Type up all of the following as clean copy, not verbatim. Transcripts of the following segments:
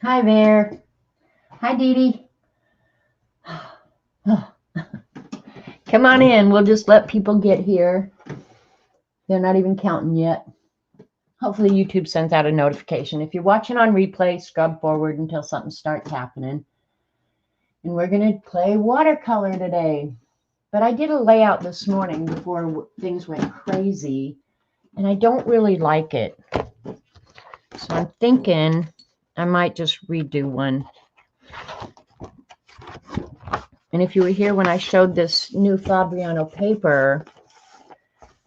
Hi there. Hi, Dee Dee. Come on in. We'll just let people get here. They're not even counting yet. Hopefully, YouTube sends out a notification. If you're watching on replay, scrub forward until something starts happening. And we're going to play watercolor today. But I did a layout this morning before things went crazy, and I don't really like it. So I'm thinking I might just redo one. And if you were here when I showed this new Fabriano paper,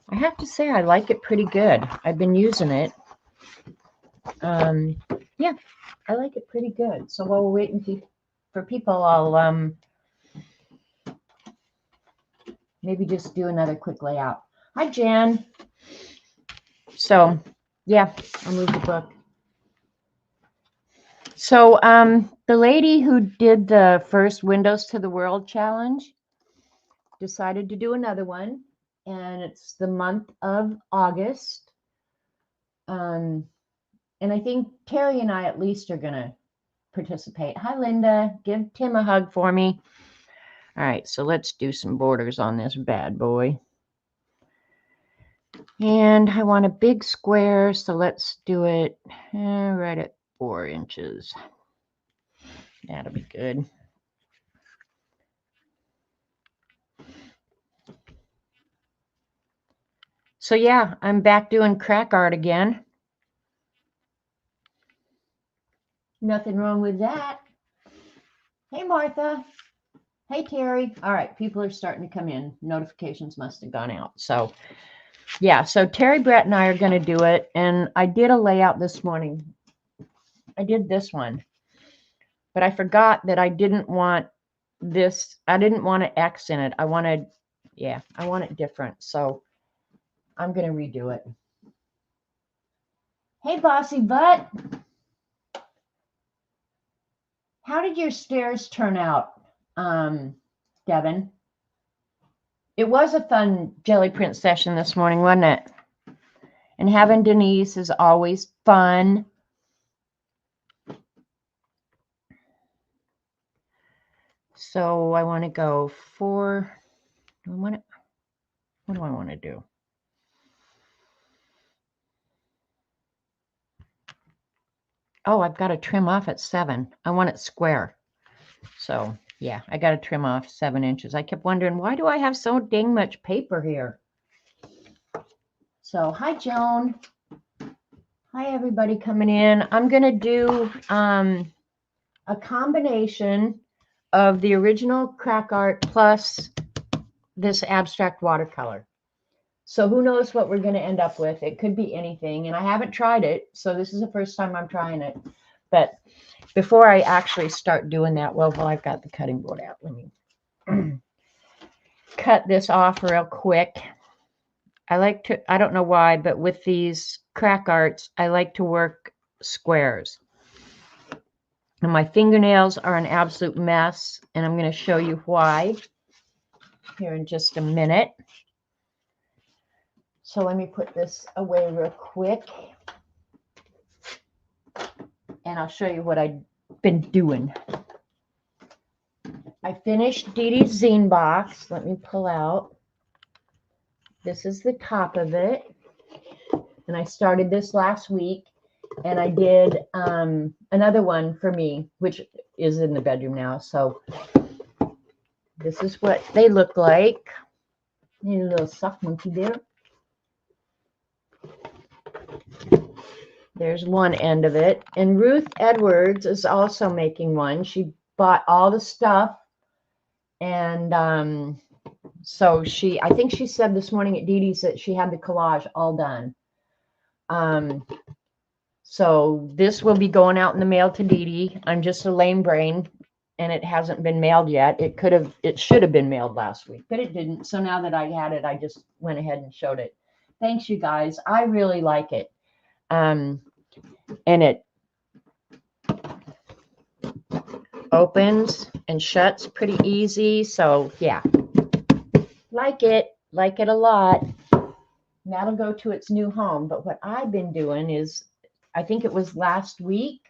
I have to say I like it pretty good. I've been using it. Yeah, I like it pretty good. So while we're waiting for people, I'll maybe just do another quick layout. Hi, Jan. So, yeah, I'll move the book. So, the lady who did the first Windows to the World challenge decided to do another one, and it's the month of August. And I think Terry and I at least are going to participate. Hi, Linda. Give Tim a hug for me. All right, so let's do some borders on this bad boy. And I want a big square, so let's do it right at 4 inches. That'll be good. So yeah, I'm back doing crack art again. Nothing wrong with that. Hey, Martha. Hey, Terry. All right, people are starting to come in. Notifications must have gone out. So yeah, so Terry, Brett, and I are going to do it. And I did a layout this morning. I did this one. But I forgot that I didn't want this. I didn't want an X in it. I want it different. So I'm going to redo it. Hey, Bossy Butt. How did your stairs turn out, Devin? It was a fun jelly print session this morning, wasn't it? And having Denise is always fun. So I want to go for, what do I want to do? Oh, I've got to trim off at 7. I want it square. So yeah, I got to trim off 7 inches. I kept wondering, why do I have so dang much paper here? So hi, Joan. Hi, everybody coming in. I'm going to do a combination of the original crack art plus this abstract watercolor. So who knows what we're going to end up with. It could be anything, and I haven't tried it, so this is the first time I'm trying it. But before I actually start doing that, well, I've got the cutting board out. Let me cut this off real quick. I like to, I don't know why, but with these crack arts, I like to work squares. And my fingernails are an absolute mess, and I'm going to show you why here in just a minute. So let me put this away real quick, and I'll show you what I've been doing. I finished Dee Dee's zine box. Let me pull out. This is the top of it, and I started this last week, and I did another one for me, which is in the bedroom now. So this is what they look like. Need a little sock monkey there. There's one end of it. And Ruth Edwards is also making one. She bought all the stuff. And so I think she said this morning at Dee Dee's that she had the collage all done. So this will be going out in the mail to Dee Dee. I'm just a lame brain, and it hasn't been mailed yet. It should have been mailed last week, but it didn't. So now that I had it, I just went ahead and showed it. Thanks, you guys. I really like it. And it opens and shuts pretty easy. So yeah, like it a lot. And that'll go to its new home. But what I've been doing is, I think it was last week,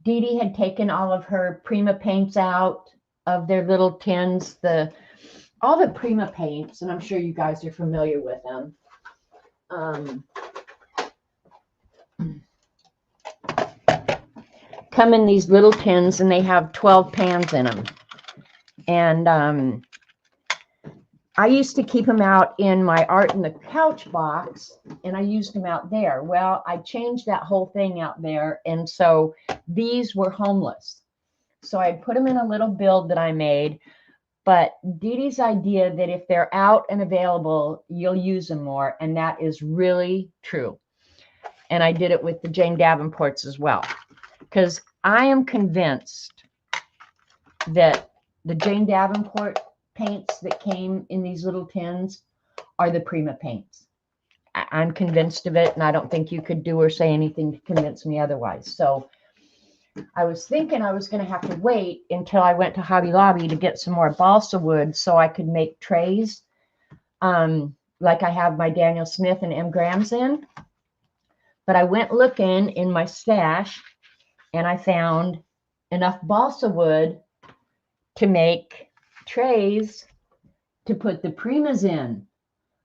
Dee Dee had taken all of her Prima paints out of their little tins, all the Prima paints, and I'm sure you guys are familiar with them. Come in these little tins, and they have 12 pans in them. And I used to keep them out in my art in the couch box, and I used them out there. Well, I changed that whole thing out there, and so these were homeless. So I put them in a little build that I made. But Dee Dee's idea that if they're out and available, you'll use them more, and that is really true. And I did it with the Jane Davenports as well, because I am convinced that the Jane Davenport paints that came in these little tins are the Prima paints. I'm convinced of it, and I don't think you could do or say anything to convince me otherwise. So I was thinking I was going to have to wait until I went to Hobby Lobby to get some more balsa wood so I could make trays, like I have my Daniel Smith and M. Grahams in. But I went looking in my stash, and I found enough balsa wood to make trays to put the Primas in.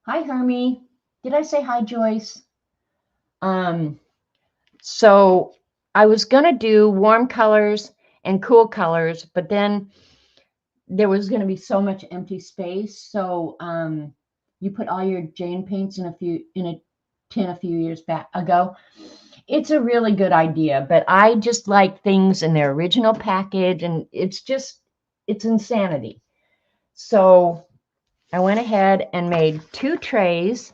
Hi, Hermie. Did I say hi, Joyce? So I was going to do warm colors and cool colors, but then there was going to be so much empty space. So you put all your Jane paints in a tin a few years ago. It's a really good idea, but I just like things in their original package, and it's insanity. So I went ahead and made 2 trays,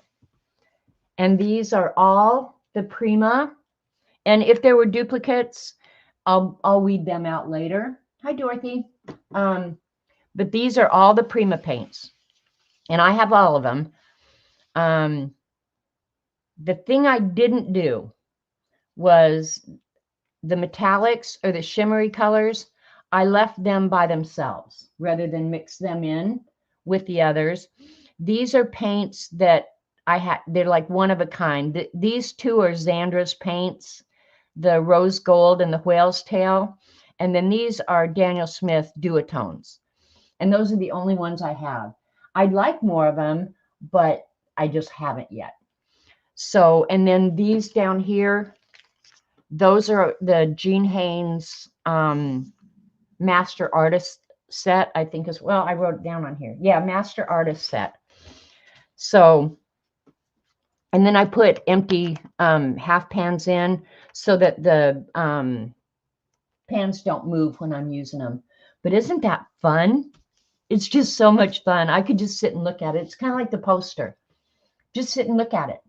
and these are all the Prima. And if there were duplicates, I'll weed them out later. Hi, Dorothy. But these are all the Prima paints, and I have all of them. The thing I didn't do was the metallics or the shimmery colors. I left them by themselves rather than mix them in with the others. These are paints that they're like one of a kind. These 2 are Xandra's paints, the rose gold and the whale's tail. And then these are Daniel Smith duotones. And those are the only ones I have. I'd like more of them, but I just haven't yet. So, and then these down here, those are the Jean Haynes Master Artist set, I think as well. I wrote it down on here. Yeah, Master Artist set. So, and then I put empty half pans in so that the pans don't move when I'm using them. But isn't that fun? It's just so much fun. I could just sit and look at it. It's kind of like the poster. Just sit and look at it.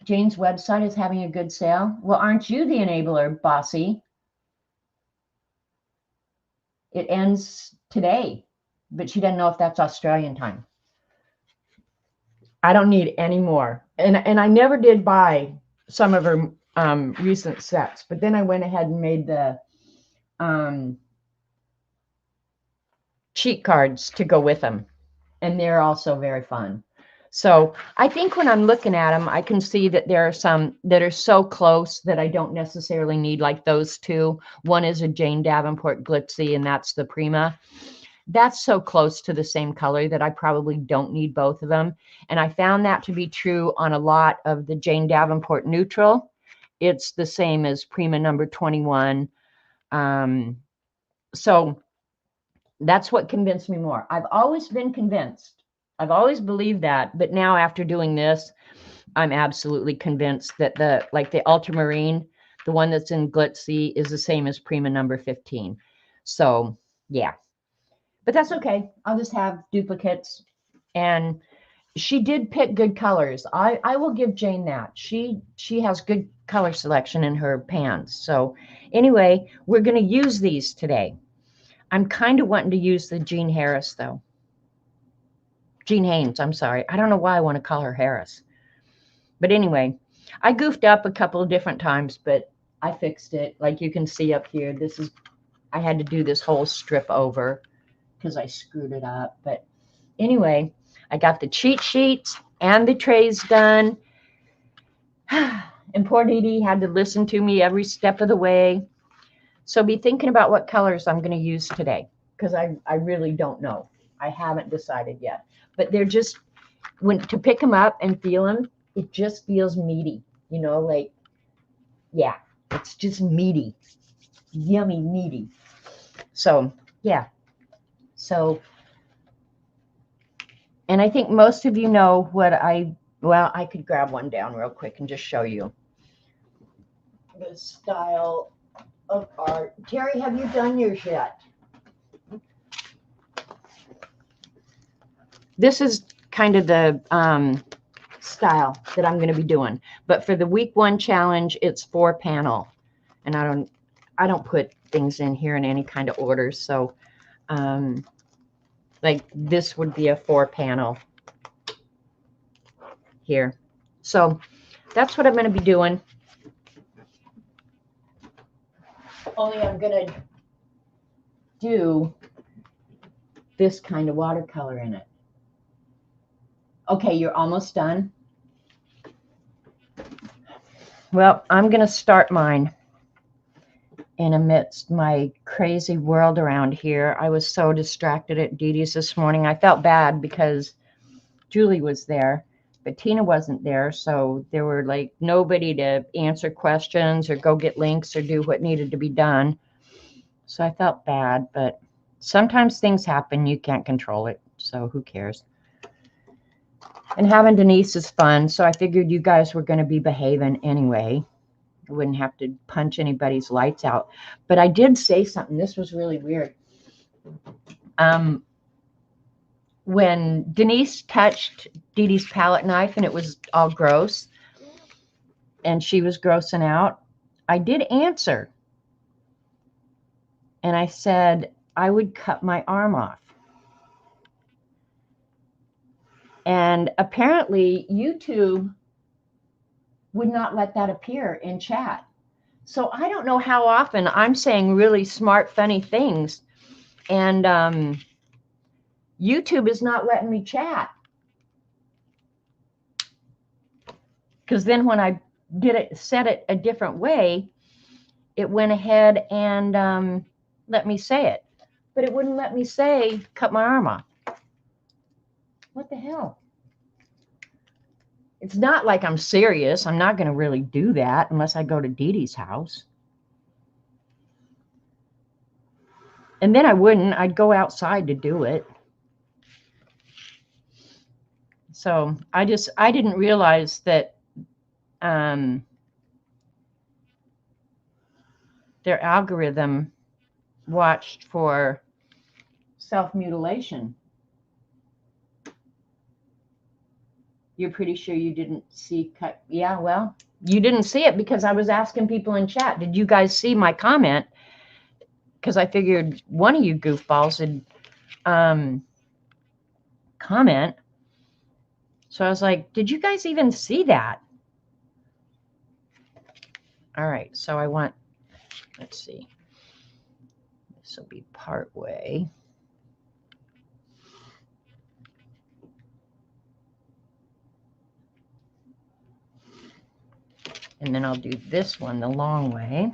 Jane's website is having a good sale. Well, aren't you the enabler, Bossy? It ends today, but she doesn't know if that's Australian time. I don't need any more. And I never did buy some of her recent sets, but then I went ahead and made the cheat cards to go with them, and they're also very fun. So I think when I'm looking at them, I can see that there are some that are so close that I don't necessarily need, like those 2. One is a Jane Davenport Glitzy, and that's the Prima. That's so close to the same color that I probably don't need both of them. And I found that to be true on a lot of the Jane Davenport Neutral. It's the same as Prima number 21. So that's what convinced me more. I've always been convinced. I've always believed that, but now after doing this, I'm absolutely convinced that the ultramarine, the one that's in Glitzy, is the same as Prima number 15. So yeah, but that's okay. I'll just have duplicates. And she did pick good colors. I will give Jane that. She has good color selection in her pans. So anyway, we're going to use these today. I'm kind of wanting to use the Jean Harris though. Jean Haynes, I'm sorry. I don't know why I want to call her Harris. But anyway, I goofed up a couple of different times, but I fixed it. Like you can see up here, I had to do this whole strip over because I screwed it up. But anyway, I got the cheat sheets, and the tray's done. And poor Dee Dee had to listen to me every step of the way. So be thinking about what colors I'm going to use today, because I really don't know. I haven't decided yet. But they're just, when to pick them up and feel them, it just feels meaty. You know, like, yeah, it's just meaty. Yummy, meaty. So, yeah. So, and I think most of you know what well, I could grab one down real quick and just show you the style of art. Terry, have you done yours yet? This is kind of the style that I'm going to be doing. But for the week 1 challenge, it's 4 panel. And I don't put things in here in any kind of order. So like this would be a 4 panel here. So that's what I'm going to be doing. Only I'm going to do this kind of watercolor in it. Okay, you're almost done. Well, I'm going to start mine in amidst my crazy world around here. I was so distracted at Dee Dee's this morning. I felt bad because Julie was there, but Tina wasn't there. So there were like nobody to answer questions or go get links or do what needed to be done. So I felt bad, but sometimes things happen. You can't control it. So who cares? And having Denise is fun. So I figured you guys were going to be behaving anyway. I wouldn't have to punch anybody's lights out. But I did say something. This was really weird. When Denise touched Dee Dee's palette knife and it was all gross and she was grossing out, I did answer. And I said, I would cut my arm off. And apparently YouTube would not let that appear in chat. So I don't know how often I'm saying really smart, funny things. And YouTube is not letting me chat. Because then when I said it a different way, it went ahead and let me say it. But it wouldn't let me say, cut my arm off. What the hell? It's not like I'm serious. I'm not going to really do that unless I go to Dee Dee's house. And then I wouldn't. I'd go outside to do it. So I didn't realize that their algorithm watched for self-mutilation. You're pretty sure you didn't see cut? Yeah, well, you didn't see it because I was asking people in chat, did you guys see my comment? Because I figured one of you goofballs would comment. So I was like, did you guys even see that? All right, so I want, let's see. This will be part way. And then I'll do this one the long way.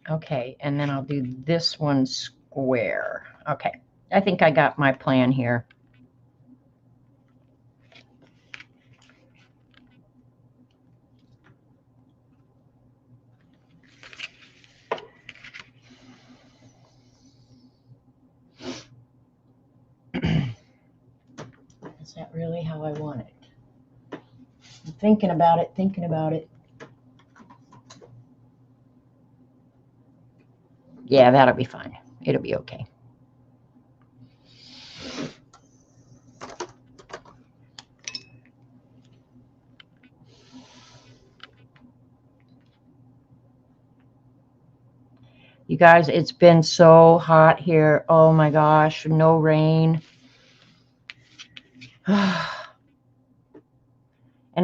Okay, and then I'll do this one square. Okay, I think I got my plan here. Is that really how I want it? I'm thinking about it, thinking about it. Yeah, that'll be fine. It'll be okay. You guys, it's been so hot here. Oh my gosh, no rain. And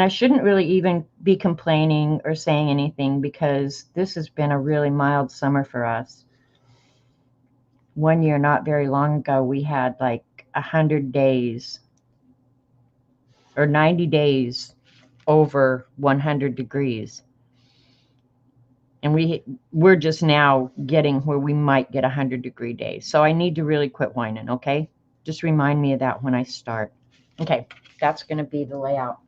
I shouldn't really even be complaining or saying anything because this has been a really mild summer for us. One year, not very long ago, we had like 100 days or 90 days over 100 degrees. And we're just now getting where we might get 100-degree days. So I need to really quit whining, okay? Just remind me of that when I start. Okay, that's going to be the layout.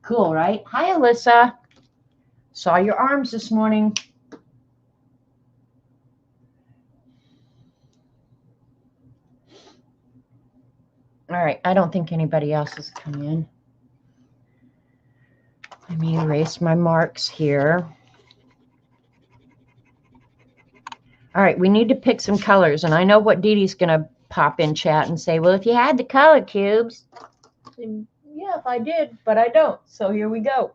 Cool, right? Hi, Alyssa. Saw your arms this morning. All right, I don't think anybody else has come in. Let me erase my marks here. All right, we need to pick some colors, and I know what Dee Dee's going to pop in chat and say, well, if you had the color cubes. Yeah, if I did, but I don't. So here we go.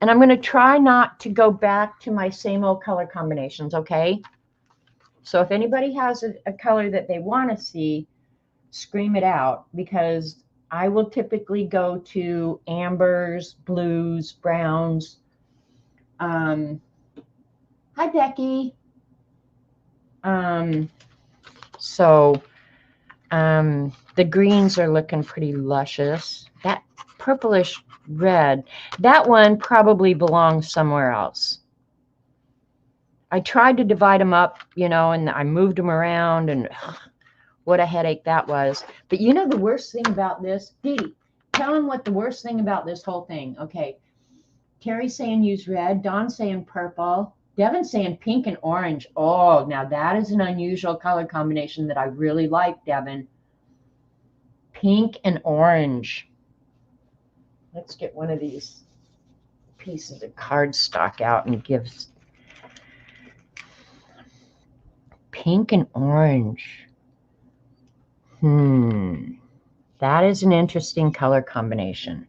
And I'm going to try not to go back to my same old color combinations, okay? So if anybody has a color that they want to see, scream it out, because I will typically go to ambers, blues, browns. Hi, Becky. The greens are looking pretty luscious. That purplish red, that one probably belongs somewhere else. I tried to divide them up, you know, and I moved them around, and what a headache that was. But you know the worst thing about this? Dee Dee, tell them what the worst thing about this whole thing. Okay. Terry's saying use red. Dawn's saying purple. Devin's saying pink and orange. Oh, now that is an unusual color combination that I really like, Devin. Pink and orange. Let's get one of these pieces of cardstock out and give pink and orange. That is an interesting color combination.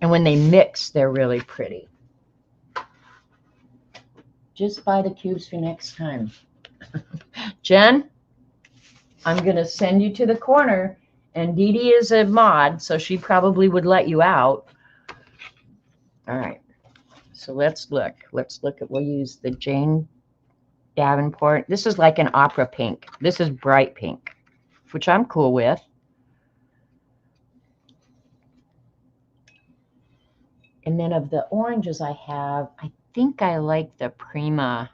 And when they mix, they're really pretty. Just buy the cubes for next time. Jen, I'm going to send you to the corner. And Dee Dee is a mod, so she probably would let you out. All right. So let's look. Let's look at, we'll use the Jane Davenport. This is like an opera pink. This is bright pink, which I'm cool with. And then of the oranges I have, I think I like the Prima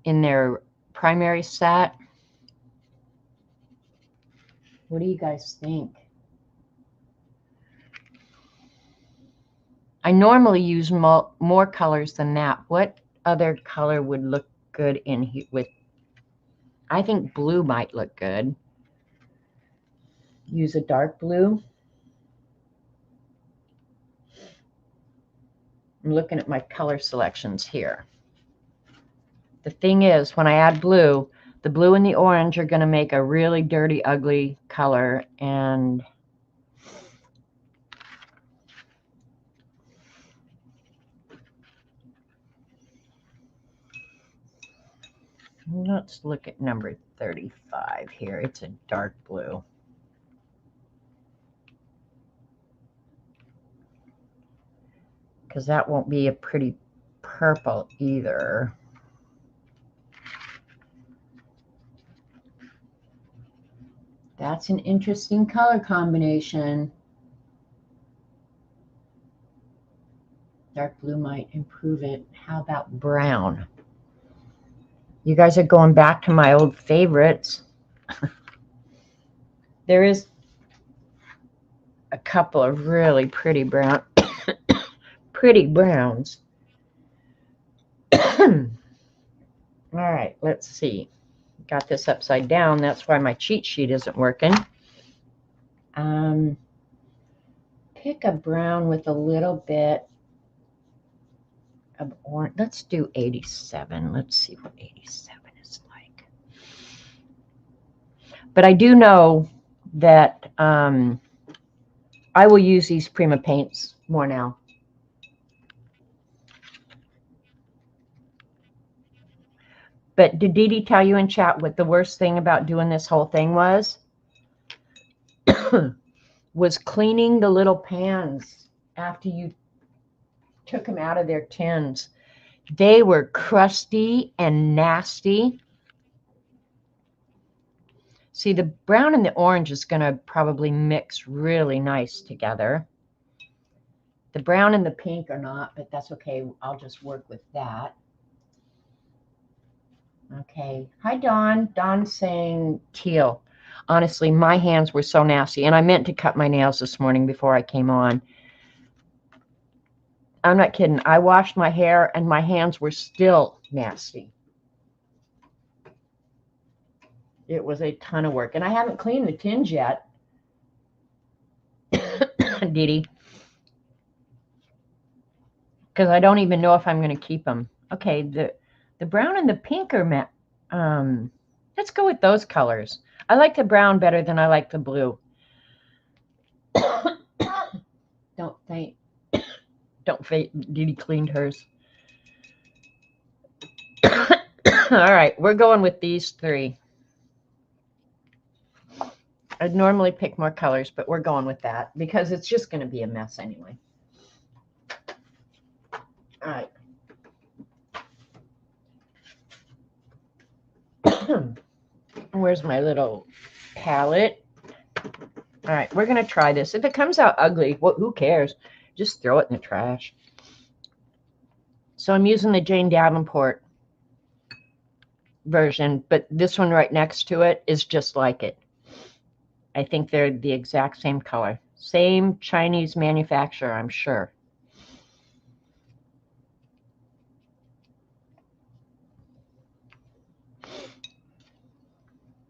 in their primary set. What do you guys think? I normally use more colors than that. What other color would look good in here with? I think blue might look good. Use a dark blue. I'm looking at my color selections here. The thing is, when I add blue, the blue and the orange are going to make a really dirty, ugly color. And let's look at number 35 here. It's a dark blue. Because that won't be a pretty purple either. That's an interesting color combination. Dark blue might improve it. How about brown? You guys are going back to my old favorites. There is a couple of really pretty brown, pretty browns. All right, let's see. Got this upside down. That's why my cheat sheet isn't working. Pick a brown with a little bit of orange. Let's do 87. Let's see what 87 is like. But I do know that I will use these Prima paints more now. But did Dee Dee tell you in chat what the worst thing about doing this whole thing was? Was cleaning the little pans after you took them out of their tins. They were crusty and nasty. See, the brown and the orange is going to probably mix really nice together. The brown and the pink are not, but that's okay. I'll just work with that. Okay. Hi, Dawn. Dawn's saying teal. Honestly, my hands were so nasty, and I meant to cut my nails this morning before I came on. I'm not kidding. I washed my hair, and my hands were still nasty. It was a ton of work, and I haven't cleaned the tins yet. Dee Dee. Because I don't even know if I'm going to keep them. Okay, the brown and the pink are met. Let's go with those colors. I like the brown better than I like the blue. Don't faint. Don't faint. Dee Dee cleaned hers. All right, we're going with these three. I'd normally pick more colors, but we're going with that because it's just going to be a mess anyway. All right. Where's my little palette? All right, we're going to try this. If it comes out ugly, well, who cares? Just throw it in the trash. So I'm using the Jane Davenport version, but this one right next to it is just like it. I think they're the exact same color. Same Chinese manufacturer, I'm sure.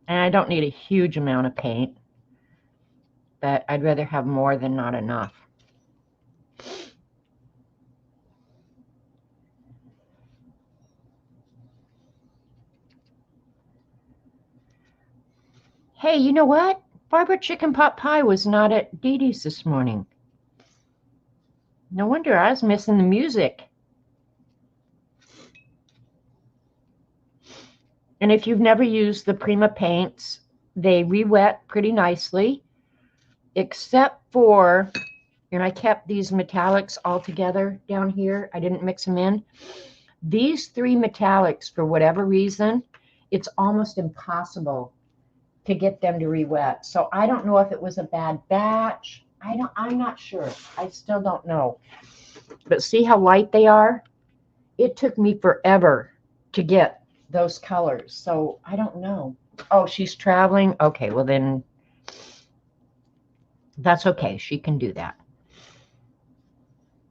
And I don't need a huge amount of paint, but I'd rather have more than not enough. Hey, you know what? Barbara Chicken Pot Pie was not at Dee Dee's this morning. No wonder I was missing the music. And if you've never used the Prima paints, they re-wet pretty nicely, except for, and I kept these metallics all together down here. I didn't mix them in. These three metallics, for whatever reason, it's almost impossible to get them to re-wet. So I don't know if it was a bad batch. I'm not sure. I still don't know. But see how light they are? It took me forever to get those colors. So I don't know. Oh, she's traveling. Okay, well then that's okay. She can do that.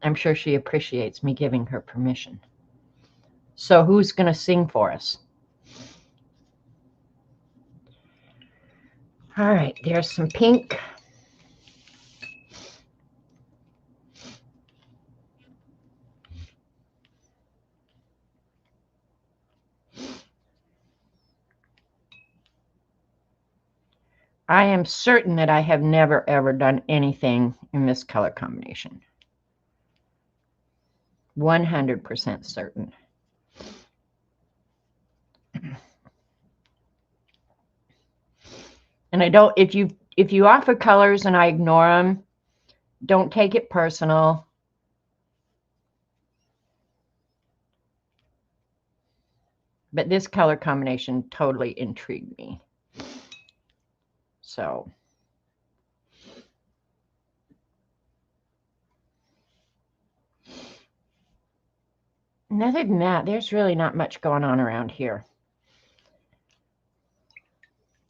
I'm sure she appreciates me giving her permission. So who's going to sing for us? All right, there's some pink. I am certain that I have never, ever done anything in this color combination. 100% certain. And I don't, if you offer colors and I ignore them, don't take it personal. But this color combination totally intrigued me. So. And other than that, there's really not much going on around here.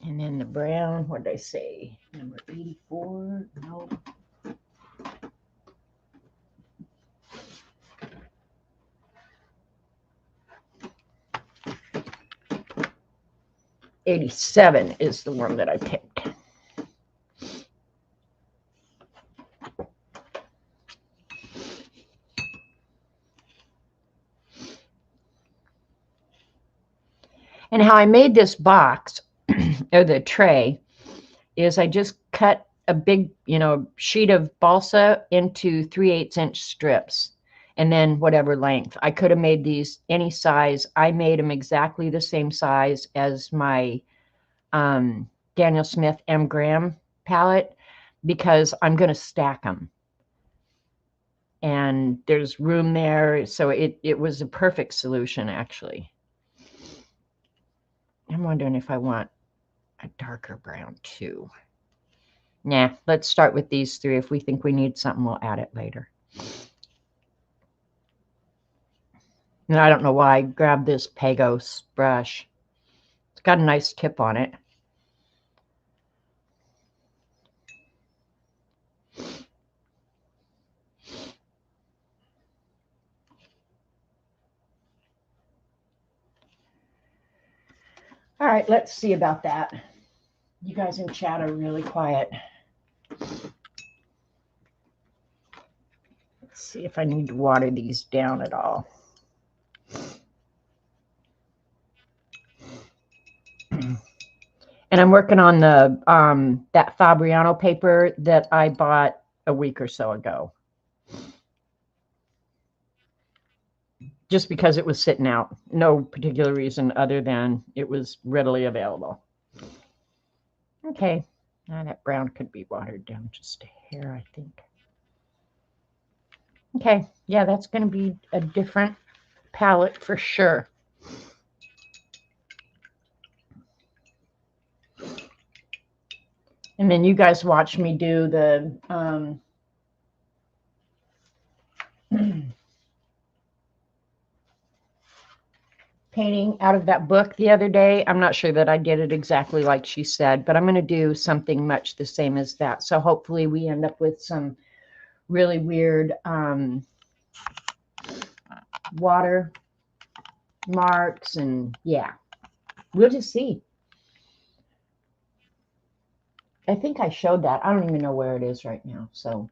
And then the brown, what did I say? Number 84? No. '87 is the one that I picked. And how I made this box, or the tray, is I just cut a big, sheet of balsa into 3/8 inch strips. and then whatever length. I could have made these any size. I made them exactly the same size as my Daniel Smith M. Graham palette because I'm going to stack them. And there's room there, so it was a perfect solution, actually. I'm wondering if I want a darker brown too. Nah, let's start with these three. If we think we need something, we'll add it later. And I don't know why I grabbed this Pagos brush. It's got a nice tip on it. All right, let's see about that. You guys in chat are really quiet. Let's see if I need to water these down at all. And I'm working on the that Fabriano paper that I bought a week or so ago. Just because it was sitting out. No particular reason other than it was readily available. Okay. Now that brown could be watered down just a hair, I think. Okay. Yeah, that's going to be a different palette for sure. And then you guys watch me do the painting out of that book the other day. I'm not sure that I did it exactly like she said, but I'm going to do something much the same as that. So hopefully we end up with some really weird water marks, and yeah, we'll just see. I think I showed that. I don't even know where it is right now, so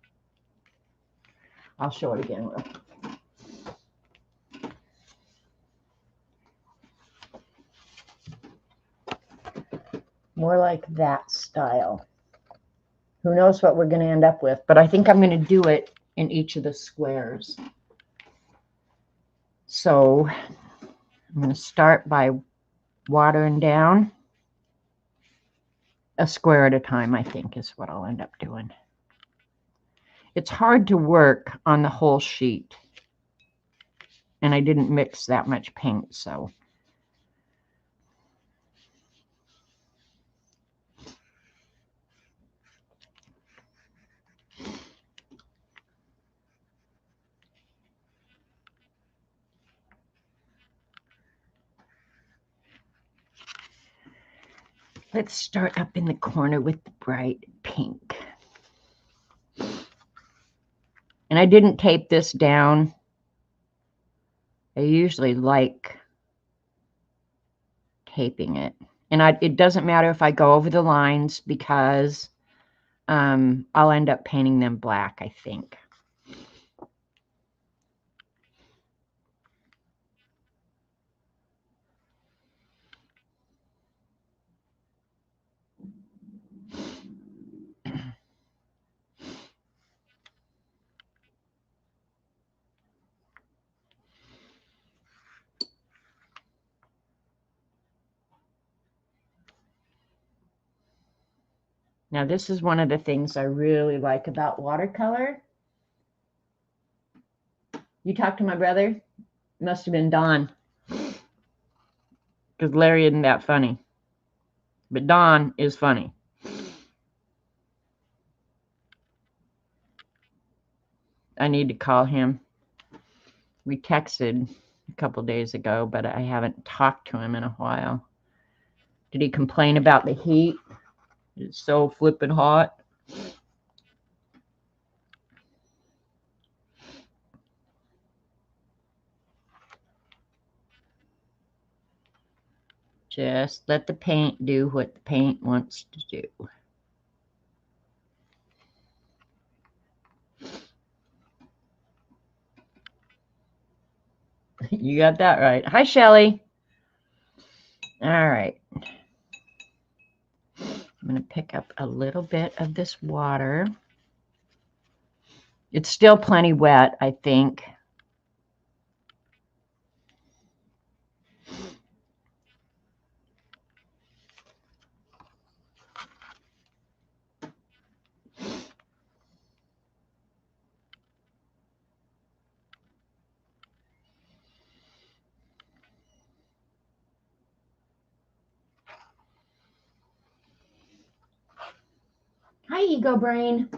I'll show it again. More like that style. Who knows what we're going to end up with, but I think I'm going to do it in each of the squares. So I'm going to start by watering down a square at a time, I think is what I'll end up doing. It's hard to work on the whole sheet, and I didn't mix that much paint, so. Let's start up in the corner with the bright pink. And I didn't tape this down. I usually like taping it. And it doesn't matter if I go over the lines because I'll end up painting them black, I think. Now, this is one of the things I really like about watercolor. You talked to my brother? Must have been Don. Because Larry isn't that funny. But Don is funny. I need to call him. We texted a couple days ago, but I haven't talked to him in a while. Did he complain about the heat? It's so flippin' hot. Just let the paint do what the paint wants to do. You got that right. Hi, Shelly. All right. I'm going to pick up a little bit of this water. It's still plenty wet, I think. Hi, Ego Brain.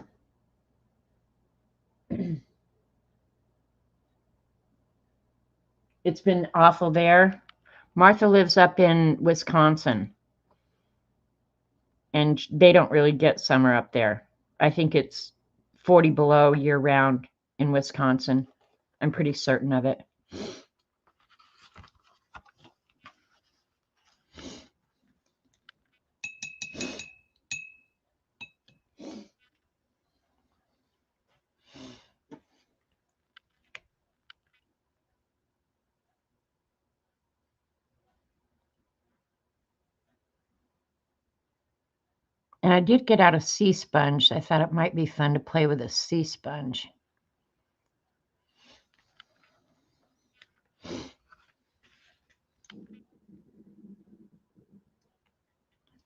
It's been awful there. Martha lives up in Wisconsin, and they don't really get summer up there. I think it's 40 below year round in Wisconsin. I'm pretty certain of it. And I did get out a sea sponge. I thought it might be fun to play with a sea sponge.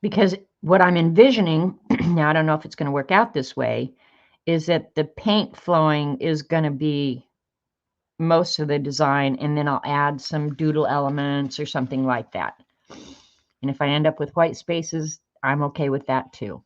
Because what I'm envisioning, now I don't know if it's going to work out this way, is that the paint flowing is going to be most of the design, and then I'll add some doodle elements or something like that. And if I end up with white spaces, I'm okay with that too.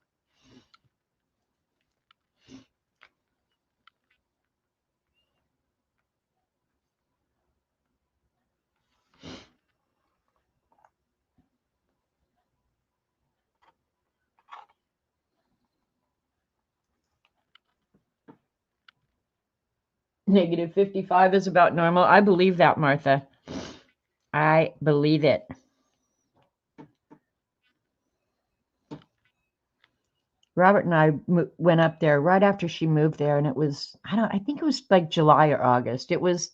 Negative 55 is about normal. I believe that, Martha. I believe it. Robert and I went up there right after she moved there, and it was, I think it was like July or August. It was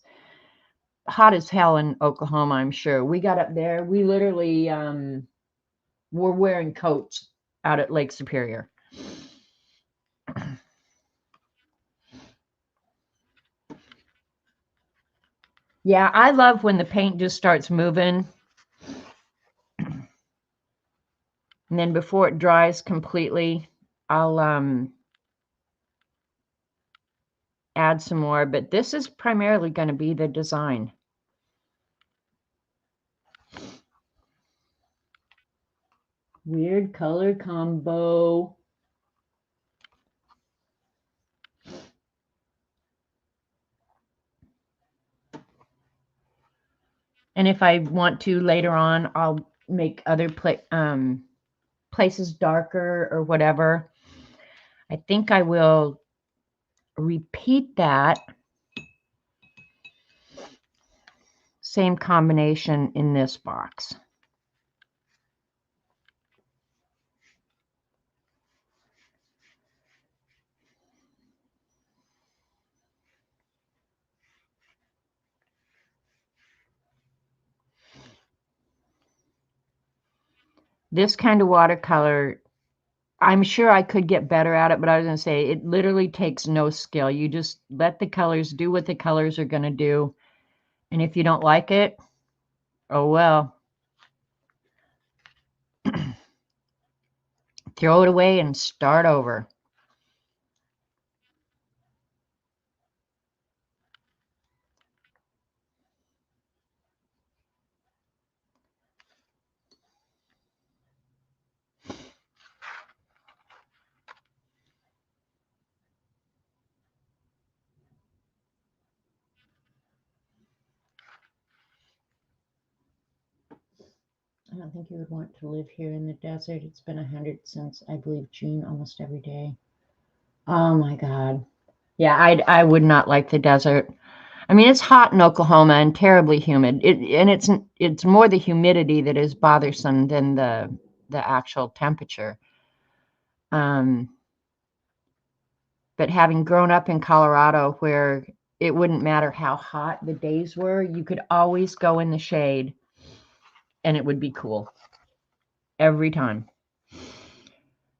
hot as hell in Oklahoma, I'm sure. We got up there. We literally were wearing coats out at Lake Superior. Yeah, I love when the paint just starts moving. And then before it dries completely, I'll add some more. But this is primarily going to be the design. Weird color combo. And if I want to later on, I'll make other places darker or whatever. I think I will repeat that same combination in this box. This kind of watercolor, I'm sure I could get better at it, but I was going to say it literally takes no skill. You just let the colors do what the colors are going to do. And if you don't like it, oh well. Throw it away and start over. I don't think you would want to live here in the desert. It's been 100 since, I believe, June, almost every day. Oh my God. Yeah, I would not like the desert. I mean, it's hot in Oklahoma and terribly humid. It's more the humidity that is bothersome than the actual temperature. But having grown up in Colorado, where it wouldn't matter how hot the days were, you could always go in the shade, and it would be cool every time.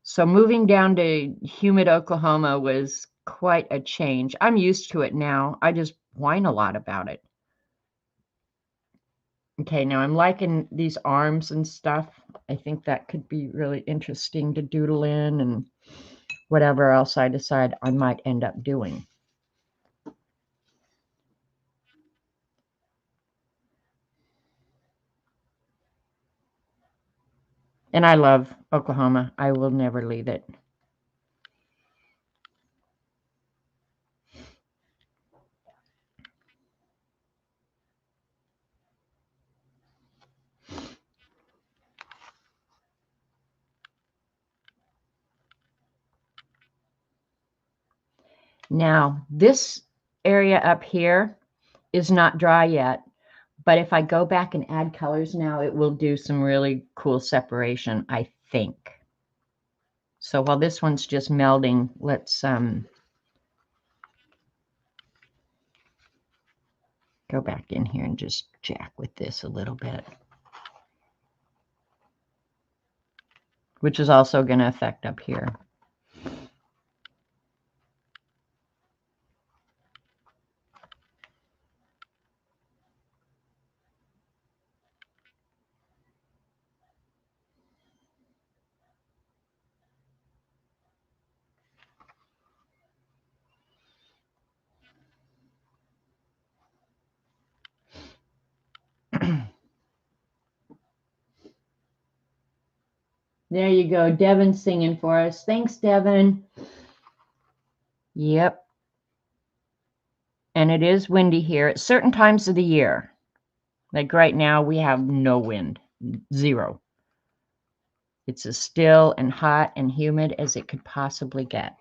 So moving down to humid Oklahoma was quite a change. I'm used to it now. I just whine a lot about it. Okay, now I'm liking these arms and stuff. I think that could be really interesting to doodle in and whatever else I decide I might end up doing. And I love Oklahoma. I will never leave it. Now, this area up here is not dry yet, but if I go back and add colors now, it will do some really cool separation, I think. So while this one's just melding, let's go back in here and just jack with this a little bit, which is also going to affect up here. There you go. Devin's singing for us. Thanks, Devin. Yep. And it is windy here at certain times of the year. Like right now, we have no wind, 0. It's as still and hot and humid as it could possibly get.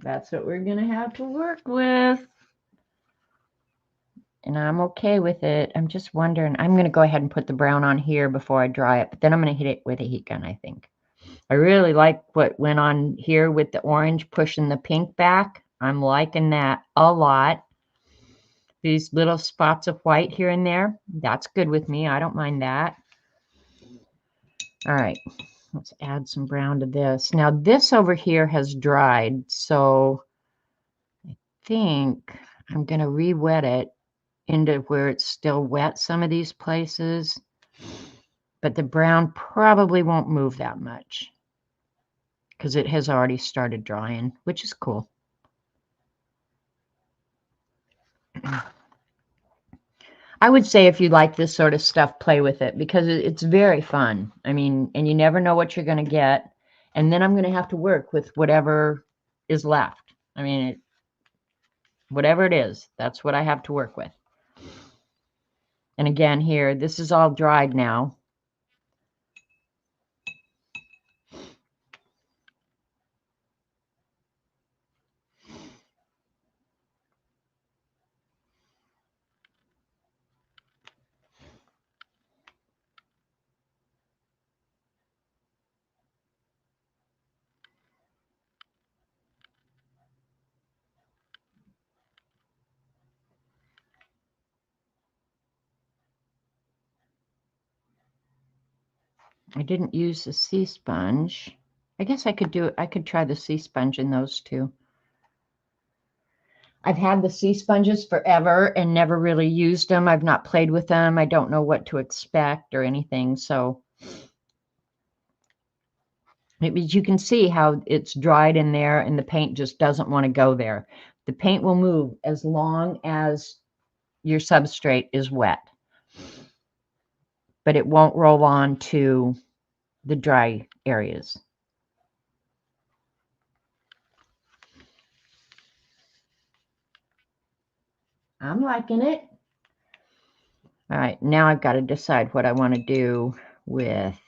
That's what we're going to have to work with. And I'm okay with it. I'm just wondering, I'm going to go ahead and put the brown on here before I dry it, but then I'm going to hit it with a heat gun, I think. I really like what went on here with the orange pushing the pink back. I'm liking that a lot. These little spots of white here and there, that's good with me. I don't mind that. All right, let's add some brown to this. Now this over here has dried, so I think I'm going to re-wet it into where it's still wet some of these places, but the brown probably won't move that much because it has already started drying, which is cool. I would say if you like this sort of stuff, play with it because it's very fun. I mean, and you never know what you're going to get. And then I'm going to have to work with whatever is left. I mean, whatever it is, that's what I have to work with. And again, here, this is all dried now. I didn't use the sea sponge. I guess I could do it. I could try the sea sponge in those two. I've had the sea sponges forever and never really used them. I've not played with them. I don't know what to expect or anything. So you can see how it's dried in there and the paint just doesn't want to go there. The paint will move as long as your substrate is wet, but it won't roll on to the dry areas. I'm liking it. All right, now I've got to decide what I want to do with.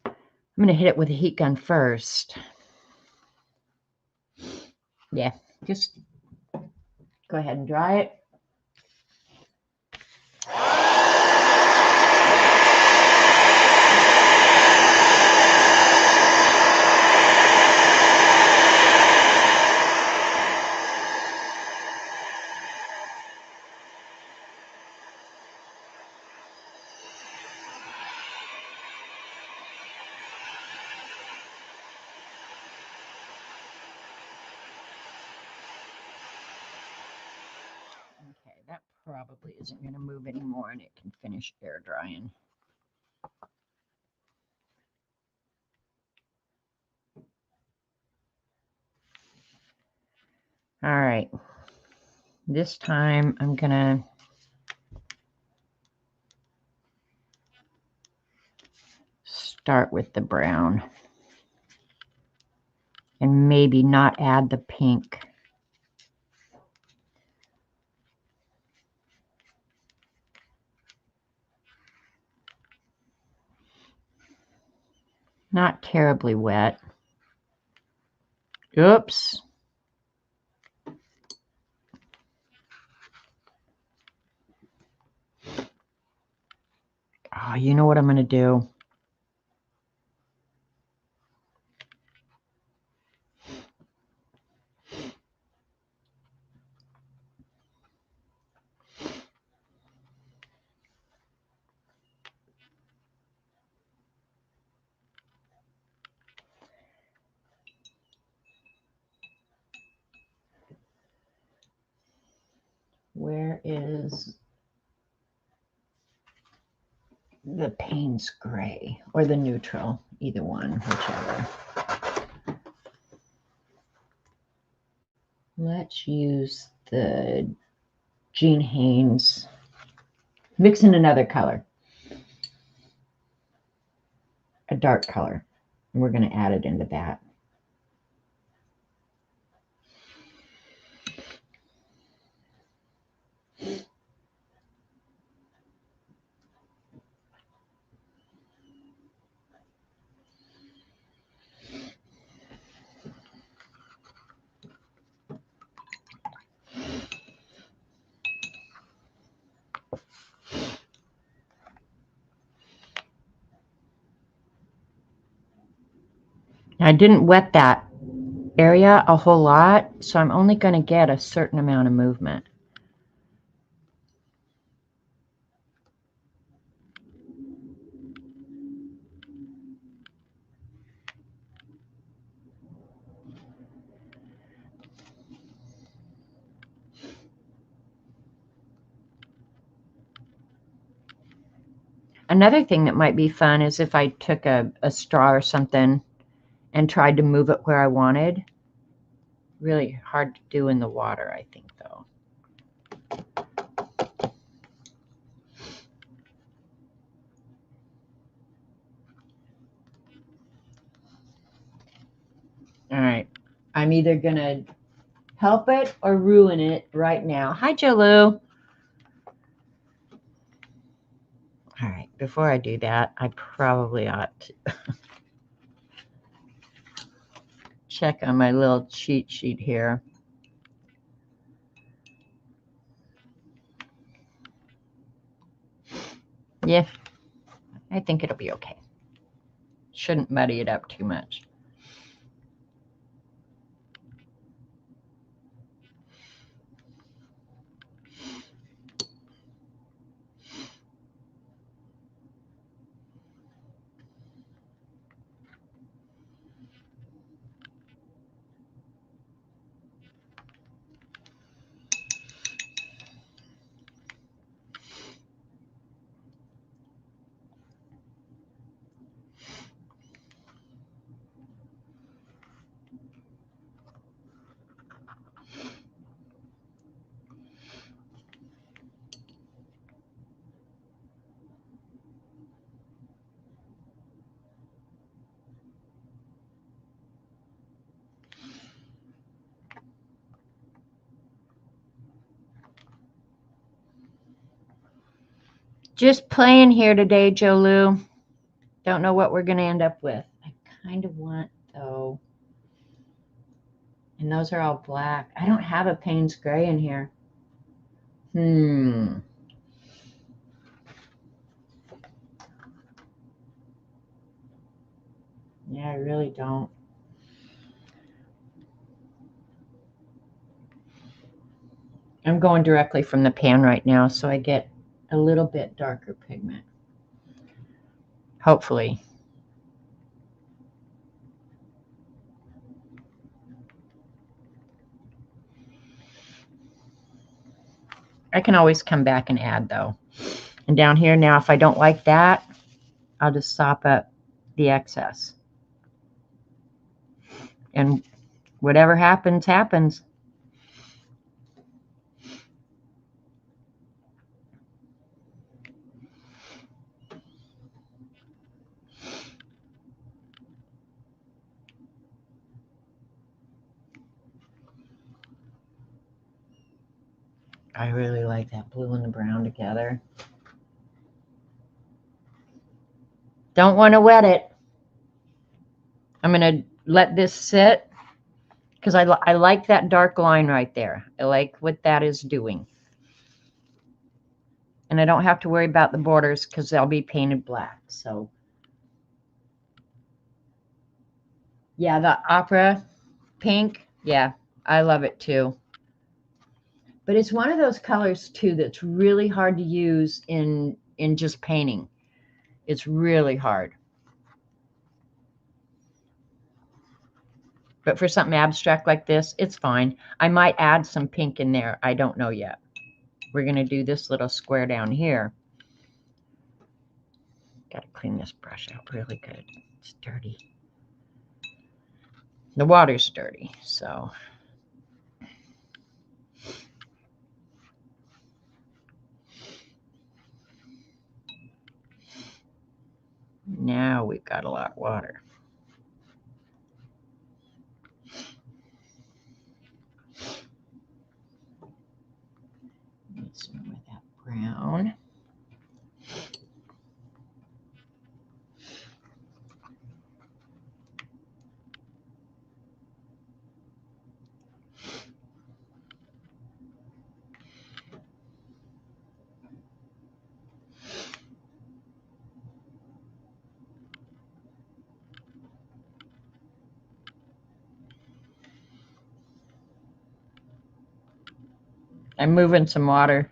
I'm going to hit it with a heat gun first. Yeah, just go ahead and dry it. Okay, that probably isn't going to move anymore and it can finish air drying. All right, this time I'm going to start with the brown. and maybe not add the pink. Not terribly wet. Oops. Oh, you know what I'm going to do? Where is the Payne's Gray or the neutral? Either one, whichever. Let's use the Jean Haynes. Mix in another color, a dark color, and we're going to add it into that. I didn't wet that area a whole lot, so I'm only going to get a certain amount of movement. Another thing that might be fun is if I took a straw or something and tried to move it where I wanted. Really hard to do in the water, I think, though. All right. I'm either going to help it or ruin it right now. Hi, Jolu. All right. Before I do that, I probably ought to check on my little cheat sheet here. Yeah, I think it'll be okay. Shouldn't muddy it up too much. Just playing here today, Jolu. Don't know what we're going to end up with. I kind of want, though, and those are all black. I don't have a Payne's Gray in here. Yeah, I really don't. I'm going directly from the pan right now, so I get a little bit darker pigment. Hopefully. I can always come back and add, though. And down here now, if I don't like that, I'll just sop up the excess. And whatever happens, happens. I really like that blue and the brown together. Don't want to wet it. I'm going to let this sit because I like that dark line right there. I like what that is doing. And I don't have to worry about the borders because they'll be painted black. So, yeah, the opera pink, yeah, I love it too. But it's one of those colors too that's really hard to use in just painting. It's really hard. But for something abstract like this, it's fine. I might add some pink in there. I don't know yet. We're going to do this little square down here. Got to clean this brush out really good. It's dirty. The water's dirty, so. Now we've got a lot of water. Let's start with that brown. I'm moving some water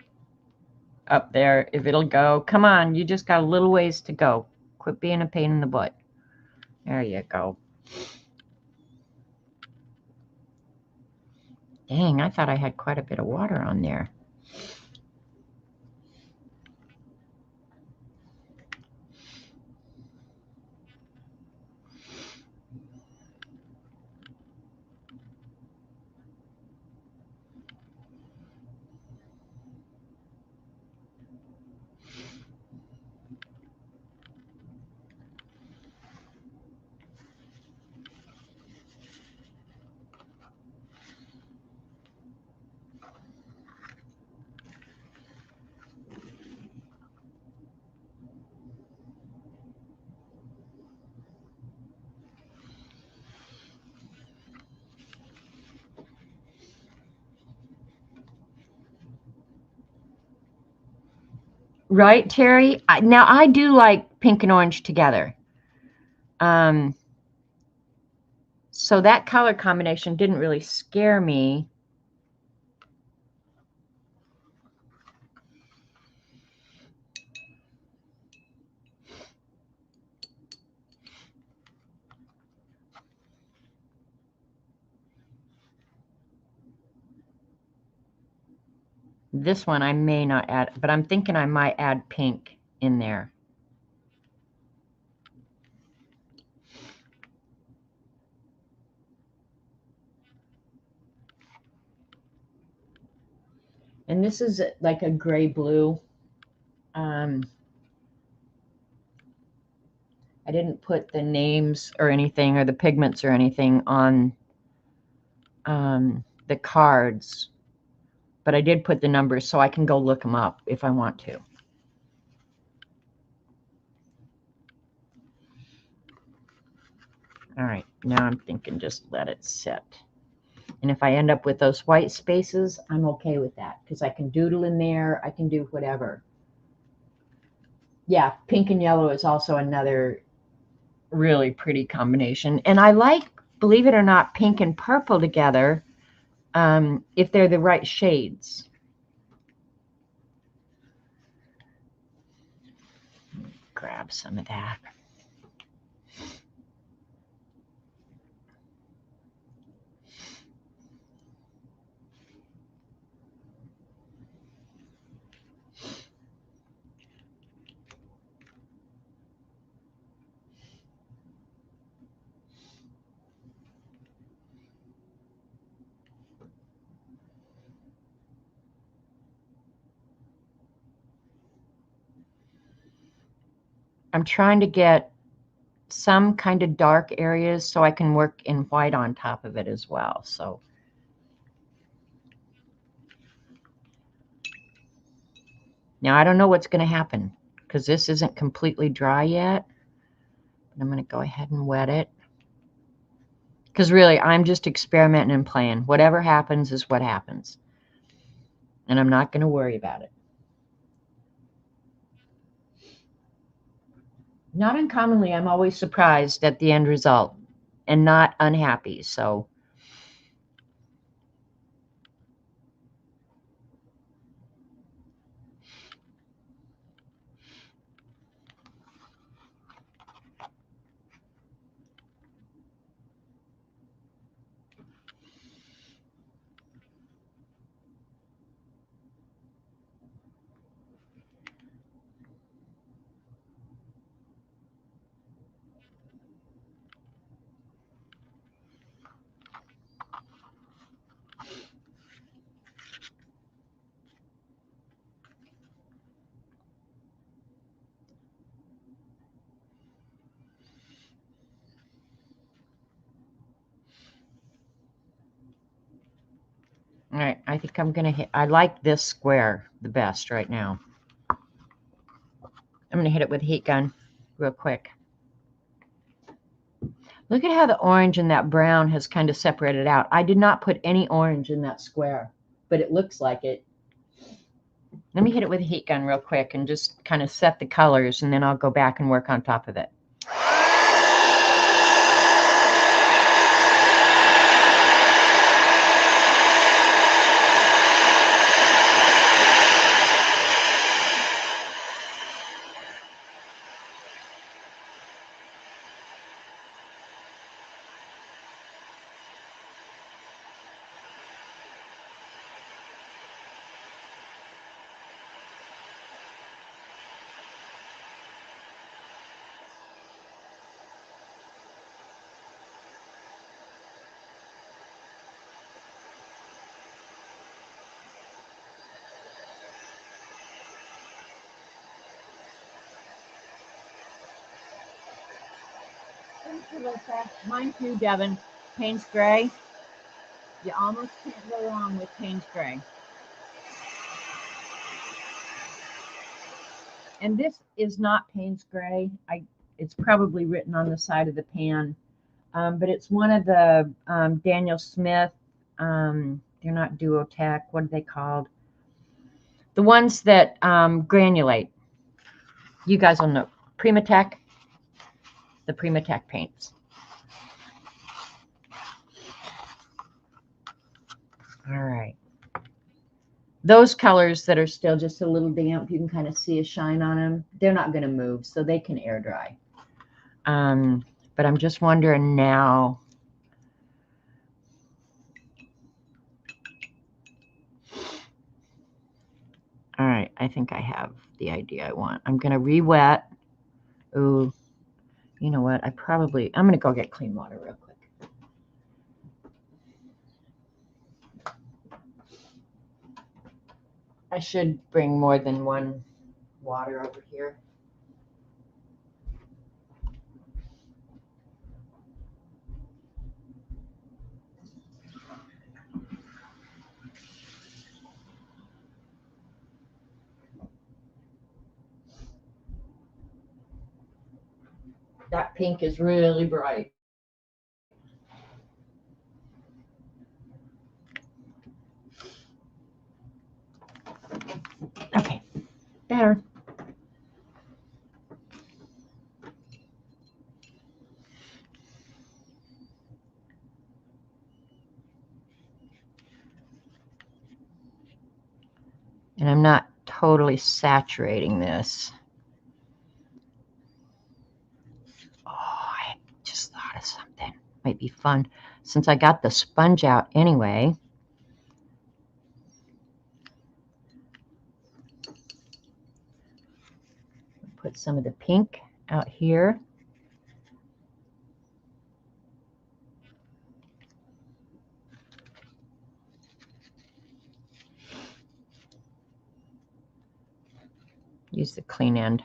up there. If it'll go, come on, you just got a little ways to go. Quit being a pain in the butt. There you go. Dang, I thought I had quite a bit of water on there. Right, Terry? Now, I do like pink and orange together. So that color combination didn't really scare me. This one I may not add, but I'm thinking I might add pink in there. And this is like a gray blue. I didn't put the names or anything or the pigments or anything on the cards, but I did put the numbers so I can go look them up if I want to. All right, now I'm thinking just let it sit. And if I end up with those white spaces, I'm okay with that because I can doodle in there. I can do whatever. Yeah, pink and yellow is also another really pretty combination. And I like, believe it or not, pink and purple together if they're the right shades. Grab some of that. I'm trying to get some kind of dark areas so I can work in white on top of it as well. So Now, I don't know what's going to happen because this isn't completely dry yet. But I'm going to go ahead and wet it. Because really, I'm just experimenting and playing. Whatever happens is what happens. And I'm not going to worry about it. Not uncommonly, I'm always surprised at the end result and not unhappy. So, all right, I think I'm going to hit, I like this square the best right now. I'm going to hit it with a heat gun real quick. Look at how the orange and that brown has kind of separated out. I did not put any orange in that square, but it looks like it. Let me hit it with a heat gun real quick and just kind of set the colors, and then I'll go back and work on top of it. Mine too, Devin. Payne's Gray. You almost can't go wrong with Payne's Gray. And this is not Payne's Gray. It's probably written on the side of the pan, but it's one of the Daniel Smith. They're not Duotech. What are they called? The ones that granulate. You guys will know. Primatech. The Primatech paints. All right. Those colors that are still just a little damp, you can kind of see a shine on them. They're not going to move, so they can air dry. But I'm just wondering now. All right, I think I have the idea I want. I'm going to re-wet. Ooh, you know what? I'm going to go get clean water real quick. I should bring more than one water over here. That pink is really bright. Okay, better. And I'm not totally saturating this. Oh, I just thought of something. Might be fun. Since I got the sponge out anyway. Put some of the pink out here. Use the clean end.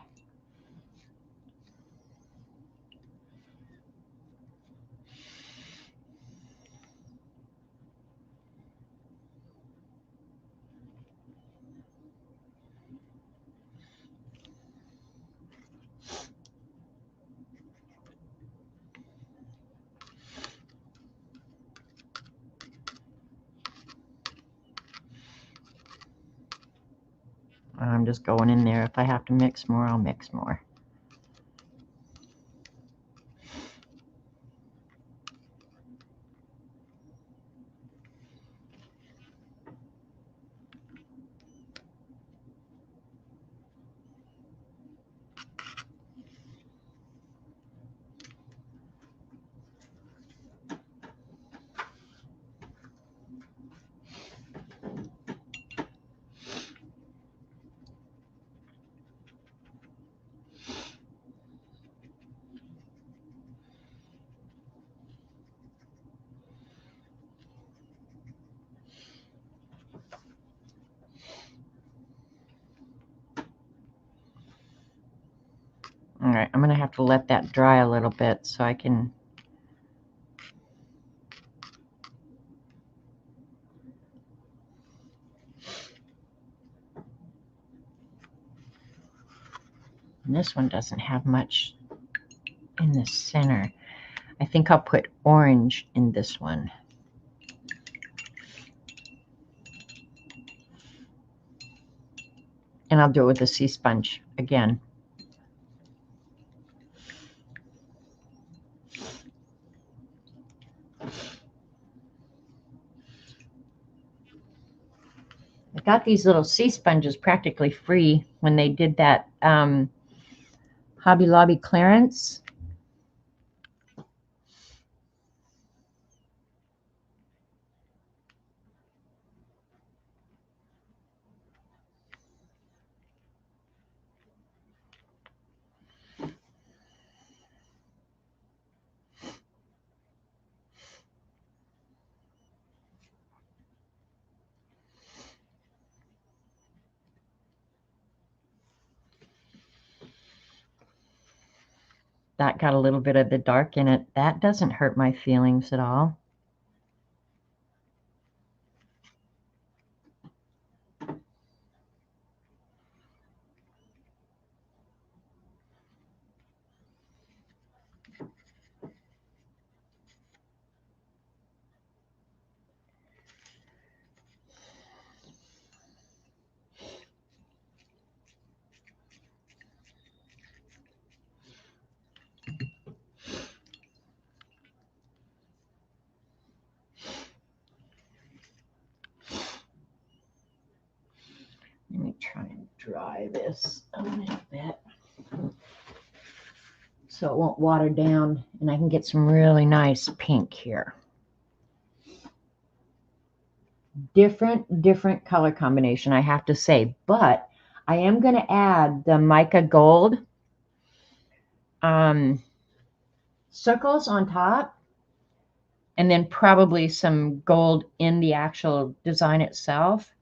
I'm just going in there. If I have to mix more, I'll mix more. All right, I'm going to have to let that dry a little bit so I can. And this one doesn't have much in the center. I think I'll put orange in this one. And I'll do it with a sea sponge again. I got these little sea sponges practically free when they did that Hobby Lobby clearance. That got a little bit of the dark in it. That doesn't hurt my feelings at all. Let me try and dry this a little bit so it won't water down and I can get some really nice pink here. Different color combination, I have to say, but I am going to add the mica gold circles on top, and then probably some gold in the actual design itself.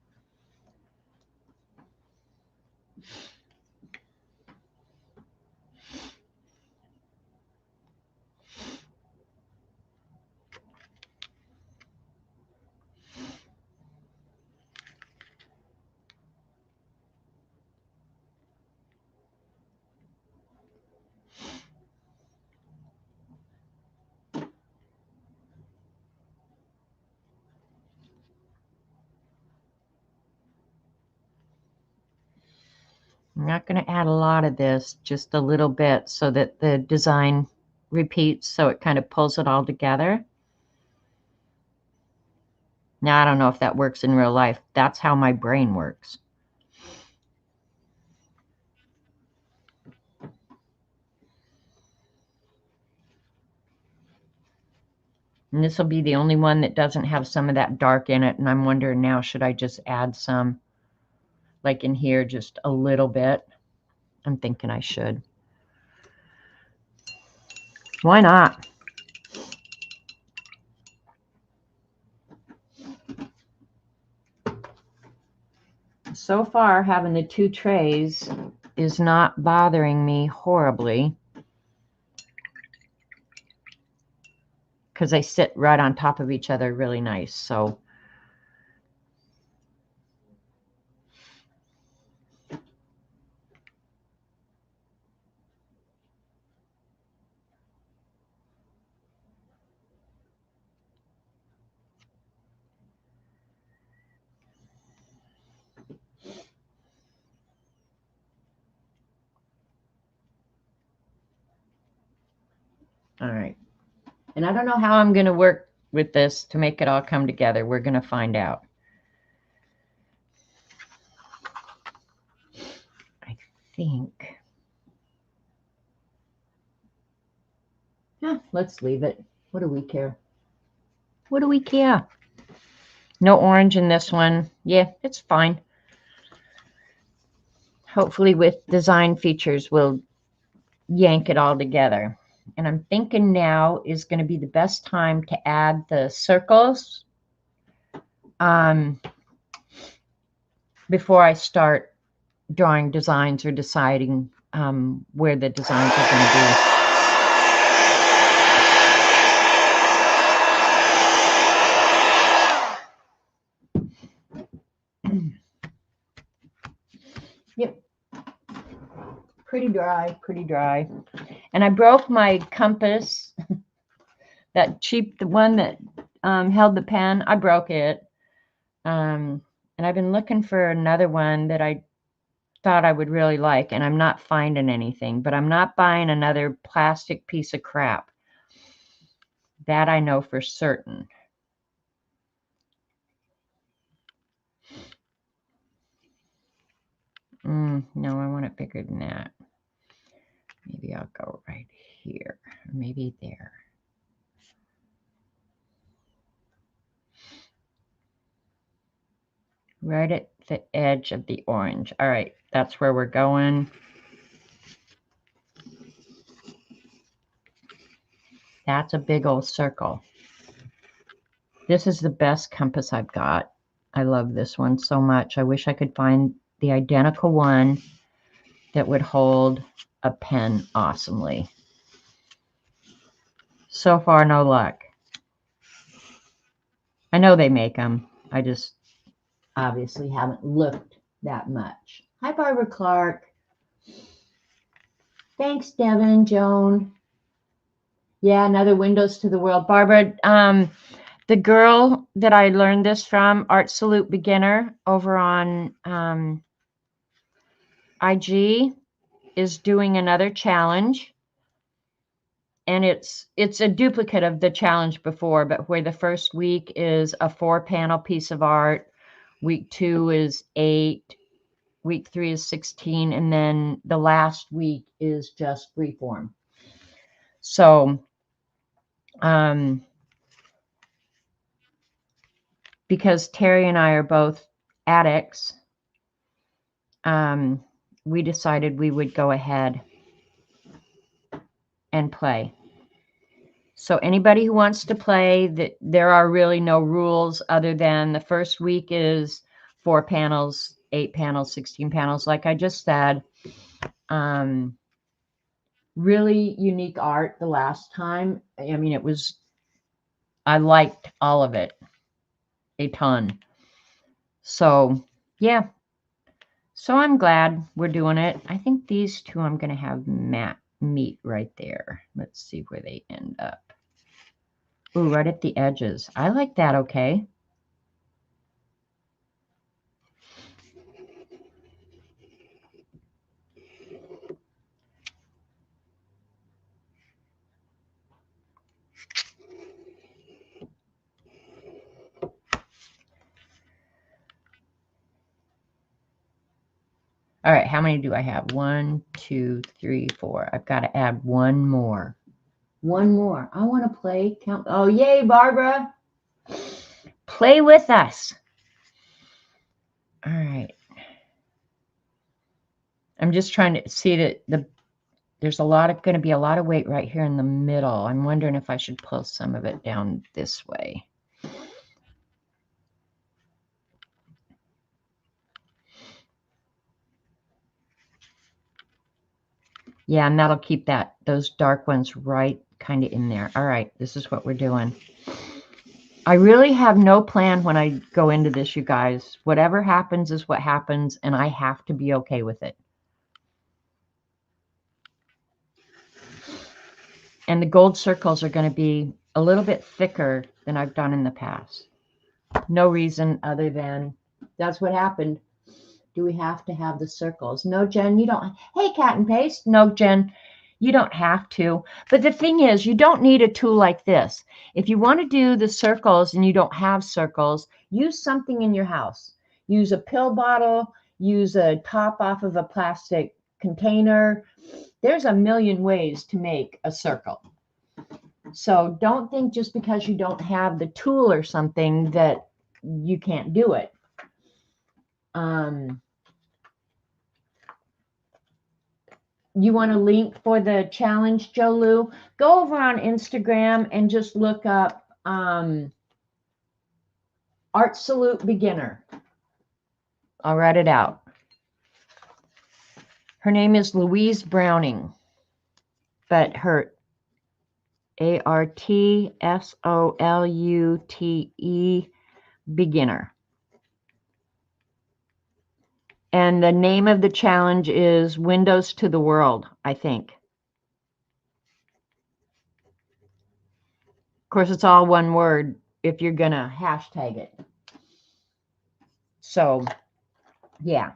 I'm not going to add a lot of this, just a little bit so that the design repeats, so it kind of pulls it all together. Now, I don't know if that works in real life. That's how my brain works. And this will be the only one that doesn't have some of that dark in it. And I'm wondering now, should I just add some, like in here, just a little bit? I'm thinking I should. Why not? So far, having the two trays is not bothering me horribly because they sit right on top of each other really nice. So All right. And I don't know how I'm going to work with this to make it all come together. We're going to find out. I think. Yeah, let's leave it. What do we care? What do we care? No orange in this one. Yeah, it's fine. Hopefully with design features, we'll yank it all together. And I'm thinking now is going to be the best time to add the circles before I start drawing designs or deciding where the designs are going to be. Yep. Pretty dry, pretty dry. And I broke my compass, that cheap, the one that held the pen. I broke it. And I've been looking for another one that I thought I would really like, and I'm not finding anything, but I'm not buying another plastic piece of crap. That I know for certain. No, I want it bigger than that. Maybe I'll go right here, or maybe there. Right at the edge of the orange. All right, that's where we're going. That's a big old circle. This is the best compass I've got. I love this one so much. I wish I could find the identical one that would hold a pen awesomely. So far, no luck. I know they make them. I just obviously haven't looked that much. Hi, Barbara Clark. Thanks, Devin, Joan. Yeah, another Windows to the World. Barbara, the girl that I learned this from, Art Salute Beginner, over on IG, is doing another challenge. And it's a duplicate of the challenge before, but where the first week is a 4-panel piece of art, week 2 is 8, week 3 is 16, and then the last week is just freeform. So, because Terry and I are both addicts, we decided we would go ahead and play. So anybody who wants to play, there are really no rules other than the first week is 4 panels, 8 panels, 16 panels, like I just said. Really unique art the last time. I mean, I liked all of it a ton. So, yeah. So I'm glad we're doing it. I think these two I'm going to have meet right there. Let's see where they end up. Ooh, right at the edges. I like that, okay. All right, how many do I have? 1, 2, 3, 4. I've got to add one more. One more. I want to play. Count. Oh, yay, Barbara. Play with us. All right. I'm just trying to see that there's going to be a lot of weight right here in the middle. I'm wondering if I should pull some of it down this way. Yeah, and that'll keep those dark ones right kind of in there. All right, this is what we're doing. I really have no plan when I go into this, you guys. Whatever happens is what happens, and I have to be okay with it. And the gold circles are going to be a little bit thicker than I've done in the past. No reason other than that's what happened. Do we have to have the circles? No, Jen, you don't. Hey, Cat and Paste. No, Jen, You don't have to. But the thing is, you don't need a tool like this. If you want to do the circles and you don't have circles, use something in your house. Use a pill bottle, use a top off of a plastic container. There's a million ways to make a circle. So don't think just because you don't have the tool or something that you can't do it. You want a link for the challenge, Joe Lou? Go over on Instagram and just look up Art Salute Beginner. I'll write it out. Her name is Louise Browning, but her ARTSOLUTE Beginner. And the name of the challenge is Windows to the World, I think. Of course, it's all one word if you're going to hashtag it. So, yeah.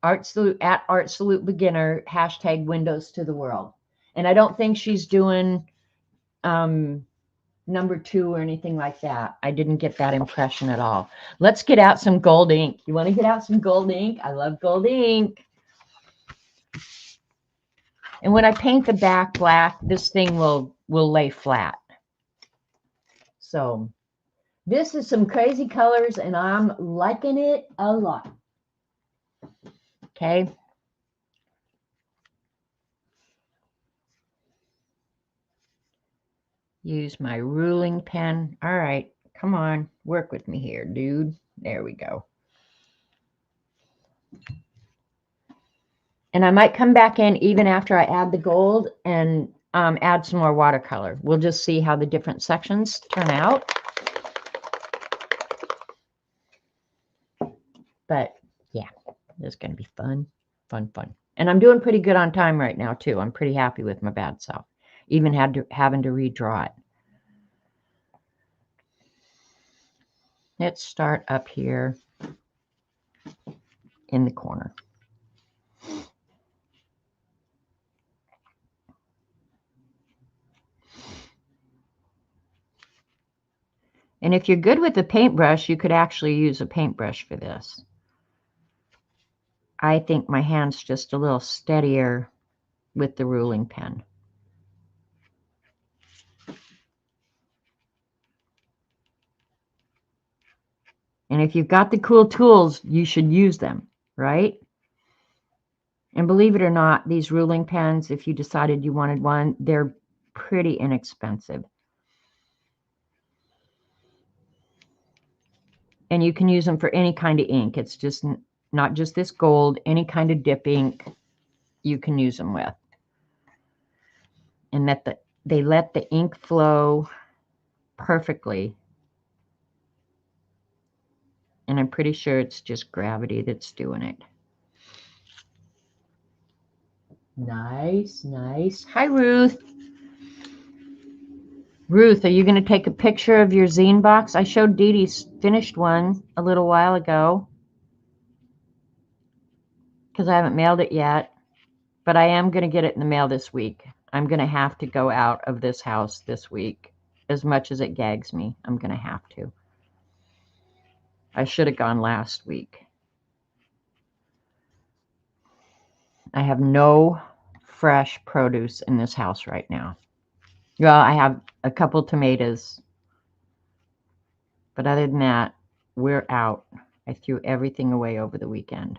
Art Salute Beginner, hashtag Windows to the World. And I don't think she's doing number 2 or anything like that. I didn't get that impression at all. Let's get out some gold ink. You want to get out some gold ink? I love gold ink. And when I paint the back black, this thing will lay flat. So this is some crazy colors, and I'm liking it a lot. Okay. Use my ruling pen. All right, come on, work with me here, dude. There we go. And I might come back in even after I add the gold and add some more watercolor. We'll just see how the different sections turn out. But yeah, it's going to be fun, fun, fun. And I'm doing pretty good on time right now, too. I'm pretty happy with my bad self. Even having to redraw it. Let's start up here in the corner. And if you're good with a paintbrush, you could actually use a paintbrush for this. I think my hand's just a little steadier with the ruling pen. And if you've got the cool tools, you should use them, right? And believe it or not, these ruling pens, if you decided you wanted one, they're pretty inexpensive. And you can use them for any kind of ink. It's just not just this gold, any kind of dip ink you can use them with. And that they let the ink flow perfectly. And I'm pretty sure it's just gravity that's doing it. Nice, nice. Hi, Ruth. Ruth, are you going to take a picture of your zine box? I showed Dee Dee's finished one a little while ago because I haven't mailed it yet, but I am going to get it in the mail this week. I'm going to have to go out of this house this week. As much as it gags me, I'm going to have to. I should have gone last week. I have no fresh produce in this house right now. Well, I have a couple tomatoes, but other than that, we're out. I threw everything away over the weekend.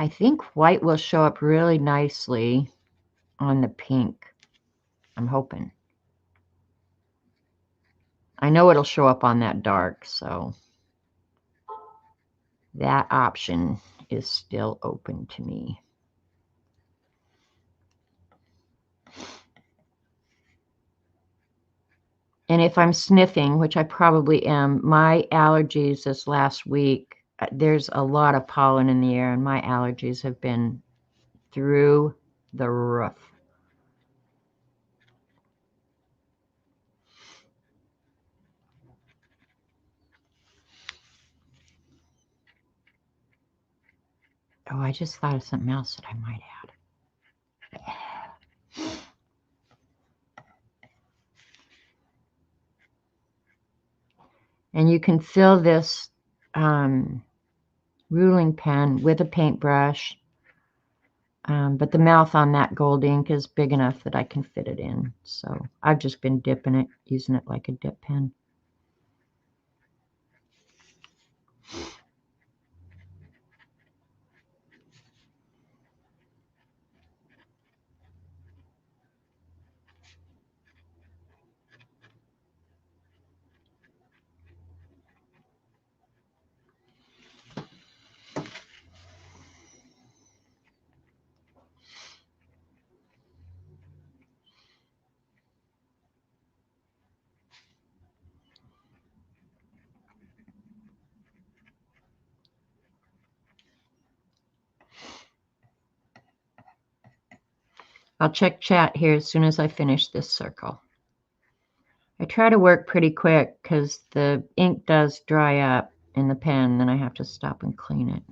I think white will show up really nicely on the pink. I'm hoping. I know it'll show up on that dark, so that option is still open to me. And if I'm sniffing, which I probably am, my allergies this last week, there's a lot of pollen in the air, and my allergies have been through the roof. Oh, I just thought of something else that I might add. And you can fill this ruling pen with a paintbrush, but the mouth on that gold ink is big enough that I can fit it in. So I've just been dipping it, using it like a dip pen. I'll check chat here as soon as I finish this circle. I try to work pretty quick because the ink does dry up in the pen, then I have to stop and clean it.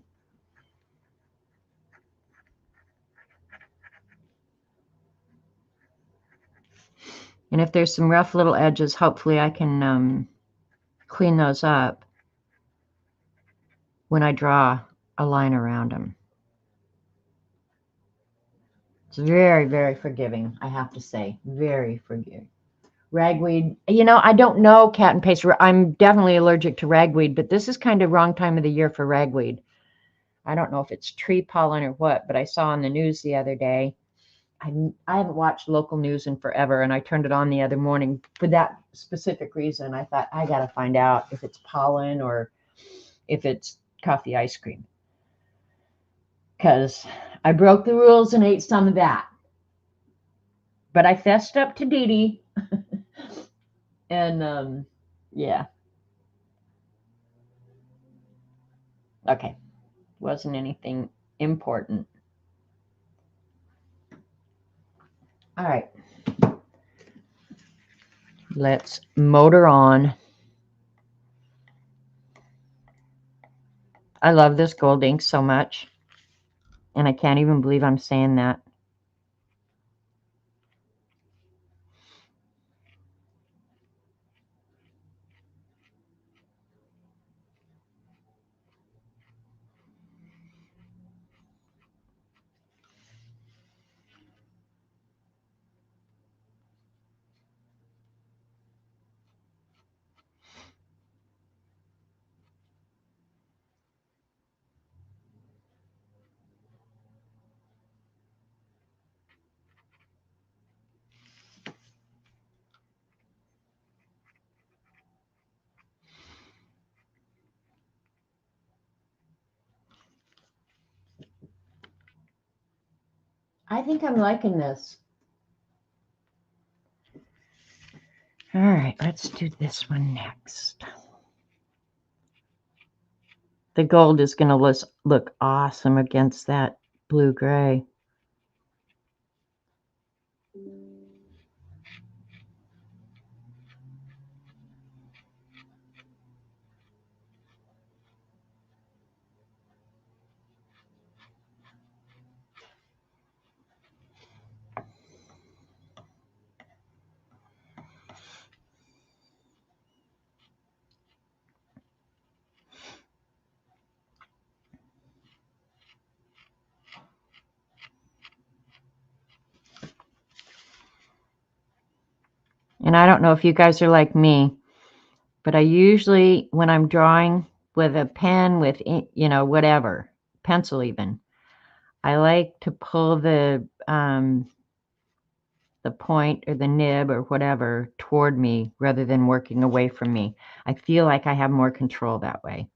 And if there's some rough little edges, hopefully I can clean those up when I draw a line around them. It's very, very forgiving, I have to say. Very forgiving. Ragweed, you know, I don't know cat and paste. I'm definitely allergic to ragweed, but this is kind of wrong time of the year for ragweed. I don't know if it's tree pollen or what, but I saw on the news the other day. I haven't watched local news in forever, and I turned it on the other morning for that specific reason. I thought, I got to find out if it's pollen or if it's coffee ice cream. Because I broke the rules and ate some of that. But I fessed up to Dee Dee. And yeah. Okay. Wasn't anything important. All right. Let's motor on. I love this gold ink so much. And I can't even believe I'm saying that. I think I'm liking this. All right, let's do this one next. The gold is going to look awesome against that blue-gray. And I don't know if you guys are like me, but I usually, when I'm drawing with a pen, with, you know, whatever, pencil even, I like to pull the point or the nib or whatever toward me rather than working away from me. I feel like I have more control that way.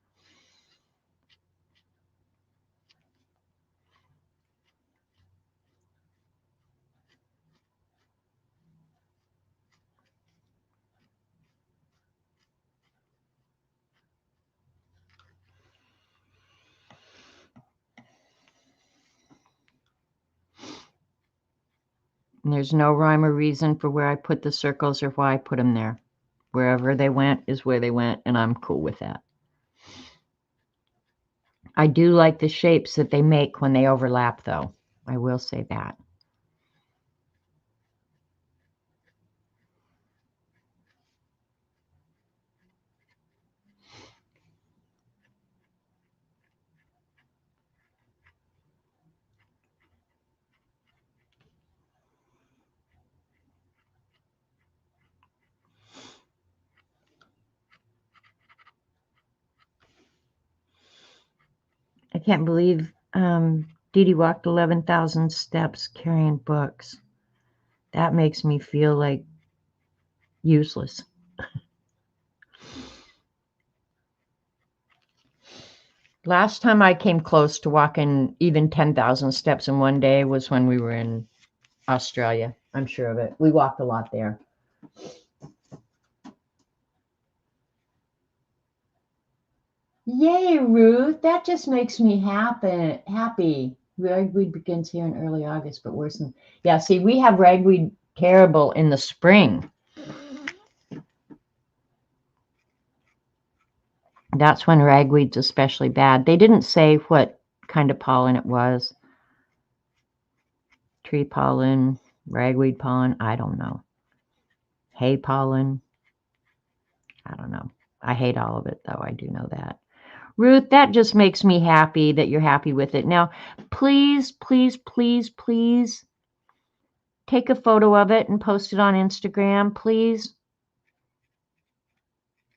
And there's no rhyme or reason for where I put the circles or why I put them there. Wherever they went is where they went, and I'm cool with that. I do like the shapes that they make when they overlap, though. I will say that. I can't believe Dee Dee walked 11,000 steps carrying books. That makes me feel like useless. Last time I came close to walking even 10,000 steps in one day was when we were in Australia. I'm sure of it. We walked a lot there. Yay, Ruth. That just makes me happy. Ragweed begins here in early August, but worse than... Yeah, see, we have ragweed terrible in the spring. That's when ragweed's especially bad. They didn't say what kind of pollen it was. Tree pollen, ragweed pollen, I don't know. Hay pollen, I don't know. I hate all of it, though. I do know that. Ruth, that just makes me happy that you're happy with it. Now, please, please, please, please take a photo of it and post it on Instagram, please.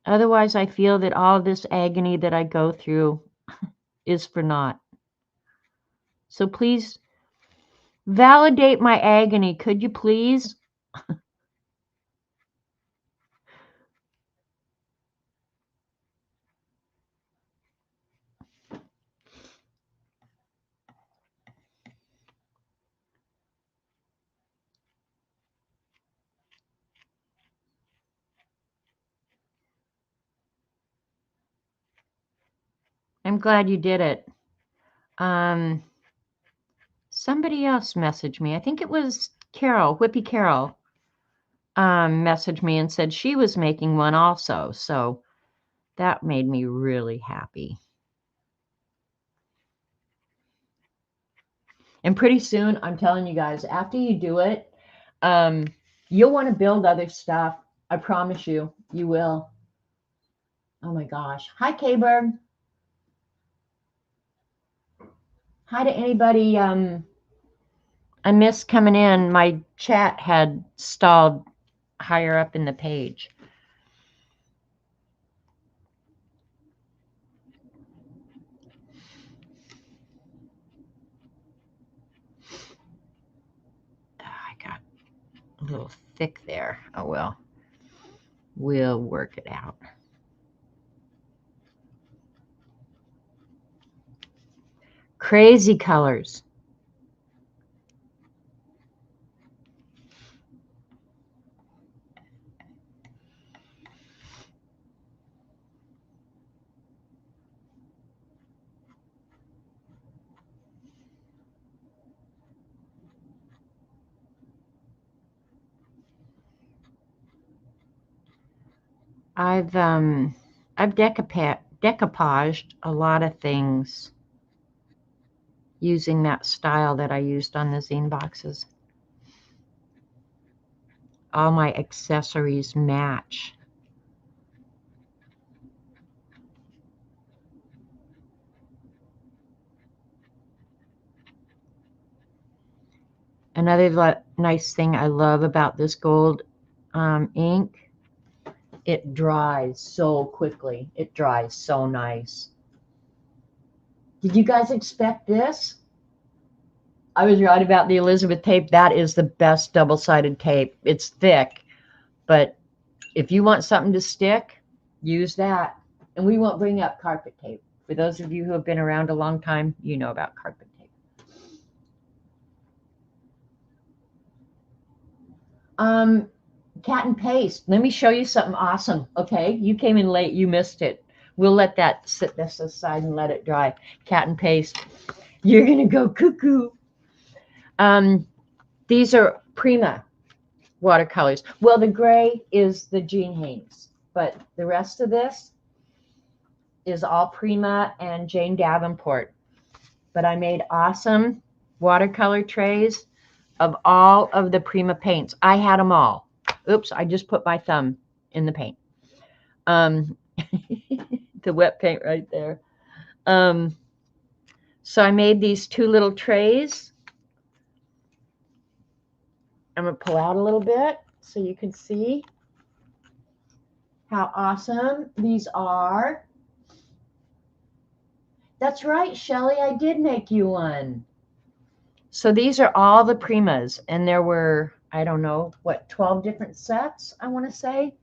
Otherwise, I feel that all this agony that I go through is for naught. So please validate my agony, could you please? I'm glad you did it. Somebody else messaged me. I think it was Carol, Whippy Carol, messaged me and said she was making one also. So that made me really happy. And pretty soon, I'm telling you guys, after you do it, you'll want to build other stuff. I promise you, you will. Oh my gosh. Hi, K-Berg. Hi to anybody. I missed coming in. My chat had stalled higher up in the page. I got a little thick there. Oh well. We'll work it out. Crazy colors. I've decoupaged a lot of things using that style that I used on the zine boxes. All my accessories match. Another nice thing I love about this gold ink, it dries so quickly. It dries so nice. Did you guys expect this? I was right about the Elizabeth tape. That is the best double-sided tape. It's thick, but if you want something to stick, use that. And we won't bring up carpet tape. For those of you who have been around a long time, you know about carpet tape. Cat and paste. Let me show you something awesome. Okay, you came in late. You missed it. We'll let that sit this aside and let it dry. Cat and paste. You're gonna go cuckoo. These are Prima watercolors. Well, the gray is the Jean Haynes, but the rest of this is all Prima and Jane Davenport. But I made awesome watercolor trays of all of the Prima paints. I had them all. Oops, I just put my thumb in the paint. The wet paint right there. So I made these 2 little trays. I'm going to pull out a little bit so you can see how awesome these are. That's right, Shelly, I did make you one. So these are all the Primas, and there were, I don't know, what, 12 different sets, I want to say.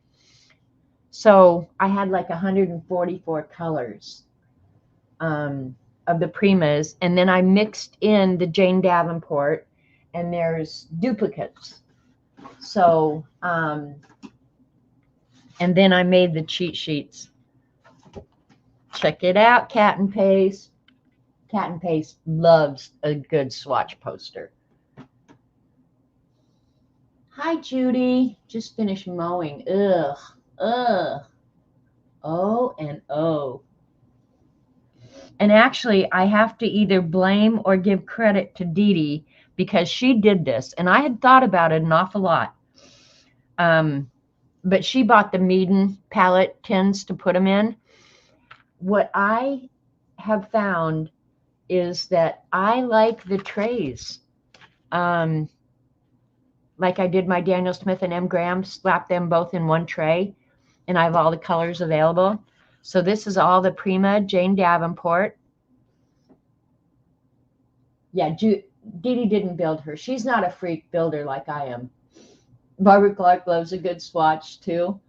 So I had like 144 colors of the Primas, and then I mixed in the Jane Davenport, and there's duplicates. So, and then I made the cheat sheets. Check it out, Cat and Paste. Cat and Paste loves a good swatch poster. Hi, Judy. Just finished mowing. Ugh. Oh and oh. And actually, I have to either blame or give credit to Dee Dee because she did this. And I had thought about it an awful lot. But she bought the Meaden palette tins to put them in. What I have found is that I like the trays. Like I did my Daniel Smith and M. Graham, slap them both in one tray, and I have all the colors available. So this is all the Prima Jane Davenport. Yeah, Dee Dee didn't build her. She's not a freak builder like I am. Barbara Clark loves a good swatch too.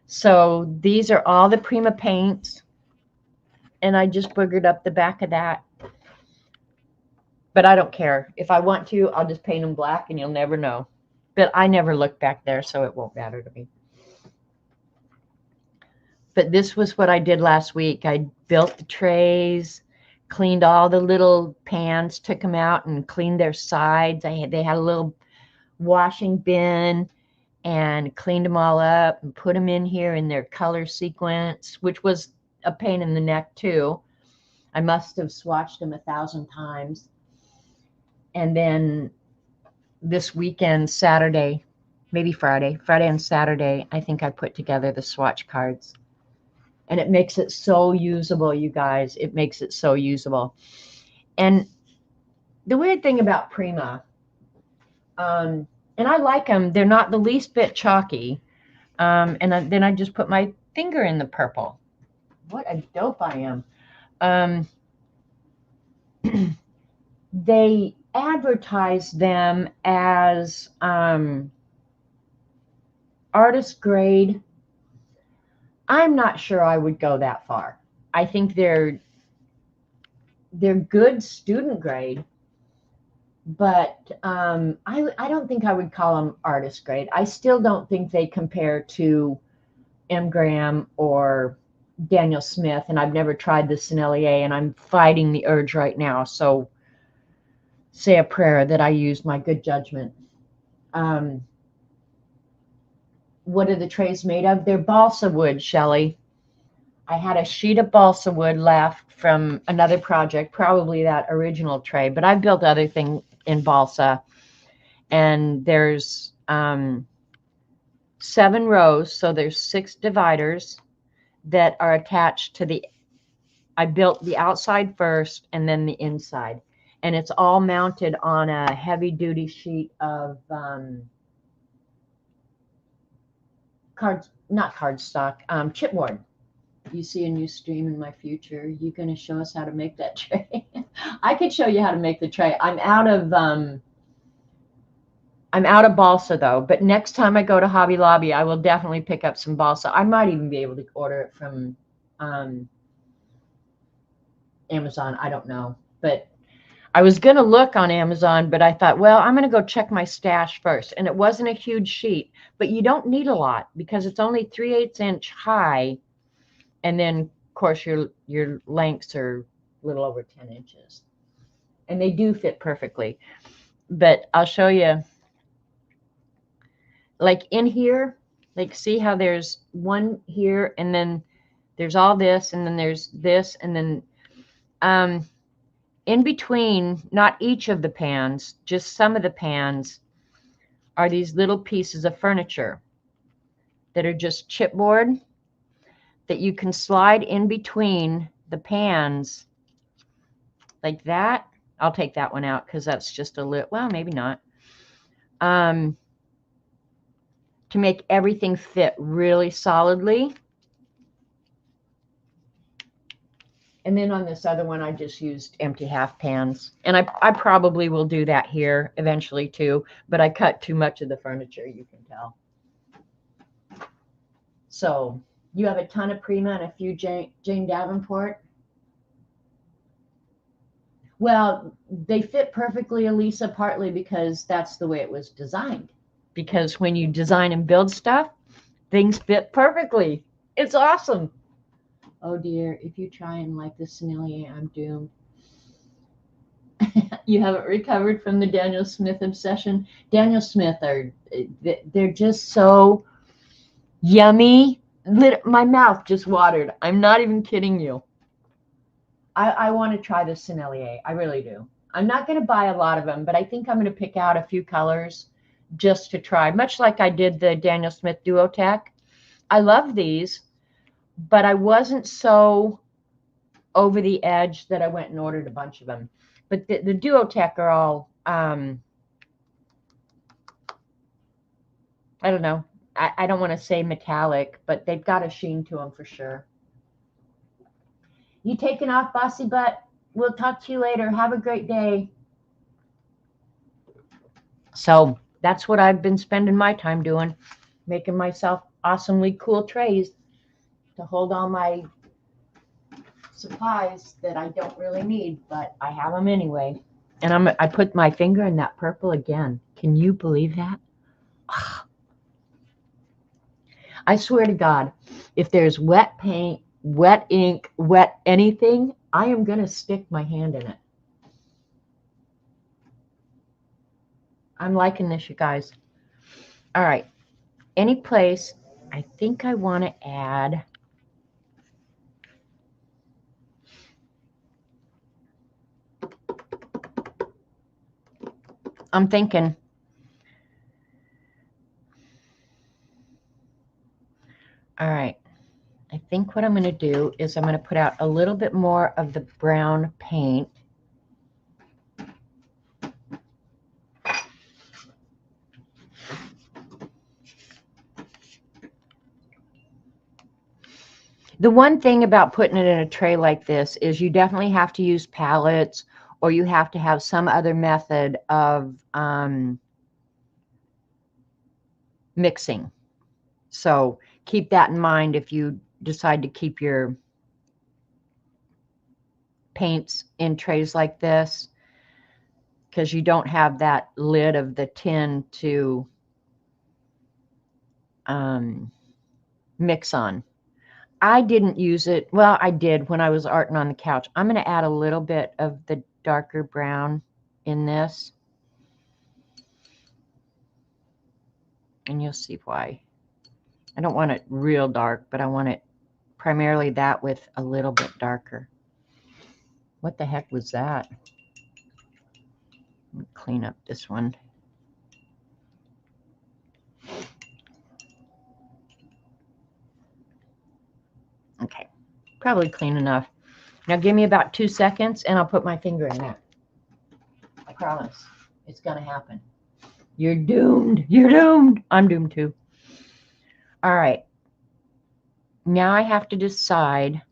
So these are all the Prima paints, and I just boogered up the back of that. But I don't care. If I want to, I'll just paint them black and you'll never know. But I never look back there, so it won't matter to me. But this was what I did last week. I built the trays, cleaned all the little pans, took them out and cleaned their sides. They had a little washing bin, and cleaned them all up and put them in here in their color sequence, which was a pain in the neck too. I must have swatched them 1,000 times. And then this weekend, Saturday, maybe Friday and Saturday, I think I put together the swatch cards. And it makes it so usable, you guys. It makes it so usable. And the weird thing about Prima, and I like them, they're not the least bit chalky. Then I just put my finger in the purple. What a dope I am. They advertise them as artist grade. I'm not sure I would go that far. I think they're good student grade, but I don't think I would call them artist grade. I still don't think they compare to M. Graham or Daniel Smith, and I've never tried the Sennelier, and I'm fighting the urge right now. So say a prayer that I use my good judgment. What are the trays made of? They're balsa wood, Shelley. I had a sheet of balsa wood left from another project, probably that original tray, but I've built other things in balsa. And there's 7 rows, so there's 6 dividers that are attached to I built the outside first and then the inside. And it's all mounted on a heavy-duty sheet of chipboard. You see a new stream in my future. You going to show us how to make that tray? I could show you how to make the tray. I'm out of balsa though, but next time I go to Hobby Lobby, I will definitely pick up some balsa. I might even be able to order it from Amazon. I don't know, but I was going to look on Amazon, but I thought, well, I'm going to go check my stash first. And it wasn't a huge sheet, but you don't need a lot because it's only 3/8 inch high. And then, of course, your lengths are a little over 10 inches. And they do fit perfectly. But I'll show you. like in here, like see how there's one here and then there's all this and then there's this and then in between, not each of the pans, just some of the pans are these little pieces of furniture that are just chipboard that you can slide in between the pans like that. I'll take that one out because that's just a little, well, maybe not. To make everything fit really solidly. And then on this other one, I just used empty half pans. And I probably will do that here eventually too, but I cut too much of the furniture, you can tell. So you have a ton of Prima and a few Jane Davenport. Well, they fit perfectly, Elisa, partly because that's the way it was designed. Because when you design and build stuff, things fit perfectly. It's awesome. Oh dear, if you try and like the Sennelier, I'm doomed. You haven't recovered from the Daniel Smith obsession. Daniel Smith they're just so yummy. My mouth just watered. I'm not even kidding you. I want to try the Sennelier. I really do. I'm not going to buy a lot of them, but I think I'm going to pick out a few colors just to try, much like I did the Daniel Smith Duotech. I love these, but I wasn't so over the edge that I went and ordered a bunch of them. But the Duotech are all, I don't know. I don't want to say metallic, but they've got a sheen to them for sure. You taking off, Bossy Butt? We'll talk to you later. Have a great day. So that's what I've been spending my time doing, making myself awesomely cool trays to hold all my supplies that I don't really need, but I have them anyway. And I put my finger in that purple again. Can you believe that? I swear to God, if there's wet paint, wet ink, wet anything, I am going to stick my hand in it. I'm liking this, you guys. All right. Any place, I think I want to add. I'm thinking. All right. I think what I'm going to do is I'm going to put out a little bit more of the brown paint. The one thing about putting it in a tray like this is you definitely have to use palettes, or you have to have some other method of mixing. So keep that in mind if you decide to keep your paints in trays like this, because you don't have that lid of the tin to mix on. I didn't use it. Well, I did when I was arting on the couch. I'm going to add a little bit of the darker brown in this. And you'll see why. I don't want it real dark, but I want it primarily that with a little bit darker. What the heck was that? Let me clean up this one. Okay, probably clean enough. Now give me about 2 seconds and I'll put my finger in there. I promise. It's going to happen. You're doomed. You're doomed. I'm doomed too. All right. Now I have to decide.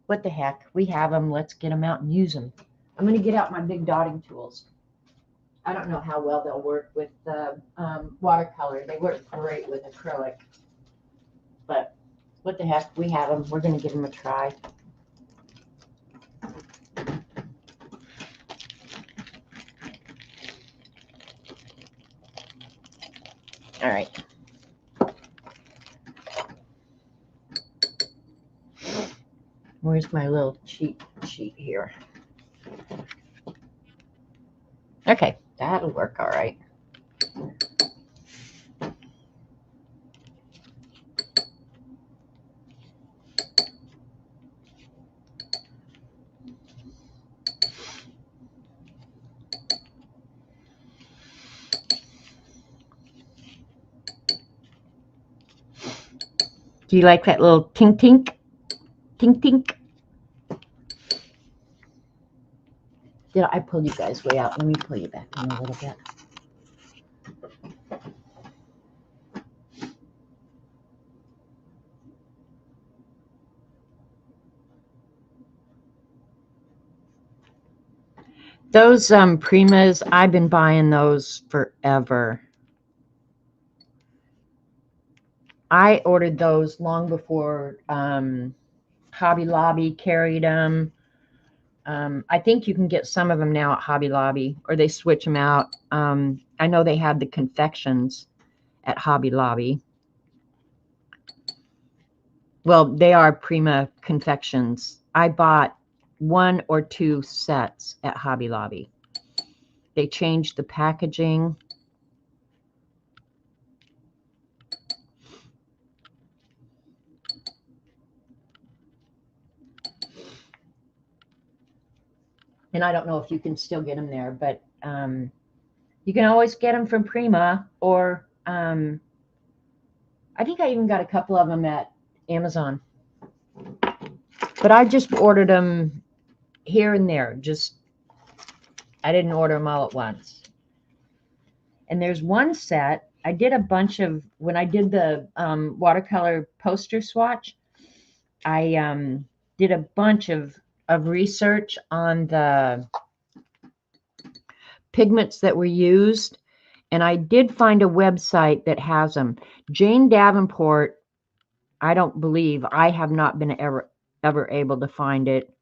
What the heck? We have them. Let's get them out and use them. I'm going to get out my big dotting tools. I don't know how well they'll work with watercolor. They work great with acrylic. But what the heck? We have them. We're going to give them a try. All right. Where's my little cheat sheet here? Okay, that'll work all right. Do you like that little tink tink? Tink tink? Did I pull you guys way out? Let me pull you back in a little bit. Those Primas, I've been buying those forever. I ordered those long before Hobby Lobby carried them. I think you can get some of them now at Hobby Lobby, or they switch them out. I know they had the confections at Hobby Lobby. Well, they are Prima confections. I bought 1 or 2 sets at Hobby Lobby. They changed the packaging. And I don't know if you can still get them there, but you can always get them from Prima, or I think I even got a couple of them at Amazon. But I just ordered them here and there. I didn't order them all at once. And there's one set. I did a bunch of, when I did the watercolor poster swatch, I did a bunch of research on the pigments that were used. And I did find a website that has them. Jane Davenport, I don't believe, I have not been ever able to find it.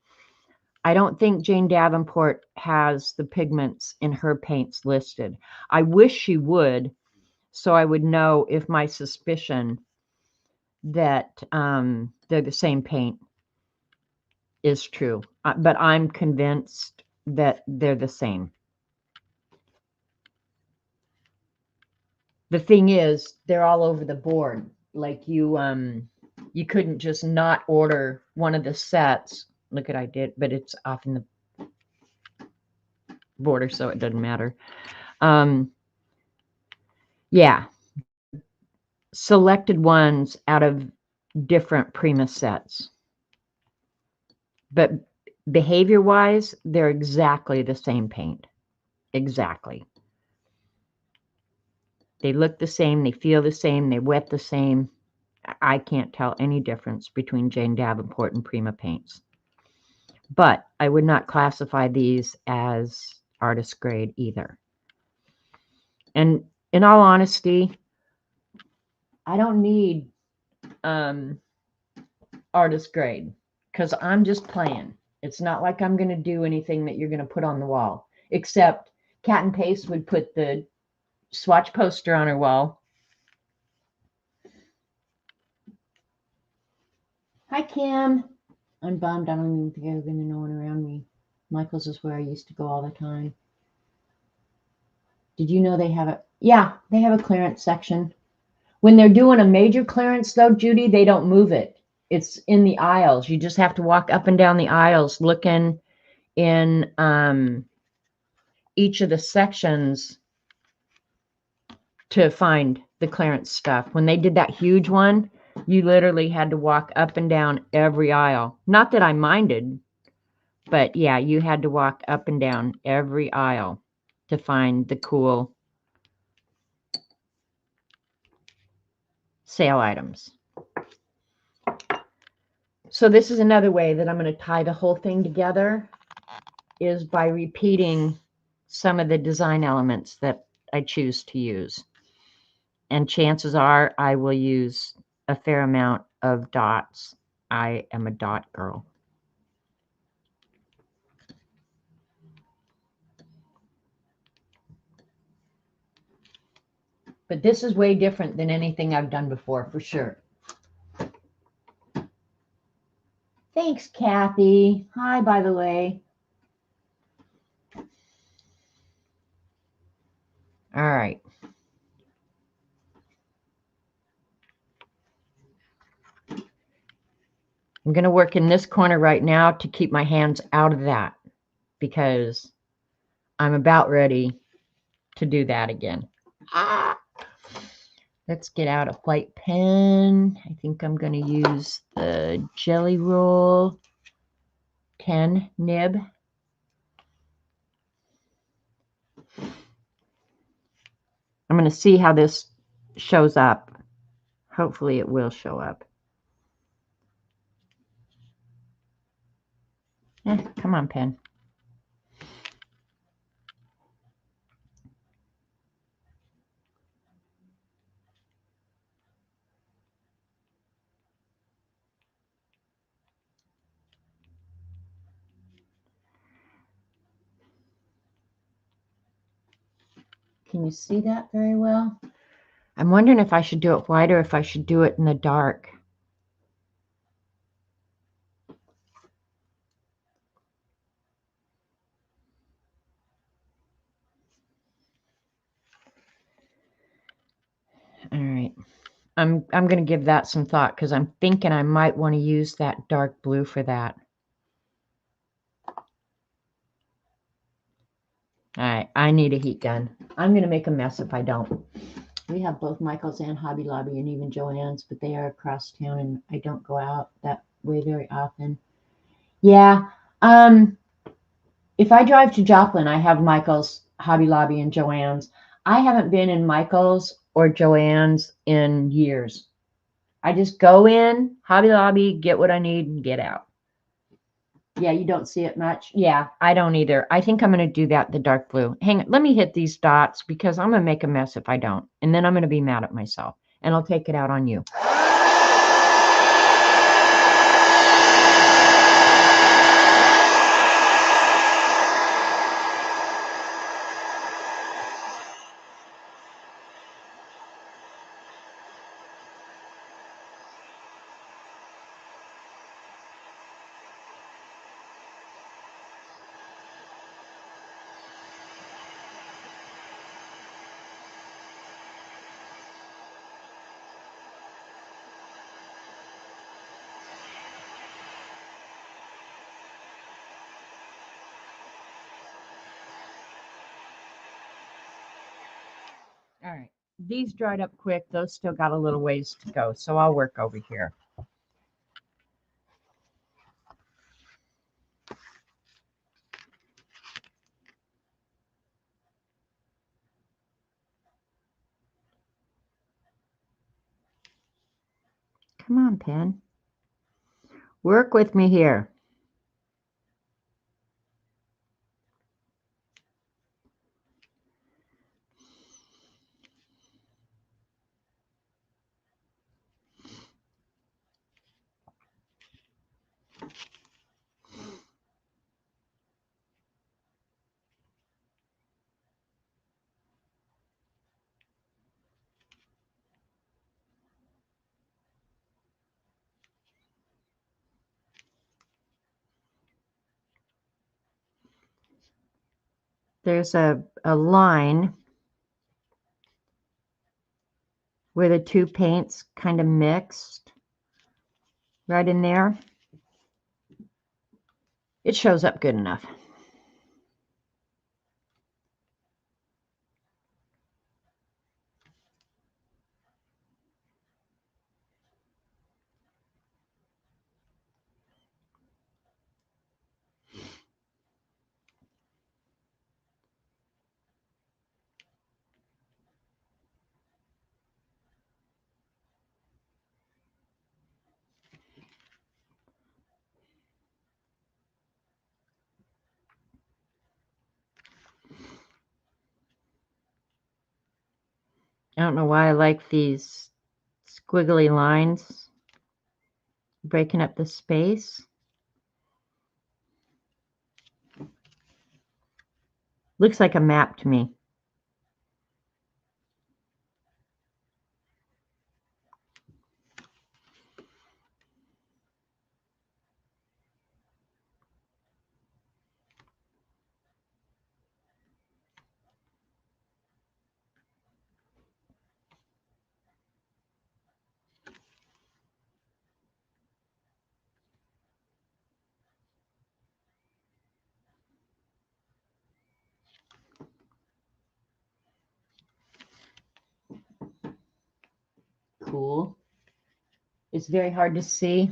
I don't think Jane Davenport has the pigments in her paints listed. I wish she would, so I would know if my suspicion that they're the same paint is true. But I'm convinced that they're the same. The thing is, they're all over the board. Like you couldn't just not order one of the sets. Look at I did, but it's off in the border, so it doesn't matter. Yeah, selected ones out of different Prima sets. But behavior-wise, they're exactly the same paint. Exactly. They look the same, they feel the same, they wet the same. I can't tell any difference between Jane Davenport and Prima paints. But I would not classify these as artist grade either. And in all honesty, I don't need artist grade because I'm just playing. It's not like I'm going to do anything that you're going to put on the wall, except Cat and Paste would put the swatch poster on her wall. Hi, Kim. I'm bummed. I don't even think I've been to no one around me. Michael's is where I used to go all the time. Did you know they have a, yeah, they have a clearance section. When they're doing a major clearance though, Judy, they don't move it. It's in the aisles. You just have to walk up and down the aisles looking in each of the sections to find the clearance stuff. When they did that huge one, you literally had to walk up and down every aisle. Not that I minded, but yeah, you had to walk up and down every aisle to find the cool sale items. So this is another way that I'm going to tie the whole thing together, is by repeating some of the design elements that I choose to use. And chances are I will use a fair amount of dots. I am a dot girl. But this is way different than anything I've done before, for sure. Thanks, Kathy. Hi, by the way. All right. I'm going to work in this corner right now to keep my hands out of that because I'm about ready to do that again. Ah! Let's get out a white pen. I think I'm going to use the Jelly Roll 10 nib. I'm going to see how this shows up. Hopefully it will show up. Come on, pen. Can you see that very well? I'm wondering if I should do it white or if I should do it in the dark. All right. I'm going to give that some thought because I'm thinking I might want to use that dark blue for that. All right, I need a heat gun. I'm going to make a mess if I don't. We have both Michael's and Hobby Lobby and even Joann's, but they are across town and I don't go out that way very often. Yeah, if I drive to Joplin, I have Michael's, Hobby Lobby, and Joann's. I haven't been in Michael's or Joann's in years. I just go in, Hobby Lobby, get what I need, and get out. Yeah, you don't see it much. Yeah, I don't either. I think I'm going to do that, the dark blue. Hang on, let me hit these dots because I'm going to make a mess if I don't. And then I'm going to be mad at myself. And I'll take it out on you. All right. These dried up quick. Those still got a little ways to go. So I'll work over here. Come on, pen. Work with me here. There's a line where the two paints kind of mixed right in there. It shows up good enough. I don't know why I like these squiggly lines breaking up the space. Looks like a map to me. cool. It's very hard to see.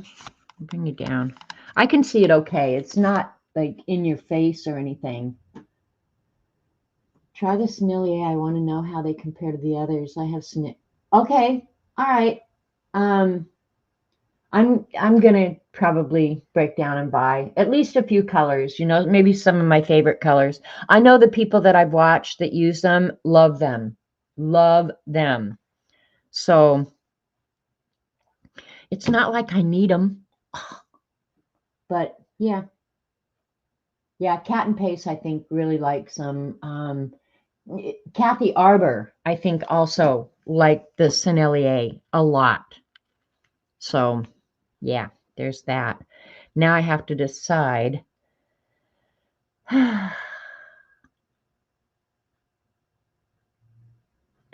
I'll bring you down. I can see it okay. It's not like in your face or anything. Try the Sennelier. I want to know how they compare to the others. I have Okay. All right. I'm gonna probably break down and buy at least a few colors, you know, maybe some of my favorite colors. I know the people that I've watched that use them, love them. Love them. So it's not like I need them. But yeah. Yeah, Cat and Pace, I think, really likes them. Kathy Arbor, I think, also liked the Sennelier a lot. So yeah, there's that. Now I have to decide. Do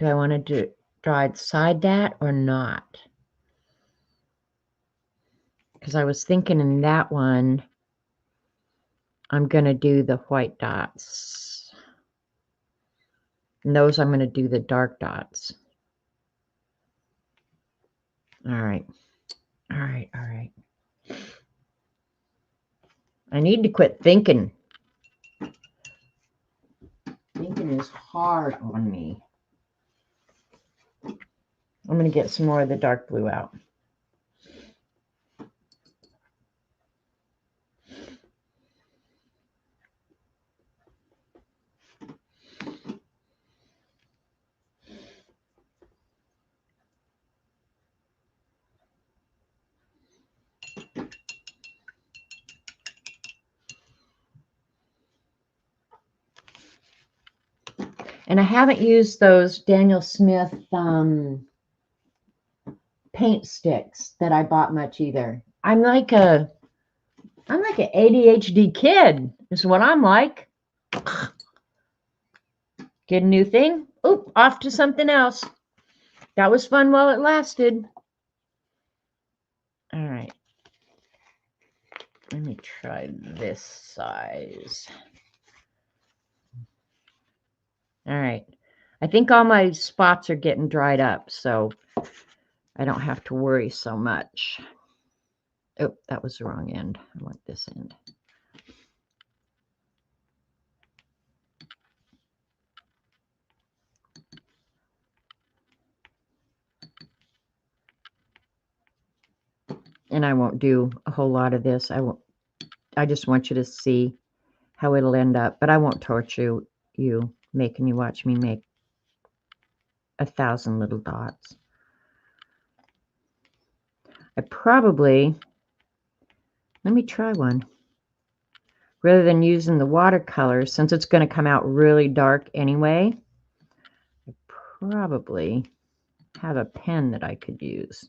I want to draw it side that or not? Because I was thinking in that one, I'm going to do the white dots. And those I'm going to do the dark dots. All right. All right. All right. I need to quit thinking. Thinking is hard on me. I'm going to get some more of the dark blue out. And I haven't used those Daniel Smith paint sticks that I bought much either. I'm like an ADHD kid is what I'm like. Get a new thing. Oop, off to something else. That was fun while it lasted. All right. Let me try this size. All right. I think all my spots are getting dried up, so I don't have to worry so much. Oh, that was the wrong end. I want this end. And I won't do a whole lot of this. I just want you to see how it'll end up, but I won't torture you making you watch me make 1,000 little dots. Let me try one. Rather than using the watercolor, since it's going to come out really dark anyway, I probably have a pen that I could use.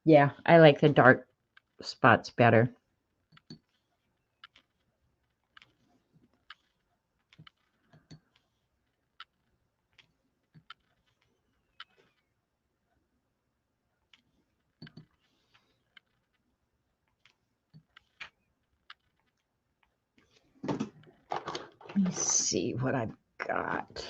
Yeah, I like the dark spots better. Let me see what I've got.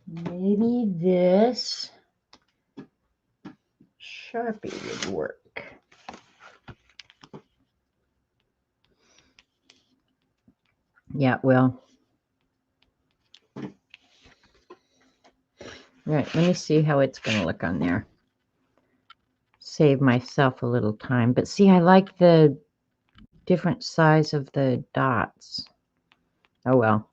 Maybe this Sharpie would work. Yeah, well. All right, let me see how it's going to look on there. Save myself a little time. But see, I like the different size of the dots. Oh, well.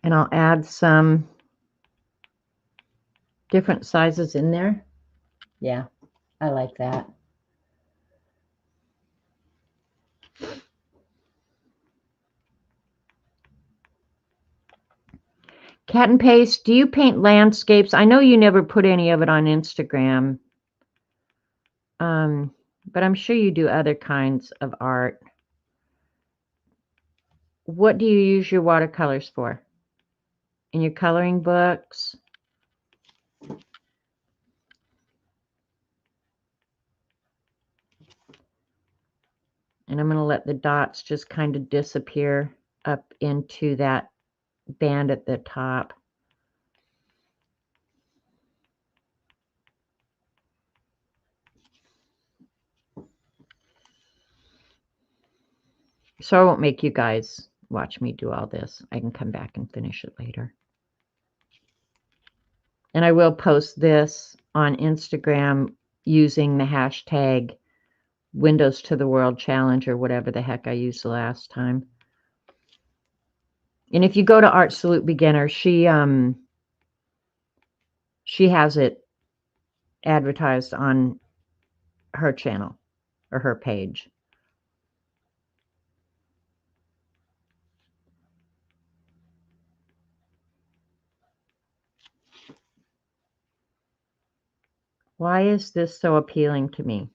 And I'll add some different sizes in there. Yeah, I like that. Cat and Paste, do you paint landscapes? I know you never put any of it on Instagram. But I'm sure you do other kinds of art. What do you use your watercolors for? In your coloring books? And I'm going to let the dots just kind of disappear up into that band at the top. So I won't make you guys watch me do all this. I can come back and finish it later. And I will post this on Instagram using the hashtag Windows to the World Challenge or whatever the heck I used the last time. And if you go to Art Salute Beginner, she has it advertised on her channel or her page. Why is this so appealing to me?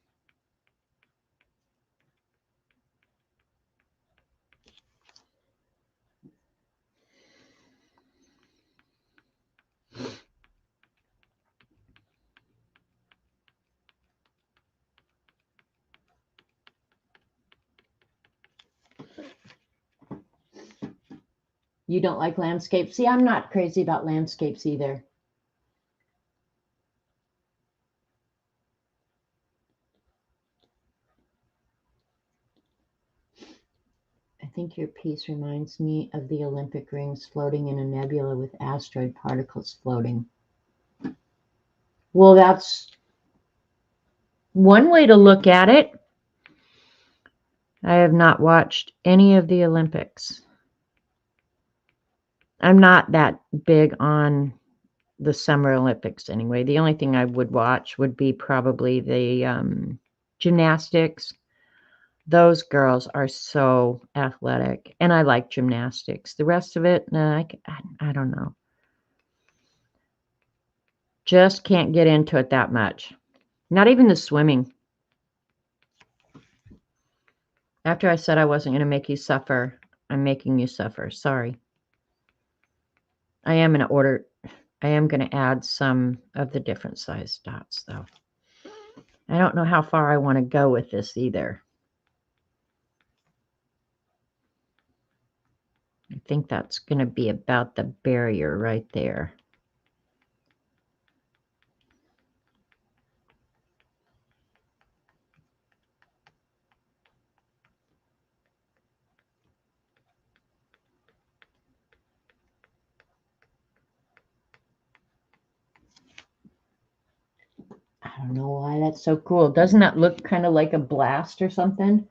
You don't like landscapes? See, I'm not crazy about landscapes either. I think your piece reminds me of the Olympic rings floating in a nebula with asteroid particles floating. Well, that's one way to look at it. I have not watched any of the Olympics. I'm not that big on the Summer Olympics anyway. The only thing I would watch would be probably the gymnastics. Those girls are so athletic, and I like gymnastics. The rest of it, nah, I don't know. Just can't get into it that much. Not even the swimming. After I said I wasn't going to make you suffer, I'm making you suffer. Sorry. I am going to add some of the different size dots, though. I don't know how far I want to go with this either. I think that's going to be about the barrier right there. I don't know why that's so cool. Doesn't that look kind of like a blast or something?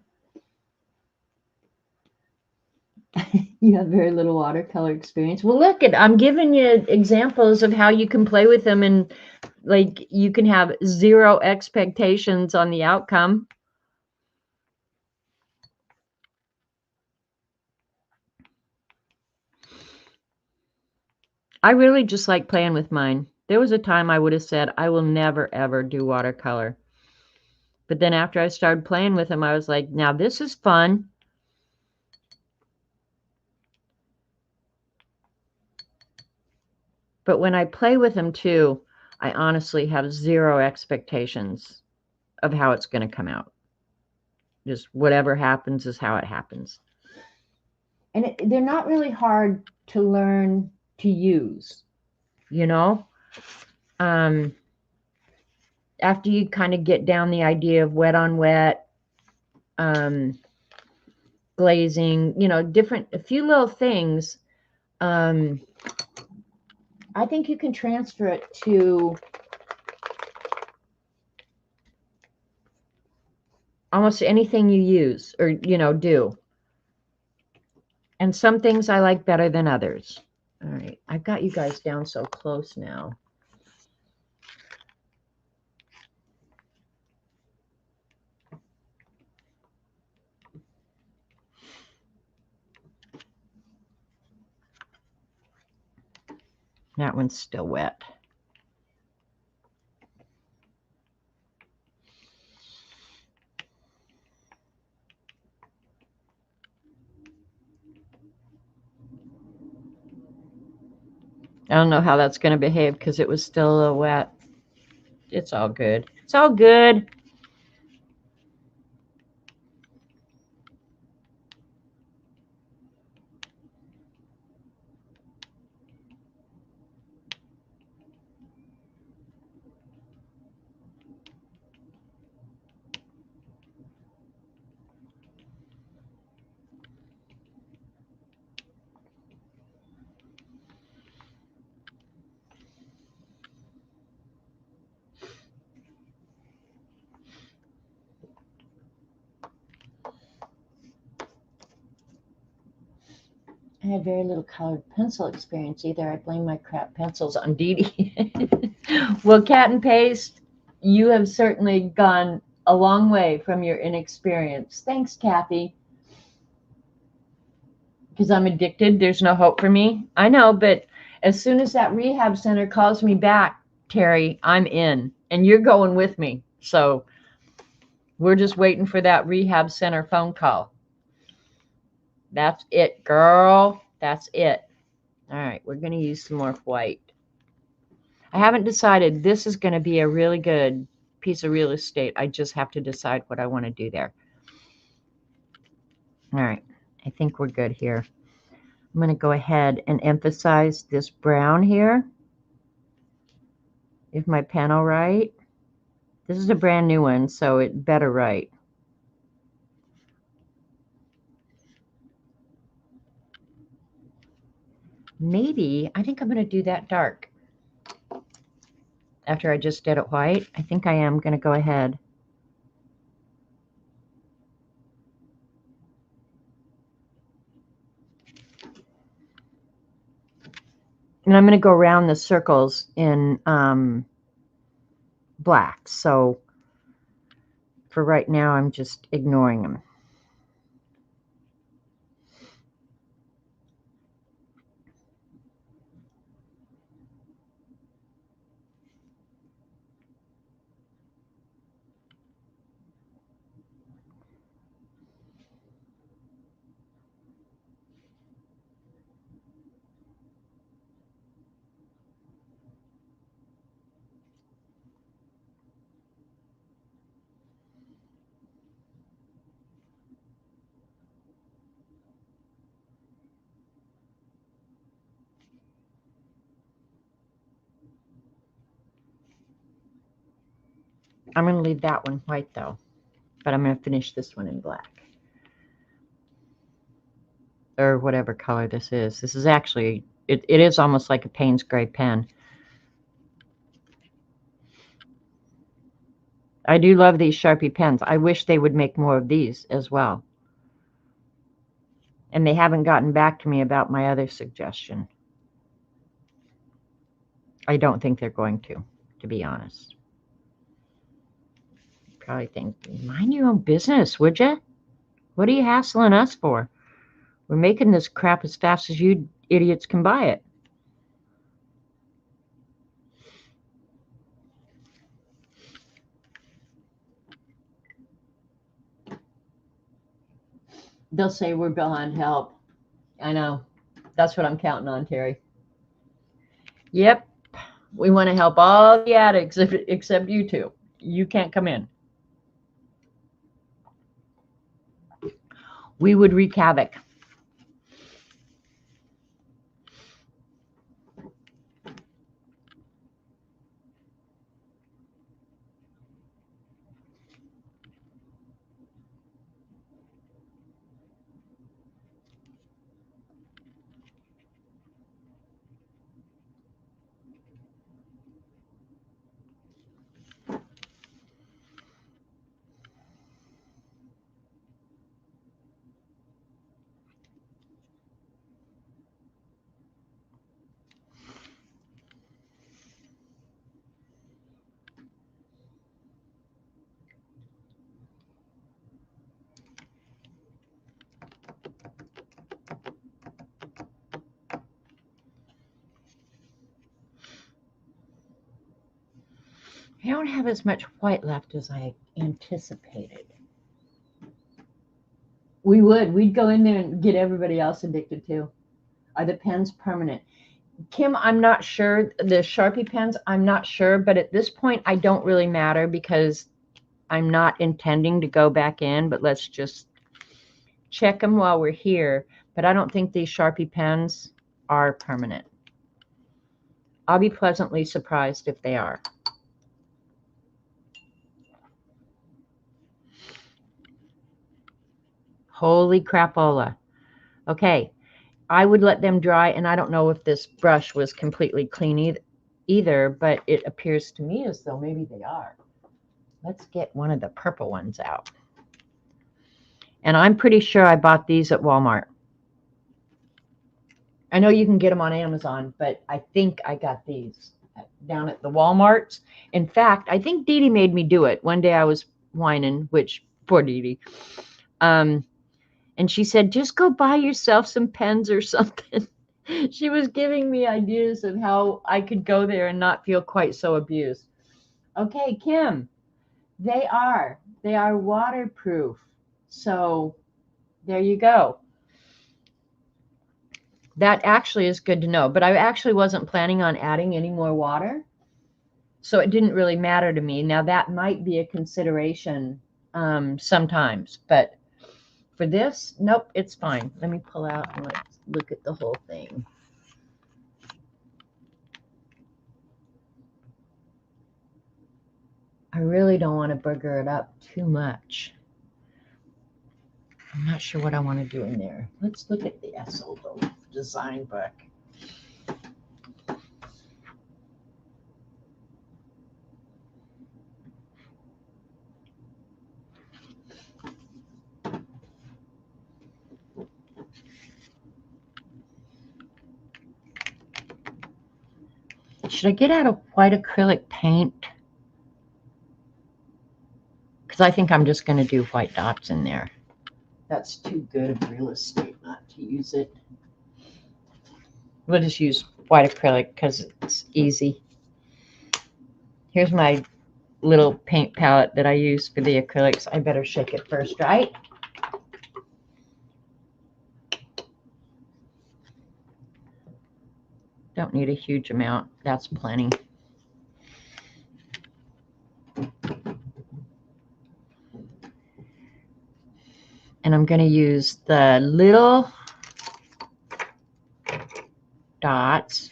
You have very little watercolor experience. Well, look, I'm giving you examples of how you can play with them, and like you can have zero expectations on the outcome. I really just like playing with mine. There was a time I would have said, I will never, ever do watercolor. But then after I started playing with them, I was like, now this is fun. But when I play with them too, I honestly have zero expectations of how it's going to come out. Just whatever happens is how it happens. And they're not really hard to learn to use, you know? After you kind of get down the idea of wet on wet, glazing, a few little things, I think you can transfer it to almost anything you use or, do. And some things I like better than others. All right, I've got you guys down so close now. That one's still wet. I don't know how that's going to behave because it was still a little wet. It's all good. It's all good. I had very little colored pencil experience either. I blame my crap pencils on Dee Dee. Well, Cat and Paste, you have certainly gone a long way from your inexperience. Thanks, Kathy. Because I'm addicted, there's no hope for me. I know, but as soon as that rehab center calls me back, Terry, I'm in. And you're going with me. So we're just waiting for that rehab center phone call. That's it, girl. That's it. All right, we're going to use some more white. I haven't decided. This is going to be a really good piece of real estate. I just have to decide what I want to do there. All right, I think we're good here. I'm going to go ahead and emphasize this brown here. Is my pen all right? This is a brand new one, so it better write. Maybe, I think I'm going to do that dark. After I just did it white, I think I am going to go ahead. And I'm going to go around the circles in black. So for right now, I'm just ignoring them. I'm going to leave that one white though, but I'm going to finish this one in black. Or whatever color this is. This is actually, it is almost like a Payne's gray pen. I do love these Sharpie pens. I wish they would make more of these as well. And they haven't gotten back to me about my other suggestion. I don't think they're going to be honest. Probably think, mind your own business, would you? What are you hassling us for? We're making this crap as fast as you idiots can buy it. They'll say we're beyond help. I know. That's what I'm counting on, Terry. Yep. We want to help all the addicts except you two. You can't come in. We would wreak havoc. I don't have as much white left as I anticipated. We'd go in there and get everybody else addicted too. Are the pens permanent? Kim, I'm not sure. The Sharpie pens, I'm not sure, but at this point, I don't really matter because I'm not intending to go back in, but let's just check them while we're here. But I don't think these Sharpie pens are permanent. I'll be pleasantly surprised if they are. Holy crapola. Okay, I would let them dry, and I don't know if this brush was completely clean either, but it appears to me as though maybe they are. Let's get one of the purple ones out. And I'm pretty sure I bought these at Walmart. I know you can get them on Amazon, but I think I got these down at the Walmarts. In fact, I think Dee Dee made me do it. One day I was whining, which, poor Dee Dee. And she said, just go buy yourself some pens or something. She was giving me ideas of how I could go there and not feel quite so abused. Okay, Kim, they are waterproof. So there you go. That actually is good to know, but I actually wasn't planning on adding any more water. So it didn't really matter to me. Now that might be a consideration sometimes, but for this, nope, it's fine. Let me pull out and let's look at the whole thing. I really don't want to booger it up too much. I'm not sure what I want to do in there. Let's look at the SO design book. Should I get out a white acrylic paint? Because I think I'm just going to do white dots in there. That's too good of real estate not to use it. We'll just use white acrylic because it's easy. Here's my little paint palette that I use for the acrylics. I better shake it first, right? Don't need a huge amount. That's plenty. And I'm going to use the little dots.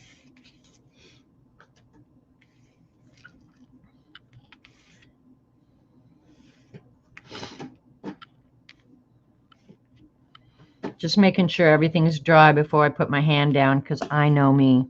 Just making sure everything's dry before I put my hand down because I know me.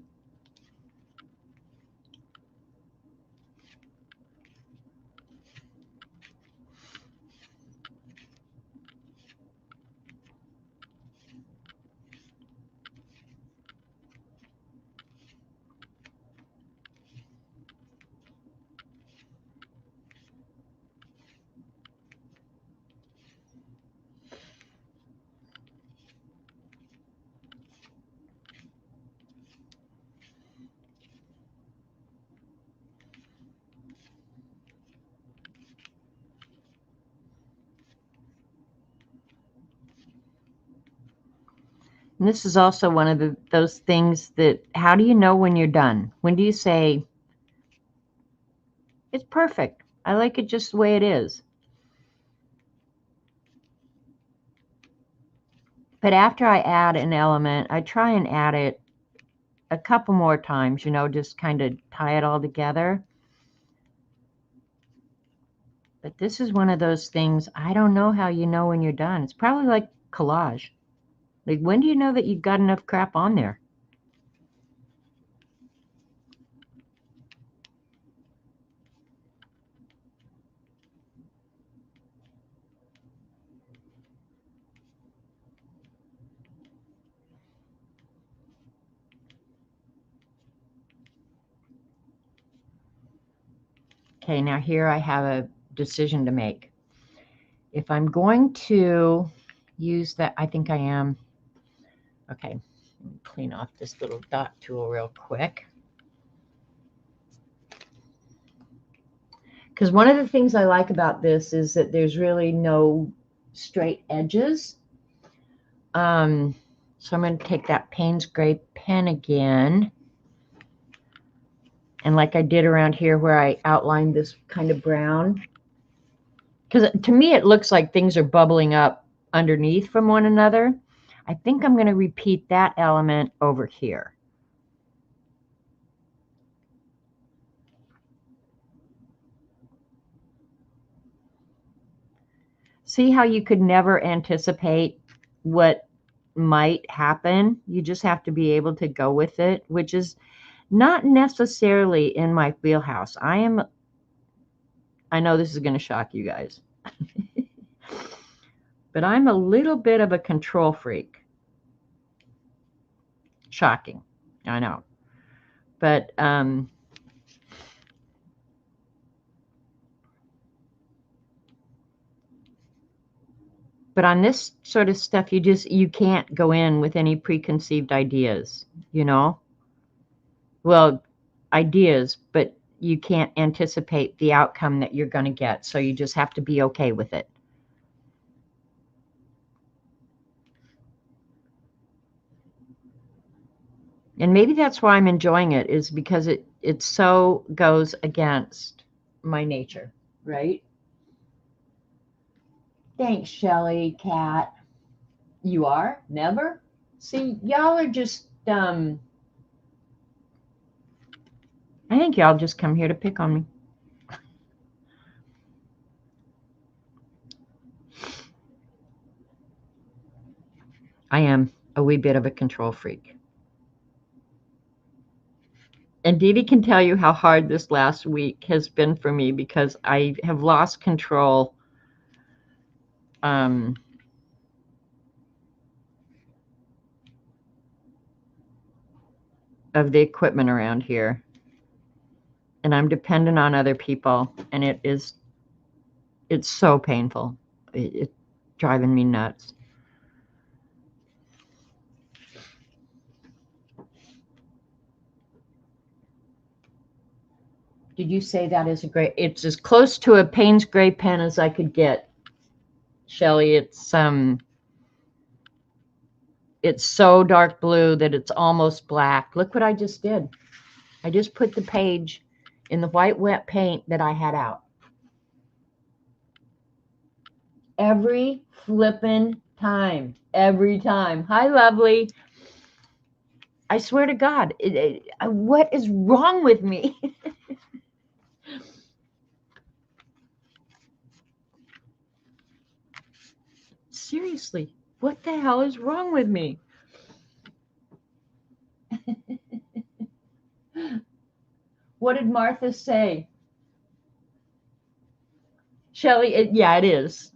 And this is also one of those things that, how do you know when you're done? When do you say, it's perfect, I like it just the way it is? But after I add an element, I try and add it a couple more times, you know, just kind of tie it all together. But this is one of those things, I don't know how you know when you're done. It's probably like collage. Like, when do you know that you've got enough crap on there? Okay, now here I have a decision to make. If I'm going to use that, I think I am. Okay, let me clean off this little dot tool real quick. Because one of the things I like about this is that there's really no straight edges. So I'm going to take that Payne's Gray pen again. And like I did around here where I outlined this kind of brown. Because to me, it looks like things are bubbling up underneath from one another. I think I'm going to repeat that element over here. See how you could never anticipate what might happen? You just have to be able to go with it, which is not necessarily in my wheelhouse. I know this is going to shock you guys, but I'm a little bit of a control freak. Shocking, I know. But on this sort of stuff, you can't go in with any preconceived ideas, you know? Well, ideas, but you can't anticipate the outcome that you're going to get. So you just have to be okay with it. And maybe that's why I'm enjoying it, is because it so goes against my nature, right? Thanks, Shelly, Kat. You are? Never? See, y'all are just, I think y'all just come here to pick on me. I am a wee bit of a control freak. And Dee Dee can tell you how hard this last week has been for me because I have lost control of the equipment around here. And I'm dependent on other people, and it's so painful. It's driving me nuts. Did you say that is a great? It's as close to a Payne's Gray pen as I could get, Shelly. It's so dark blue that it's almost black. Look what I just did. I just put the page in the white wet paint that I had out. Every flippin' time. Every time. Hi, lovely. I swear to God, what is wrong with me? Seriously, what the hell is wrong with me? What did Martha say? Shelley, yeah, it is.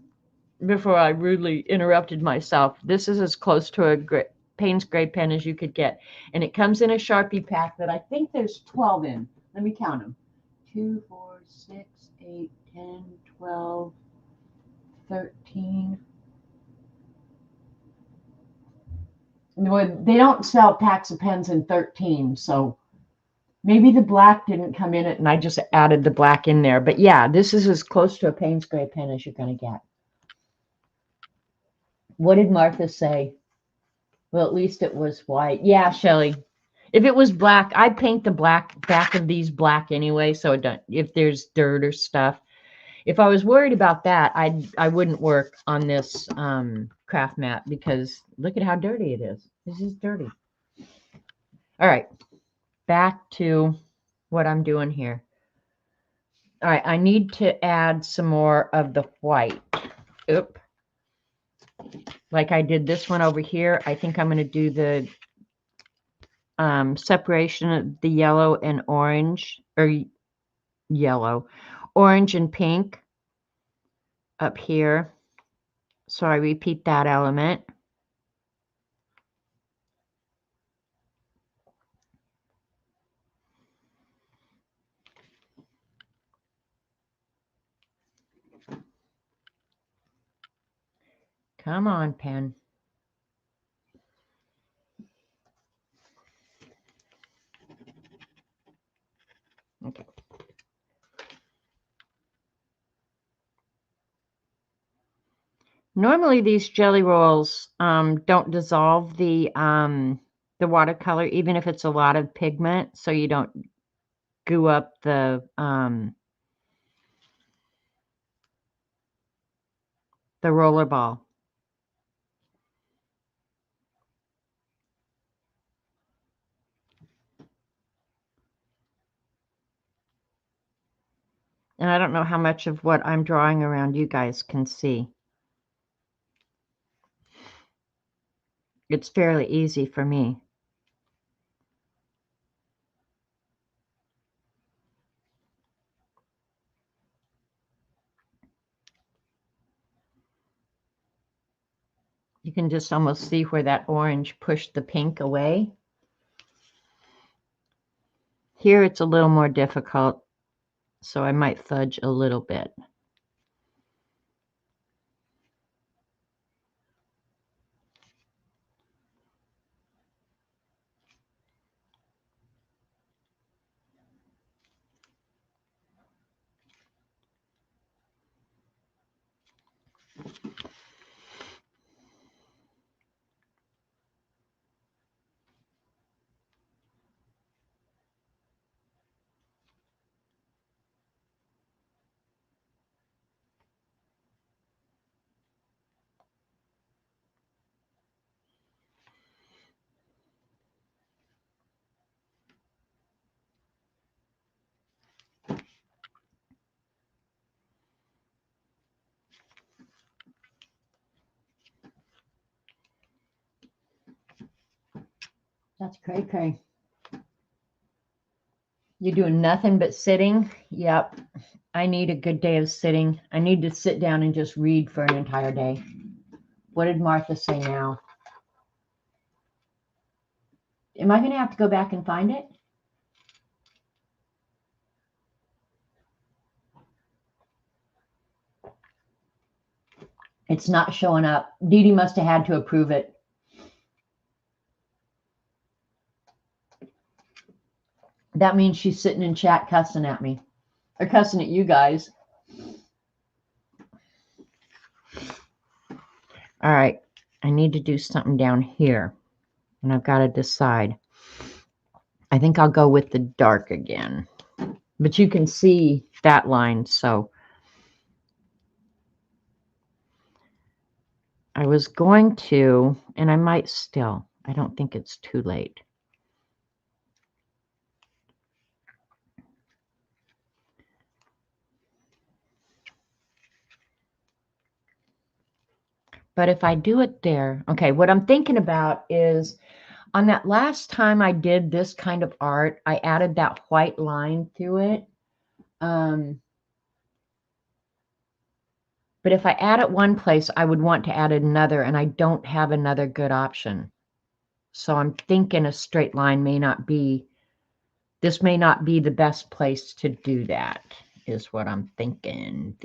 Before I rudely interrupted myself, this is as close to a Payne's Gray pen as you could get. And it comes in a Sharpie pack that I think there's 12 in. Let me count them. 2, 4, 6, 8, 10, 12, 13. They don't sell packs of pens in 13, so maybe the black didn't come in it and I just added the black in there. But yeah, this is as close to a Payne's Gray pen as you're going to get. What did Martha say? Well, at least it was white. Yeah, Shelly. If it was black, I'd paint the back of these black anyway, so it don't, if there's dirt or stuff. If I was worried about that, I wouldn't work on this craft mat because look at how dirty it is. This is dirty. All right, back to what I'm doing here. All right, I need to add some more of the white. Oop. Like I did this one over here, I think I'm going to do the separation of the yellow and orange, or yellow, orange and pink up here. So I repeat that element. Come on, pen. Okay. Normally these jelly rolls don't dissolve the watercolor, even if it's a lot of pigment, so you don't goo up the roller ball. And I don't know how much of what I'm drawing around you guys can see. It's fairly easy for me. You can just almost see where that orange pushed the pink away. Here it's a little more difficult, so I might fudge a little bit. That's cray-cray. You're doing nothing but sitting? Yep. I need a good day of sitting. I need to sit down and just read for an entire day. What did Martha say now? Am I going to have to go back and find it? It's not showing up. Dee Dee must have had to approve it. That means she's sitting in chat cussing at me. Or cussing at you guys. All right. I need to do something down here. And I've got to decide. I think I'll go with the dark again. But you can see that line, so I was going to, and I might still. I don't think it's too late. But if I do it there, okay, what I'm thinking about is on that last time I did this kind of art, I added that white line through it. But if I add it one place, I would want to add another, and I don't have another good option. So I'm thinking a straight line may not be, this may not be the best place to do that, is what I'm thinking.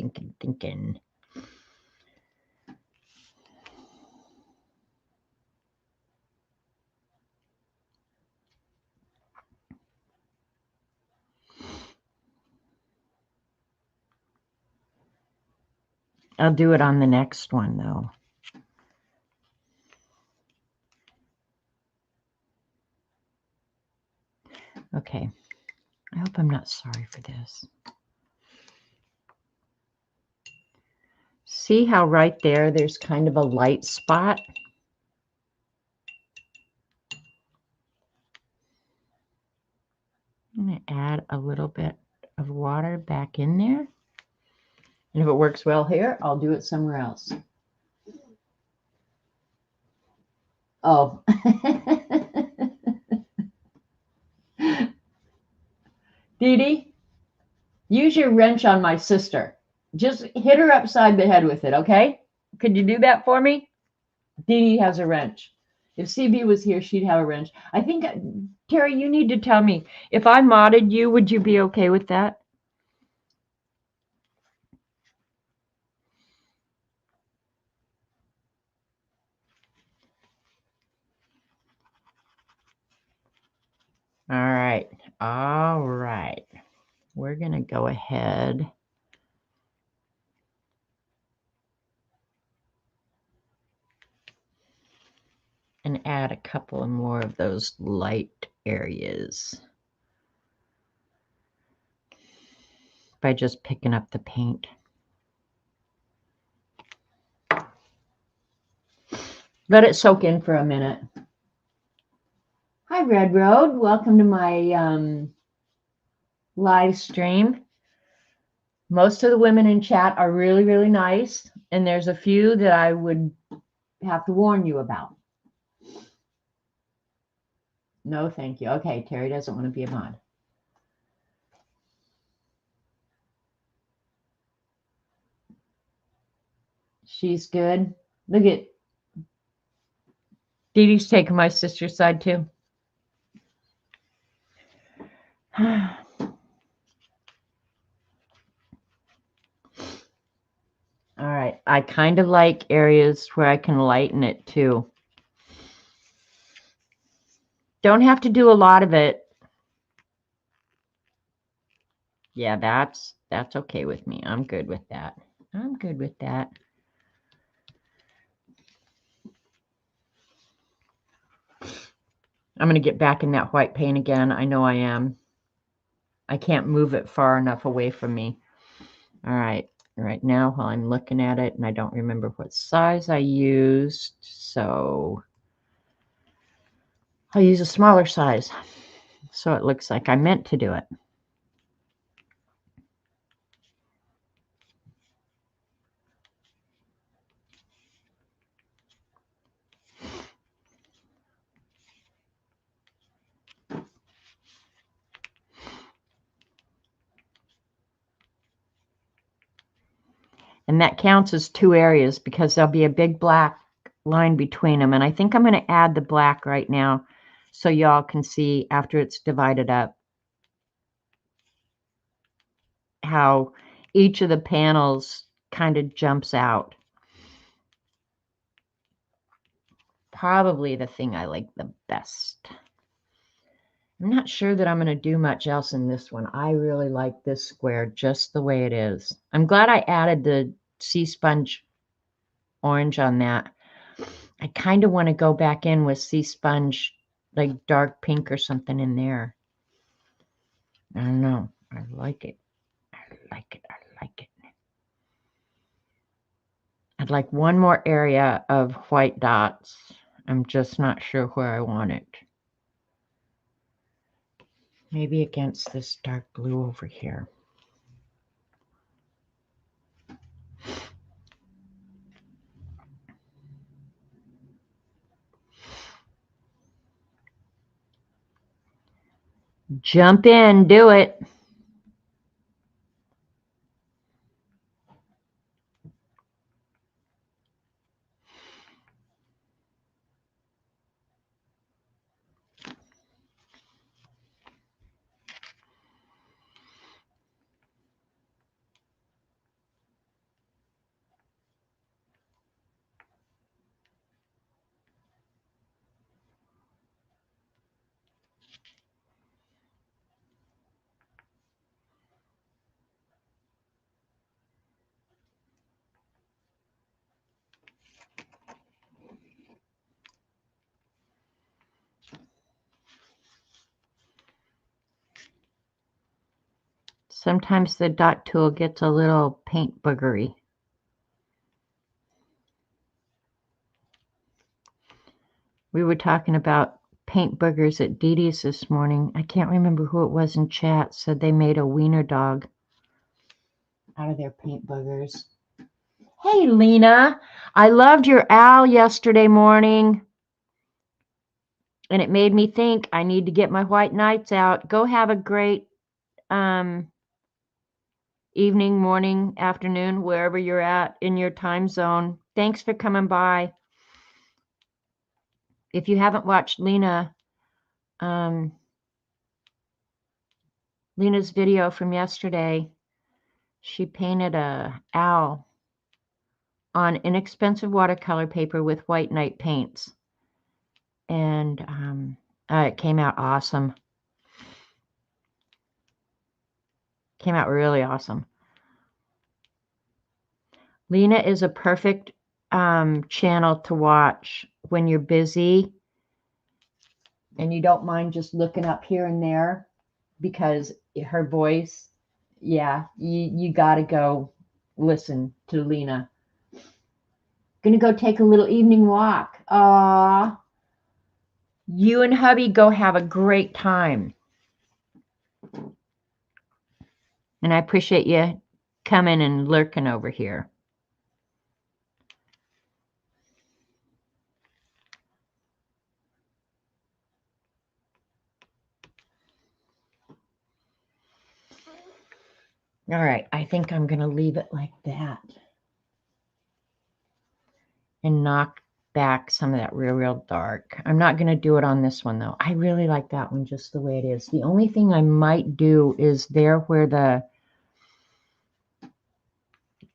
I'll do it on the next one, though. Okay. I hope I'm not sorry for this. See how right there, there's kind of a light spot? I'm going to add a little bit of water back in there. And if it works well here, I'll do it somewhere else. Oh. Dee Dee, use your wrench on my sister. Just hit her upside the head with it, okay? Could you do that for me? Dee Dee has a wrench. If CB was here, she'd have a wrench. I think, Terry, you need to tell me, if I modded you, would you be okay with that? All right. All right. We're going to go ahead. to add a couple more of those light areas by just picking up the paint. Let it soak in for a minute. Hi, Red Road. Welcome to my live stream. Most of the women in chat are really, really nice, and there's a few that I would have to warn you about. No, thank you. Okay, Terry doesn't want to be a mod. She's good. Look at Dee Dee's taking my sister's side too. All right, I kind of like areas where I can lighten it too. Don't have to do a lot of it. Yeah, that's okay with me. I'm good with that. I'm good with that. I'm going to get back in that white paint again. I know I am. I can't move it far enough away from me. All right. Right now, while I'm looking at it, and I don't remember what size I used, so I'll use a smaller size. So it looks like I meant to do it. And that counts as 2 areas because there'll be a big black line between them. And I think I'm going to add the black right now so y'all can see after it's divided up how each of the panels kind of jumps out. Probably the thing I like the best. I'm not sure that I'm going to do much else in this one. I really like this square just the way it is. I'm glad I added the sea sponge orange on that. I kind of want to go back in with sea sponge, like dark pink or something in there. I don't know. I like it. I like it. I like it. I'd like one more area of white dots. I'm just not sure where I want it. Maybe against this dark blue over here. Jump in, do it. Sometimes the dot tool gets a little paint boogery. We were talking about paint boogers at Dee Dee's this morning. I can't remember who it was in chat said they made a wiener dog out of their paint boogers. Hey, Lena, I loved your owl yesterday morning, and it made me think I need to get my white nights out. Go have a great evening, morning, afternoon, wherever you're at in your time zone. Thanks for coming by. If you haven't watched Lena's video from yesterday, she painted a owl on inexpensive watercolor paper with white night paints. And it came out awesome. Came out really awesome. Lena is a perfect channel to watch when you're busy and you don't mind just looking up here and there because her voice, yeah, you got to go listen to Lena. Gonna go take a little evening walk. You and hubby go have a great time. And I appreciate you coming and lurking over here. All right, I think I'm going to leave it like that and knock back some of that real dark. I'm not going to do it on this one, though. I really like that one just the way it is. The only thing I might do is there where the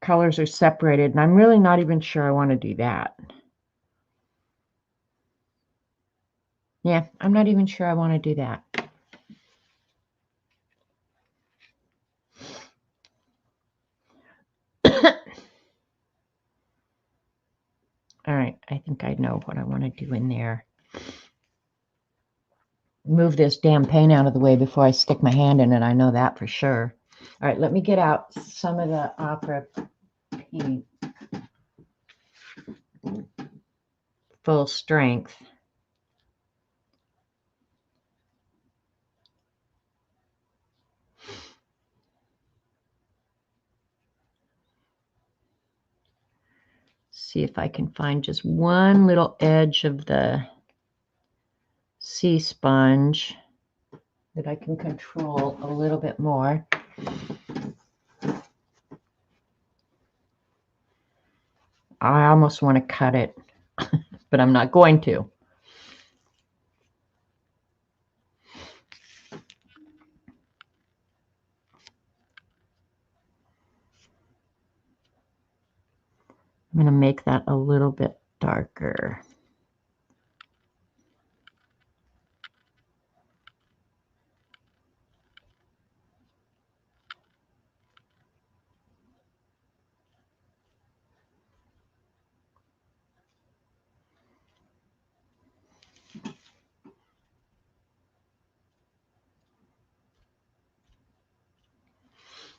colors are separated, and I'm really not even sure I want to do that. Yeah, I'm not even sure I want to do that. All right, I think I know what I want to do in there. Move this damn paint out of the way before I stick my hand in it. I know that for sure. All right, let me get out some of the opera paint. Full strength. See if I can find just one little edge of the sea sponge that I can control a little bit more. I almost want to cut it, but I'm not going to. I'm going to make that a little bit darker.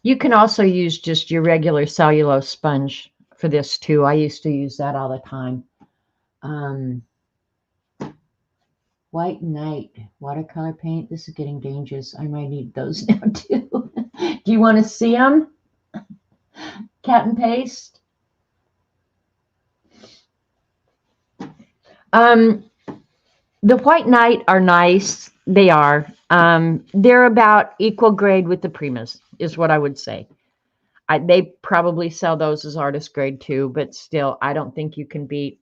You can also use just your regular cellulose sponge for this too. I used to use that all the time. White Night watercolor paint. This is getting dangerous. I might need those now too. Do you want to see them? Cat and paste. The White Knight are nice. They are. They're about equal grade with the Primas, is what I would say. They probably sell those as artist grade too, but still, I don't think you can beat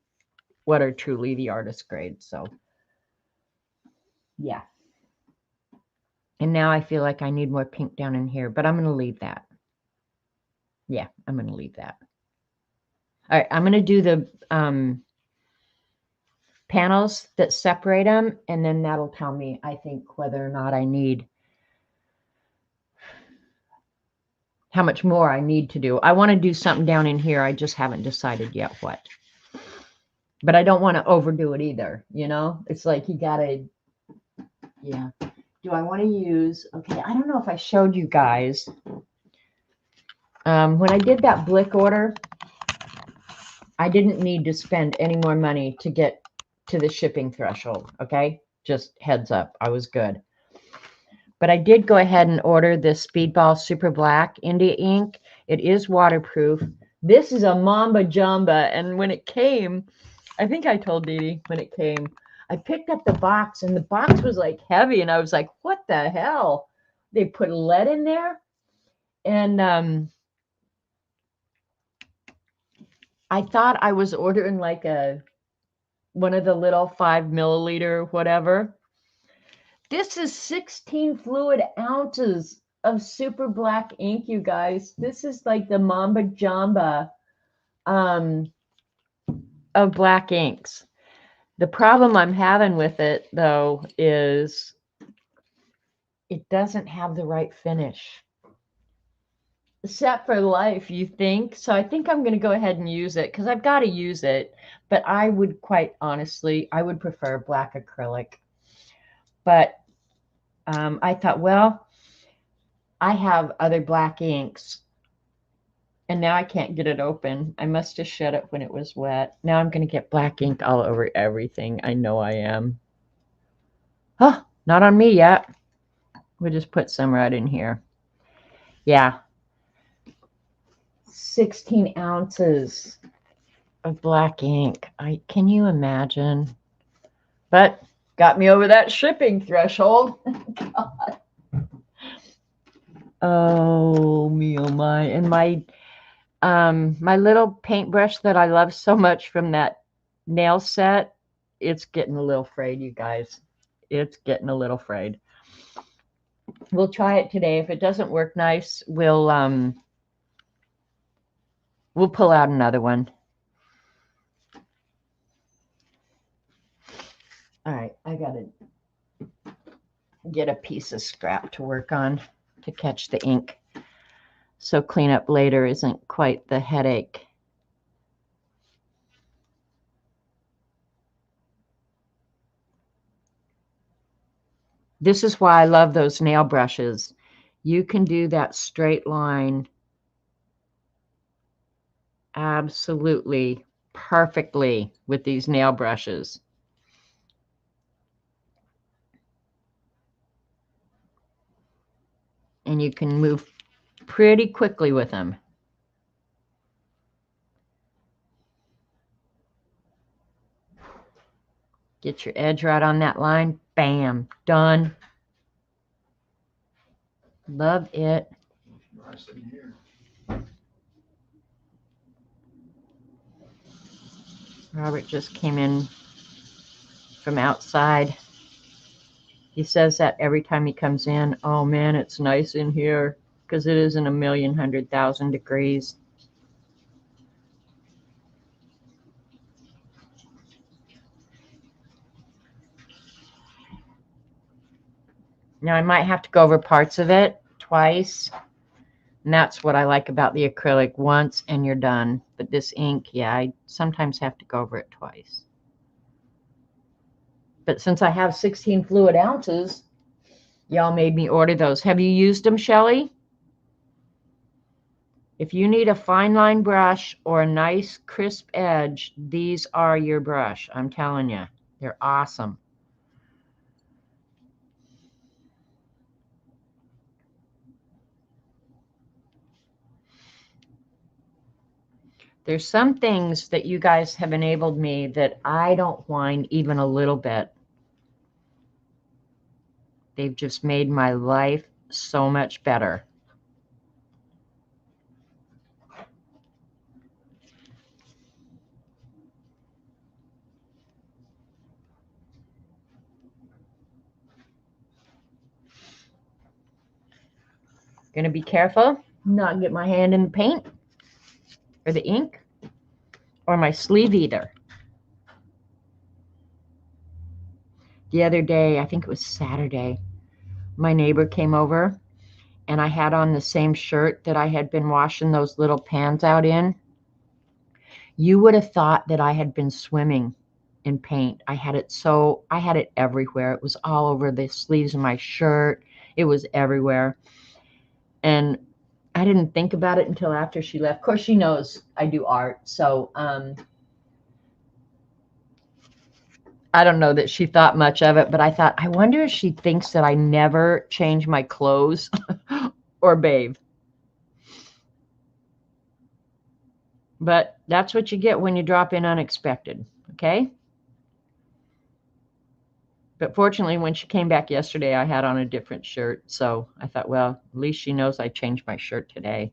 what are truly the artist grade. So, yeah. And now I feel like I need more pink down in here, but I'm going to leave that. Yeah, I'm going to leave that. All right, I'm going to do the panels that separate them, and then that'll tell me, I think, whether or not I need, how much more I need to do. I want to do something down in here. I just haven't decided yet what. But I don't want to overdo it either, you know? It's like you got to, yeah. Do I want to use, okay, I don't know if I showed you guys. When I did that Blick order, I didn't need to spend any more money to get to the shipping threshold, okay? Just heads up, I was good. But I did go ahead and order this Speedball Super Black India ink. It is waterproof. This is a Mamba Jamba, and when it came, I think I told Dee Dee when it came, I picked up the box, and the box was like heavy, and I was like, what the hell? They put lead in there? And I thought I was ordering like one of the little 5 milliliter whatever. This is 16 fluid ounces of super black ink, you guys. This is like the Mamba Jamba of black inks. The problem I'm having with it, though, is it doesn't have the right finish. Set for life, you think? So I think I'm going to go ahead and use it because I've got to use it. But I would quite honestly, I would prefer black acrylic. But I thought, well, I have other black inks, and now I can't get it open. I must have shut it when it was wet. Now I'm going to get black ink all over everything. I know I am. Oh, not on me yet. We'll just put some right in here. Yeah. 16 ounces of black ink. Can you imagine? But got me over that shipping threshold. God. Oh me, oh my. And my little paintbrush that I love so much from that nail set, it's getting a little frayed, you guys. It's getting a little frayed. We'll try it today. If it doesn't work nice, we'll pull out another one. All right, I gotta get a piece of scrap to work on to catch the ink, so cleanup later isn't quite the headache. This is why I love those nail brushes. You can do that straight line absolutely perfectly with these nail brushes. And you can move pretty quickly with them. Get your edge right on that line. Bam, done. Love it. Robert just came in from outside. He says that every time he comes in. Oh man, it's nice in here, because it isn't 1,100,000 degrees. Now I might have to go over parts of it twice. And that's what I like about the acrylic. Once and you're done. But this ink, yeah, I sometimes have to go over it twice. But since I have 16 fluid ounces, y'all made me order those. Have you used them, Shelly? If you need a fine line brush or a nice crisp edge, these are your brush. I'm telling you, they're awesome. There's some things that you guys have enabled me that I don't whine even a little bit. They've just made my life so much better. Gonna be careful not get my hand in the paint or the ink or my sleeve either. The other day, I think it was Saturday, my neighbor came over and I had on the same shirt that I had been washing those little pans out in. You would have thought that I had been swimming in paint. I had it everywhere. It was all over the sleeves of my shirt. It was everywhere. And I didn't think about it until after she left. Of course, she knows I do art. So I don't know that she thought much of it, but I thought, I wonder if she thinks that I never change my clothes or bathe. But that's what you get when you drop in unexpected, okay? But fortunately, when she came back yesterday, I had on a different shirt. So I thought, well, at least she knows I changed my shirt today.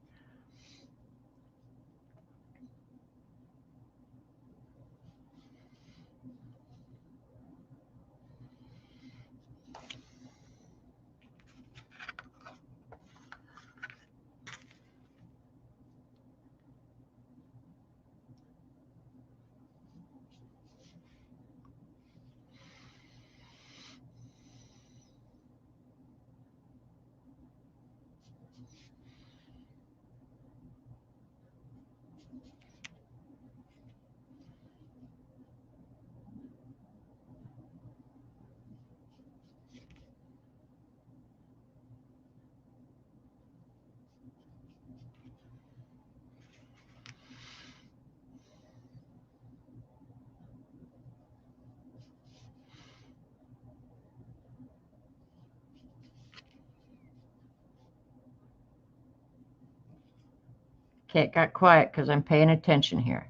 Okay, it got quiet because I'm paying attention here.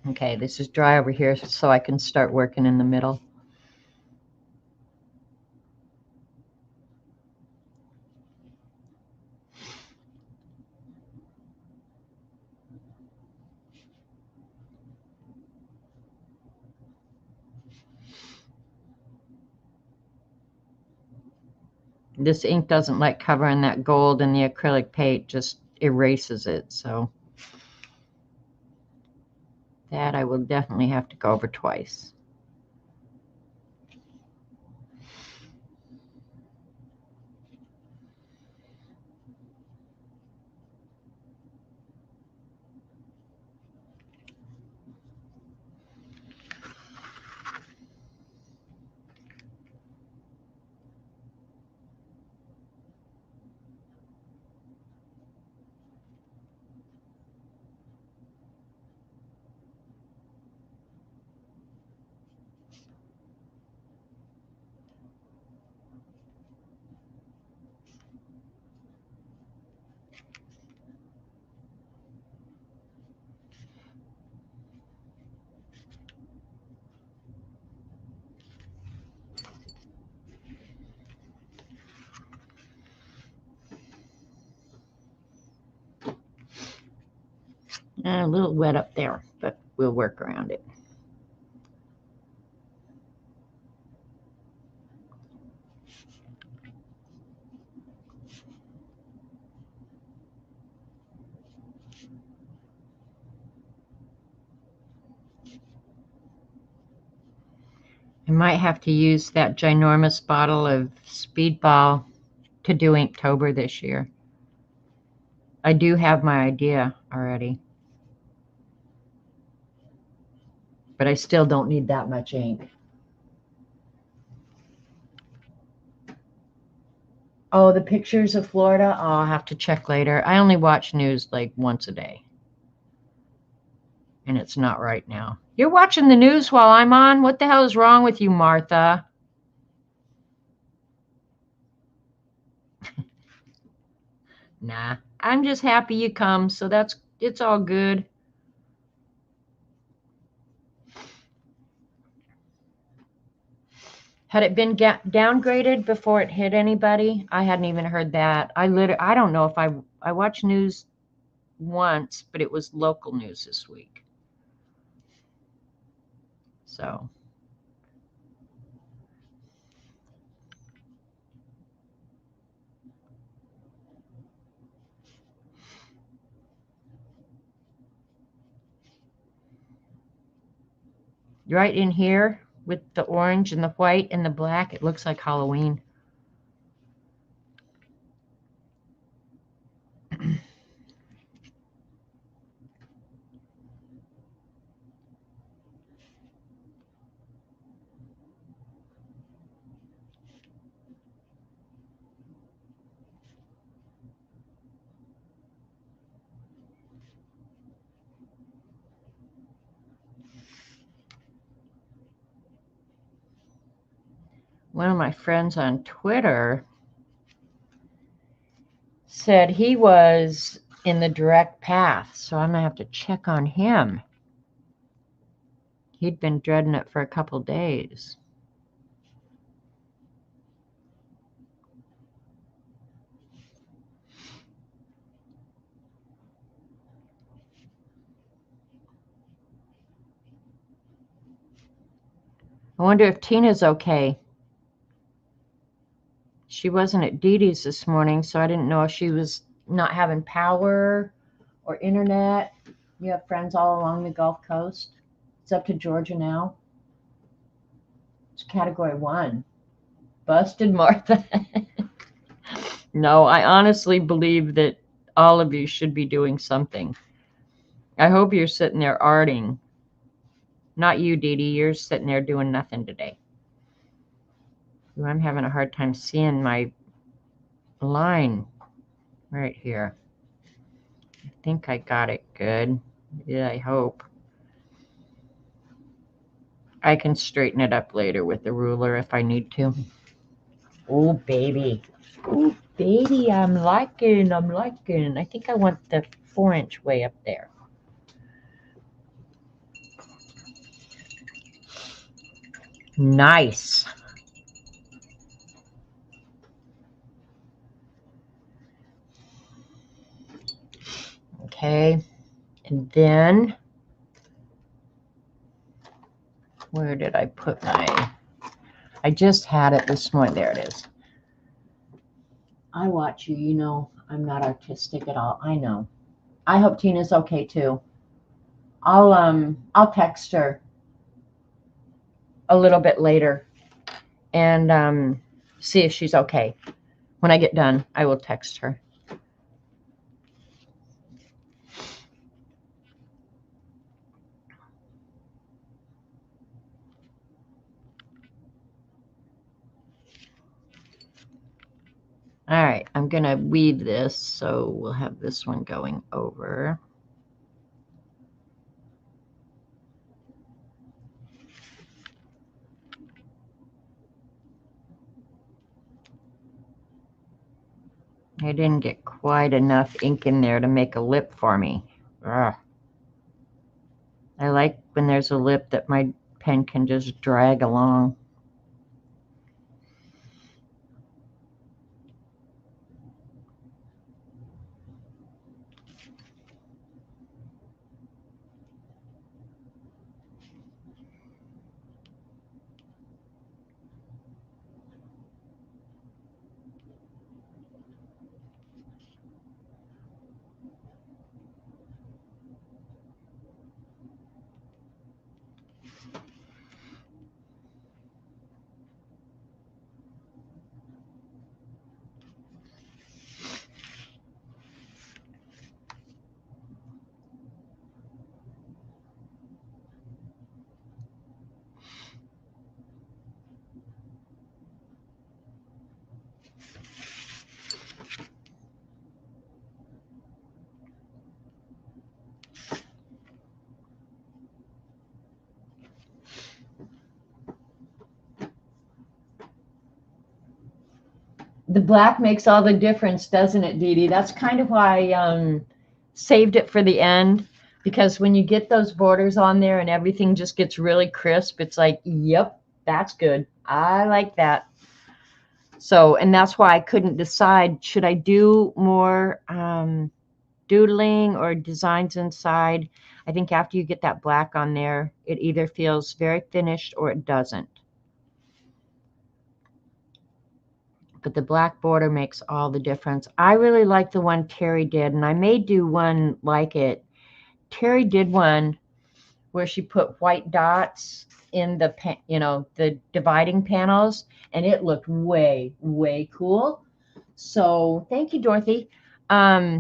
Okay, this is dry over here, so I can start working in the middle. This ink doesn't like covering that gold, and the acrylic paint just erases it, so that I will definitely have to go over twice. A little wet up there, but we'll work around it. I might have to use that ginormous bottle of Speedball to do Inktober this year. I do have my idea already, but I still don't need that much ink. Oh, the pictures of Florida? Oh, I'll have to check later. I only watch news like once a day. And it's not right now. You're watching the news while I'm on? What the hell is wrong with you, Martha? Nah, I'm just happy you come, so it's all good. Had it been downgraded before it hit anybody? I hadn't even heard that. I don't know if I watched news once, but it was local news this week. So right in here with the orange and the white and the black, it looks like Halloween. One of my friends on Twitter said he was in the direct path, so I'm gonna have to check on him. He'd been dreading it for a couple days. I wonder if Tina's okay. She wasn't at Dee Dee's this morning, so I didn't know if she was not having power or internet. You have friends all along the Gulf Coast. It's up to Georgia now. It's category 1. Busted, Martha. No, I honestly believe that all of you should be doing something. I hope you're sitting there arting. Not you, Dee Dee. You're sitting there doing nothing today. Ooh, I'm having a hard time seeing my line right here. I think I got it good. Yeah, I hope. I can straighten it up later with the ruler if I need to. Oh, baby. Oh, baby, I'm liking. I think I want the 4-inch way up there. Nice. Okay, and then where did I put my, I just had it this morning. There it is. I watch you, you know, I'm not artistic at all. I know. I hope Tina's okay too. I'll text her a little bit later and see if she's okay. When I get done, I will text her. All right, I'm going to weave this, so we'll have this one going over. I didn't get quite enough ink in there to make a lip for me. Ugh. I like when there's a lip that my pen can just drag along. The black makes all the difference, doesn't it, Dee Dee? That's kind of why I saved it for the end, because when you get those borders on there and everything just gets really crisp, it's like, yep, that's good. I like that. So, and that's why I couldn't decide, should I do more doodling or designs inside? I think after you get that black on there, it either feels very finished or it doesn't. But the black border makes all the difference. I really like the one Terry did, and I may do one like it. Terry did one where she put white dots in the, the dividing panels, and it looked way, way cool. So thank you, Dorothy. I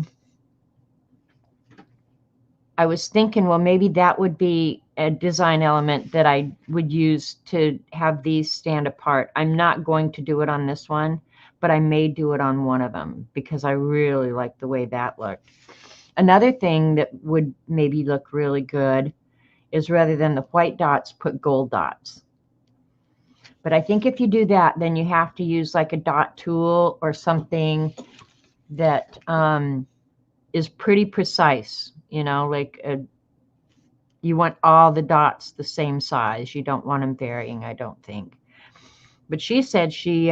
was thinking, well, maybe that would be a design element that I would use to have these stand apart. I'm not going to do it on this one, but I may do it on one of them because I really like the way that looked. Another thing that would maybe look really good is rather than the white dots, put gold dots. But I think if you do that, then you have to use like a dot tool or something that is pretty precise, like you want all the dots the same size. You don't want them varying, I don't think. But she said she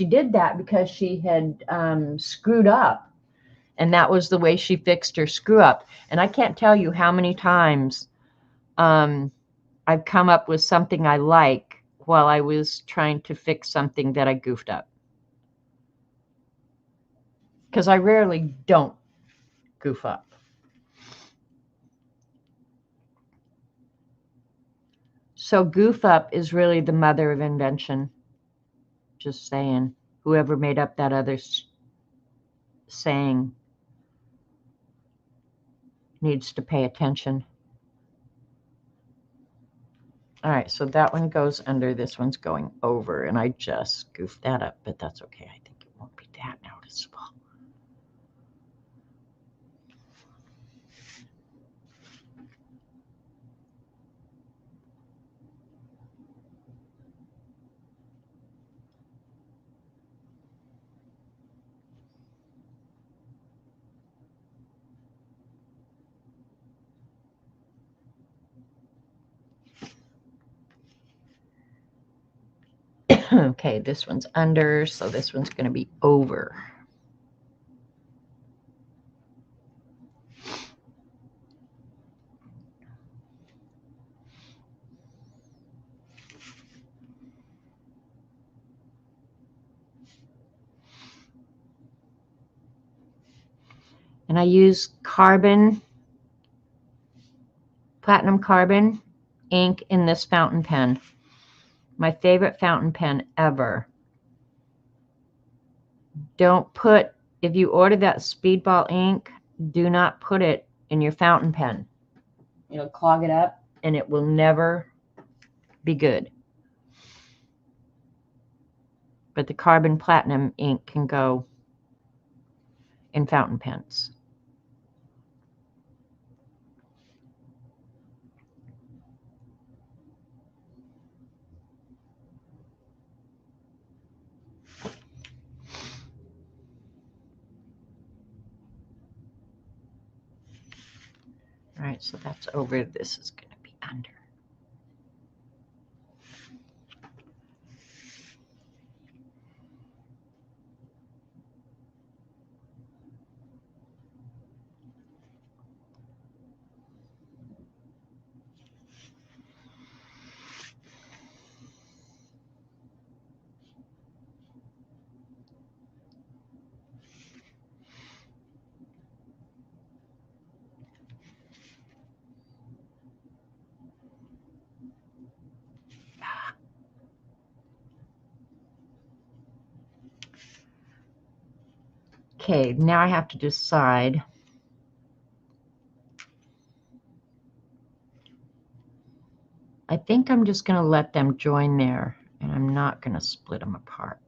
did that because she had screwed up, and that was the way she fixed her screw up. And I can't tell you how many times I've come up with something I like while I was trying to fix something that I goofed up. Because I rarely don't goof up. So goof up is really the mother of invention. Just saying. Whoever made up that other saying needs to pay attention. All right, so that one goes under, this one's going over, and I just goofed that up, but that's okay. I think it won't be that noticeable. Okay, this one's under, so this one's going to be over. And I use platinum carbon ink in this fountain pen. My favorite fountain pen ever. Don't put, if you order that speedball ink, do not put it in your fountain pen. It'll clog it up and it will never be good. But the carbon platinum ink can go in fountain pens. All right, so that's over. This is going to be under. Okay, now I have to decide. I think I'm just going to let them join there, and I'm not going to split them apart.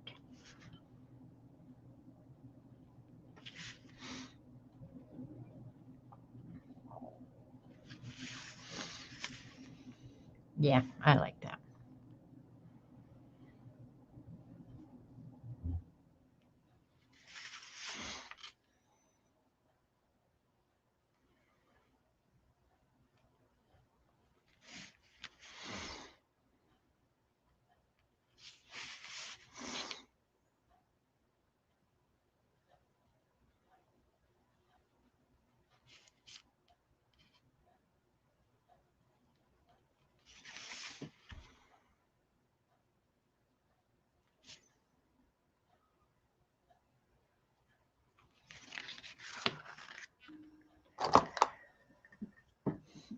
Yeah, I like that.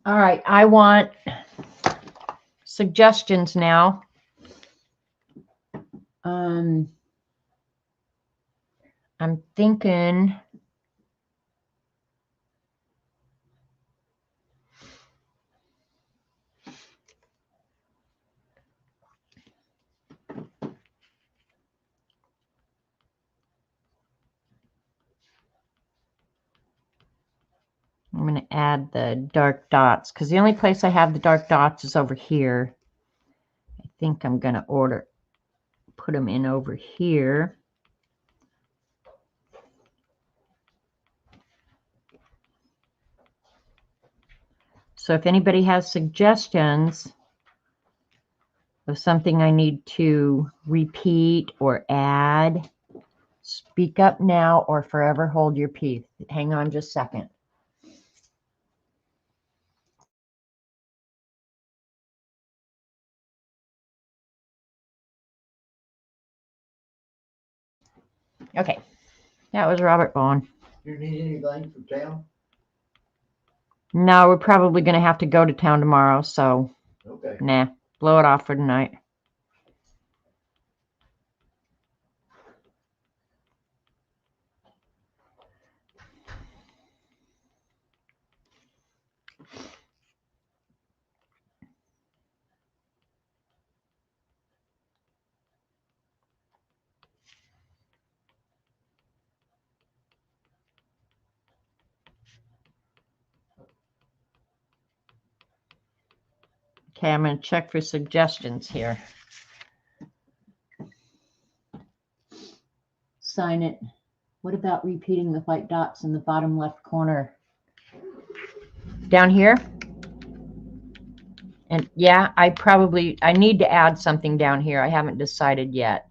All right, I want suggestions now. I'm thinking I'm going to add the dark dots because the only place I have the dark dots is over here. I think I'm going to put them in over here. So if anybody has suggestions of something I need to repeat or add, speak up now or forever hold your peace. Hang on just a second. Okay, that was Robert Vaughn. You need anything from town? No, we're probably going to have to go to town tomorrow, so Okay. nah, blow it off for tonight. Okay, I'm going to check for suggestions here. Sign it. What about repeating the white dots in the bottom left corner? Down here? And yeah, I need to add something down here. I haven't decided yet.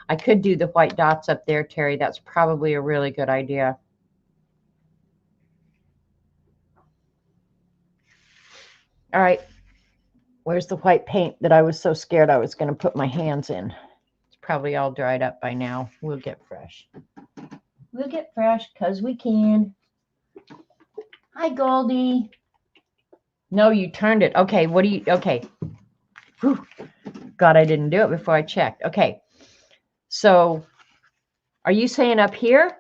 I could do the white dots up there, Terry. That's probably a really good idea. All right. Where's the white paint that I was so scared I was going to put my hands in? It's probably all dried up by now. We'll get fresh. We'll get fresh because we can. Hi, Goldie. No, you turned it. Okay, what do you, okay. Whew. God, I didn't do it before I checked. Okay, so are you saying up here?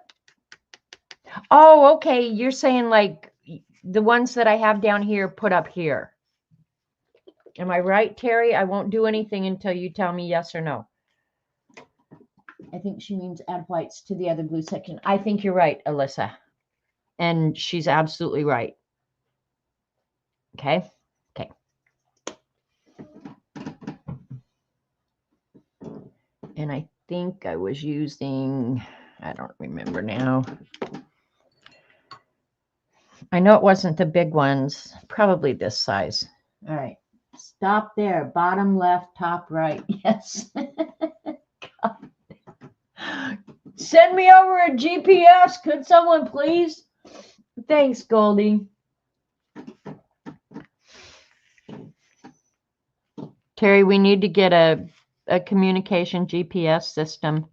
Oh, okay, you're saying like the ones that I have down here put up here. Am I right, Terry? I won't do anything until you tell me yes or no. I think she means add whites to the other blue section. I think you're right, Alyssa. And she's absolutely right. Okay. Okay. And I think I was using, I don't remember now. I know it wasn't the big ones, probably this size. All right. Stop there. Bottom left, top right. Yes. Send me over a GPS. Could someone please? Thanks, Goldie. Terry, we need to get a communication GPS system.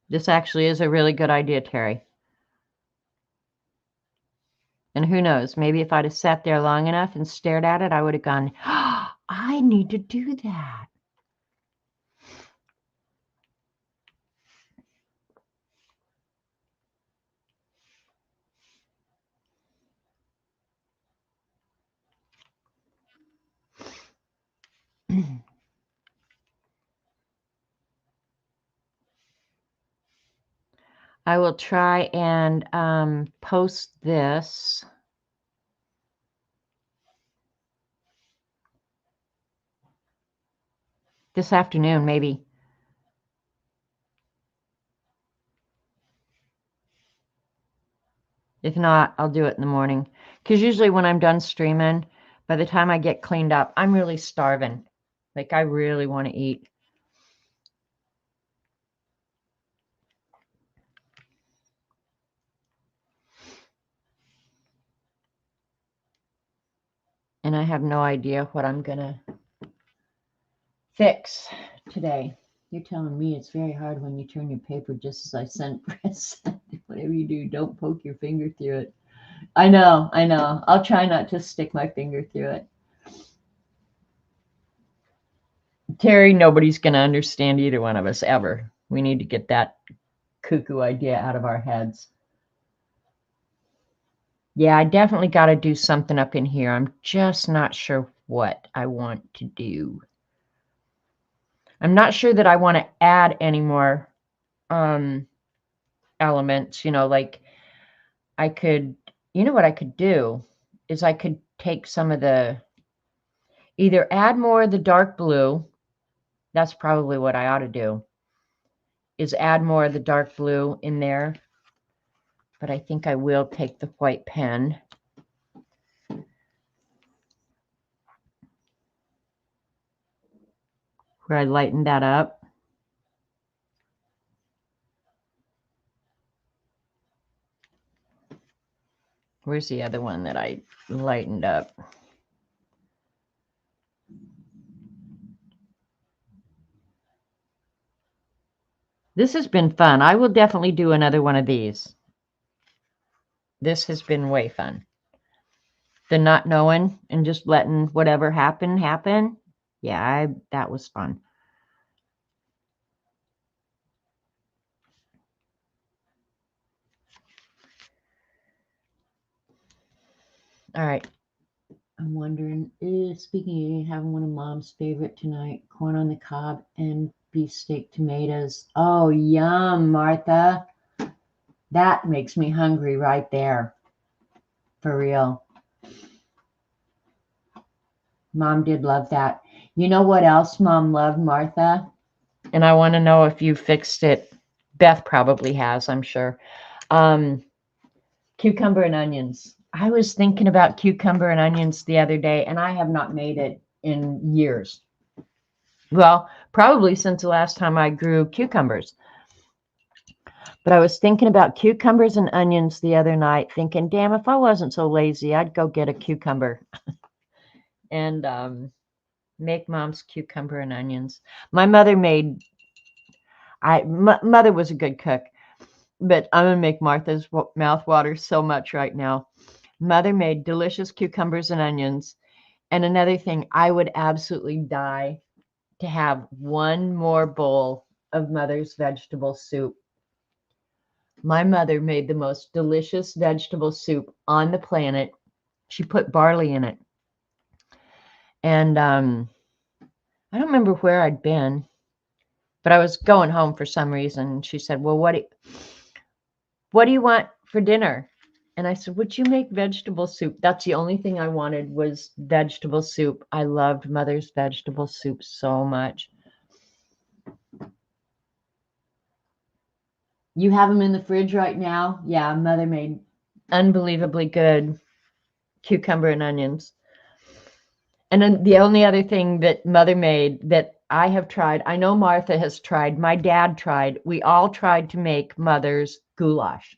This actually is a really good idea, Terry. And who knows, maybe if I'd have sat there long enough and stared at it, I would have gone, oh, I need to do that. I will try and post this. This afternoon, maybe. If not, I'll do it in the morning. Because usually when I'm done streaming, by the time I get cleaned up, I'm really starving. Like, I really want to eat. And I have no idea what I'm going to fix today. You're telling me it's very hard when you turn your paper just as I sent press. Whatever you do, don't poke your finger through it. I know. I'll try not to stick my finger through it. Terry, nobody's going to understand either one of us ever. We need to get that cuckoo idea out of our heads. Yeah, I definitely got to do something up in here. I'm just not sure what I want to do. I'm not sure that I want to add any more elements, like I could, what I could do is I could take some of either add more of the dark blue. That's probably what I ought to do, is add more of the dark blue in there. But I think I will take the white pen. Where I lighten that up. Where's the other one that I lightened up? This has been fun. I will definitely do another one of these. This has been way fun. The not knowing and just letting whatever happen. Yeah, that was fun. All right. I'm wondering, speaking of having one of Mom's favorite tonight, corn on the cob and beefsteak tomatoes. Oh, yum, Martha. That makes me hungry right there. For real. Mom did love that. You know what else Mom loved, Martha? And I want to know if you fixed it. Beth probably has, I'm sure. Um, Cucumber and onions. I was thinking about cucumber and onions the other day, and I have not made it in years. Well, probably since the last time I grew cucumbers. But I was thinking about cucumbers and onions the other night, thinking, damn, if I wasn't so lazy, I'd go get a cucumber and make Mom's cucumber and onions. My mother made, mother was a good cook, but I'm going to make Martha's mouth water so much right now. Mother made delicious cucumbers and onions. And another thing, I would absolutely die to have one more bowl of Mother's vegetable soup. My mother made the most delicious vegetable soup on the planet. She put barley in it. And I don't remember where I'd been, but I was going home for some reason. She said, well, what do you want for dinner? And I said, would you make vegetable soup? That's the only thing I wanted was vegetable soup. I loved Mother's vegetable soup so much. You have them in the fridge right now? Yeah, Mother made unbelievably good cucumber and onions. And then the only other thing that Mother made that I have tried, I know Martha has tried, my dad tried, we all tried to make Mother's goulash.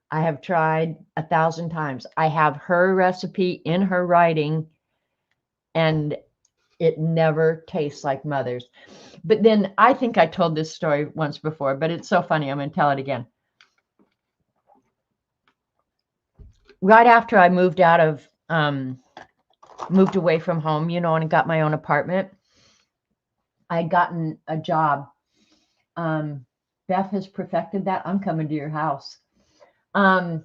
I have tried 1,000 times. I have her recipe in her writing, and it never tastes like Mother's. But then I think I told this story once before, but it's so funny. I'm going to tell it again. Right after I moved moved away from home, and got my own apartment, I had gotten a job. Beth has perfected that. I'm coming to your house. I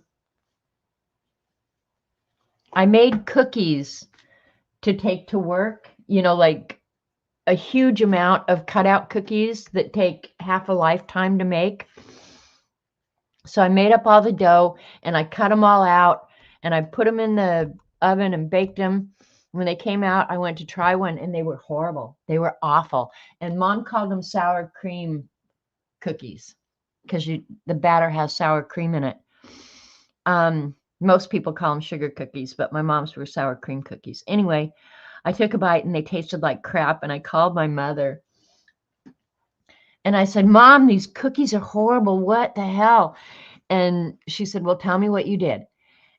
made cookies to take to work, like a huge amount of cutout cookies that take half a lifetime to make. So I made up all the dough and I cut them all out and I put them in the oven and baked them. When they came out, I went to try one and they were horrible. They were awful. And Mom called them sour cream cookies because the batter has sour cream in it. Most people call them sugar cookies, but my mom's were sour cream cookies. Anyway, I took a bite and they tasted like crap. And I called my mother and I said, Mom, these cookies are horrible. What the hell? And she said, well, tell me what you did.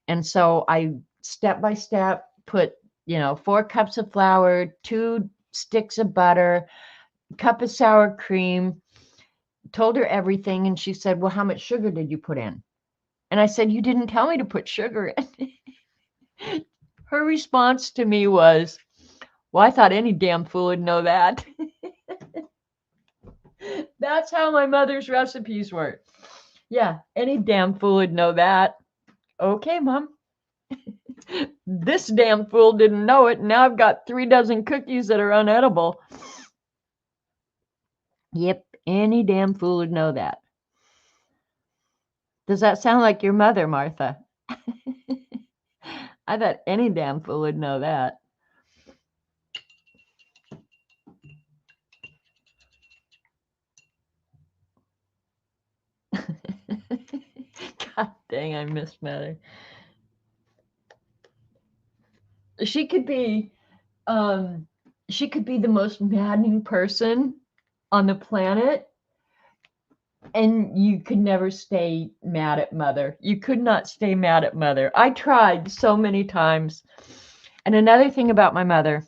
And so I step by step put, 4 cups of flour, 2 sticks of butter, cup of sour cream, told her everything. And she said, well, how much sugar did you put in? And I said, you didn't tell me to put sugar in. Her response to me was, well, I thought any damn fool would know that. That's how my mother's recipes were. Yeah, any damn fool would know that. Okay, Mom. This damn fool didn't know it. Now I've got 3 dozen cookies that are unedible. Yep, any damn fool would know that. Does that sound like your mother, Martha? I thought any damn fool would know that. God dang, I miss Mother. She could be the most maddening person on the planet, and you could never stay mad at Mother. You could not stay mad at Mother. I tried so many times. And another thing about my mother,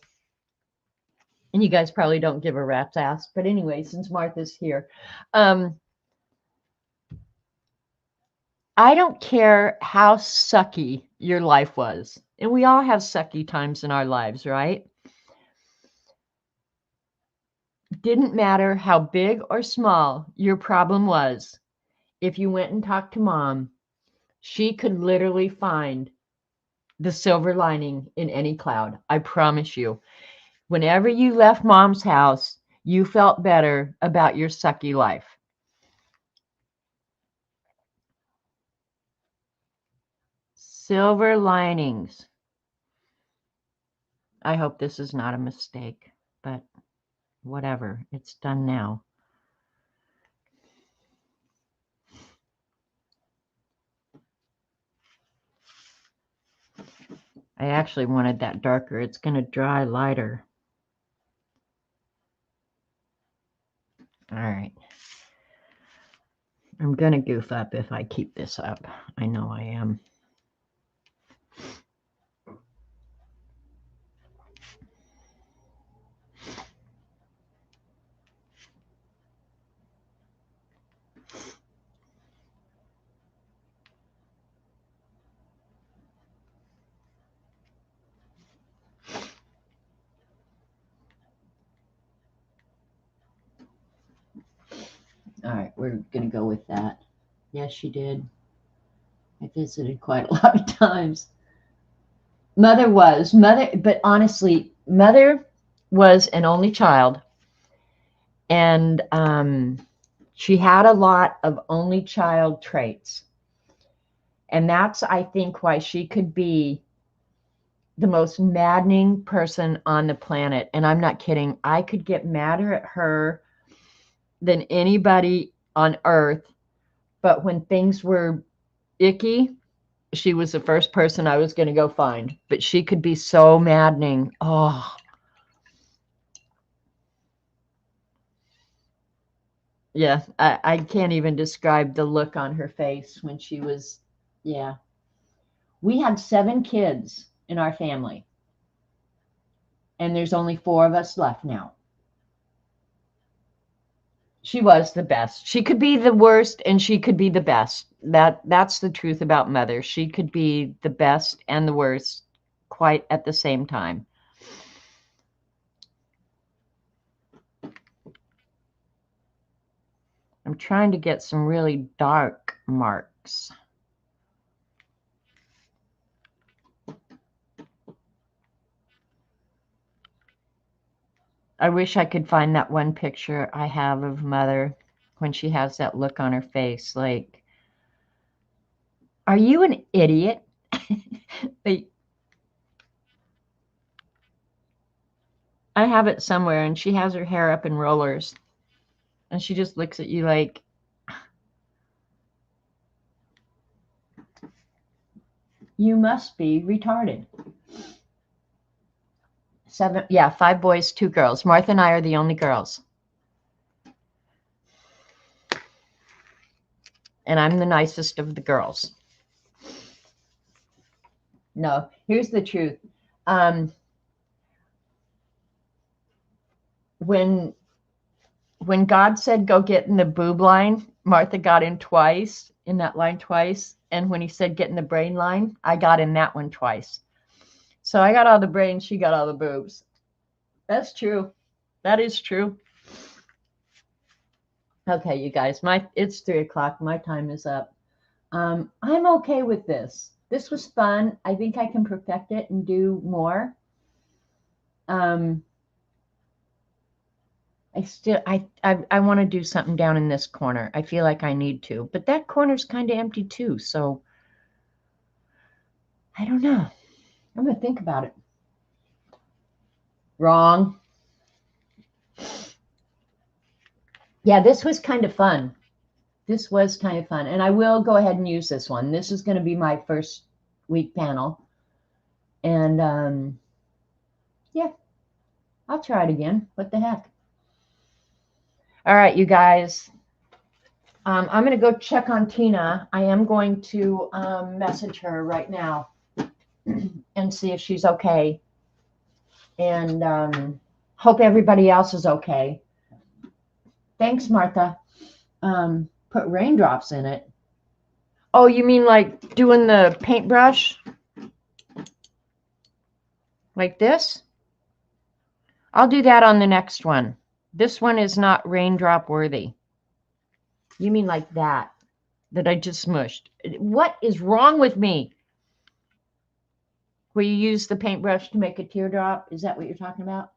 and you guys probably don't give a rat's ass, but anyway, since Martha's here, I don't care how sucky your life was. And we all have sucky times in our lives, right? Didn't matter how big or small your problem was. If you went and talked to Mom, she could literally find the silver lining in any cloud. I promise you. Whenever you left Mom's house, you felt better about your sucky life. Silver linings. I hope this is not a mistake, but whatever. It's done now. I actually wanted that darker. It's going to dry lighter. All right. I'm going to goof up if I keep this up. I know I am. All right, we're going to go with that. Yes, she did. I visited quite a lot of times. Mother, but honestly, Mother was an only child. And she had a lot of only child traits. And that's, I think, why she could be the most maddening person on the planet. And I'm not kidding. I could get madder at her than anybody on earth. But when things were icky, she was the first person I was going to go find. But she could be so maddening. Oh, yeah. I can't even describe the look on her face when she was, yeah. We had 7 kids in our family. And there's only 4 of us left now. She was the best. She could be the worst and she could be the best. That's the truth about Mother. She could be the best and the worst quite at the same time. I'm trying to get some really dark marks. I wish I could find that one picture I have of Mother when she has that look on her face. Like, are you an idiot? Like, I have it somewhere, and she has her hair up in rollers. And she just looks at you like, you must be retarded. 7, yeah, 5 boys, 2 girls. Martha and I are the only girls. And I'm the nicest of the girls. No, here's the truth. When God said go get in the boob line, Martha got in twice, in that line twice. And when he said get in the brain line, I got in that one twice. So I got all the brains, she got all the boobs. That's true. That is true. Okay, you guys, it's 3 o'clock. My time is up. I'm okay with this. This was fun. I think I can perfect it and do more. I want to do something down in this corner. I feel like I need to, but that corner's kind of empty too. So I don't know. I'm going to think about it. Wrong. Yeah, this was kind of fun. This was kind of fun. And I will go ahead and use this one. This is going to be my first week panel. And yeah, I'll try it again. What the heck? All right, you guys. I'm going to go check on Tina. I am going to message her right now and see if she's okay. And hope everybody else is okay. Thanks, Martha. Put raindrops in it. Oh, you mean like doing the paintbrush? Like this? I'll do that on the next one. This one is not raindrop worthy. You mean like that I just smushed. What is wrong with me? Where you use the paintbrush to make a teardrop? Is that what you're talking about?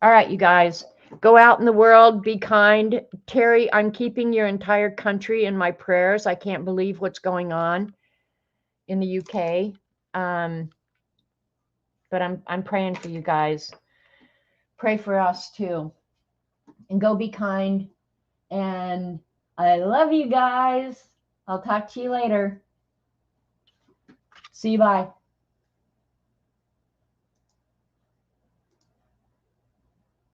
All right, you guys. Go out in the world. Be kind. Terry, I'm keeping your entire country in my prayers. I can't believe what's going on. in the UK. But I'm praying for you guys. Pray for us too. And go be kind. And I love you guys. I'll talk to you later. See you. Bye.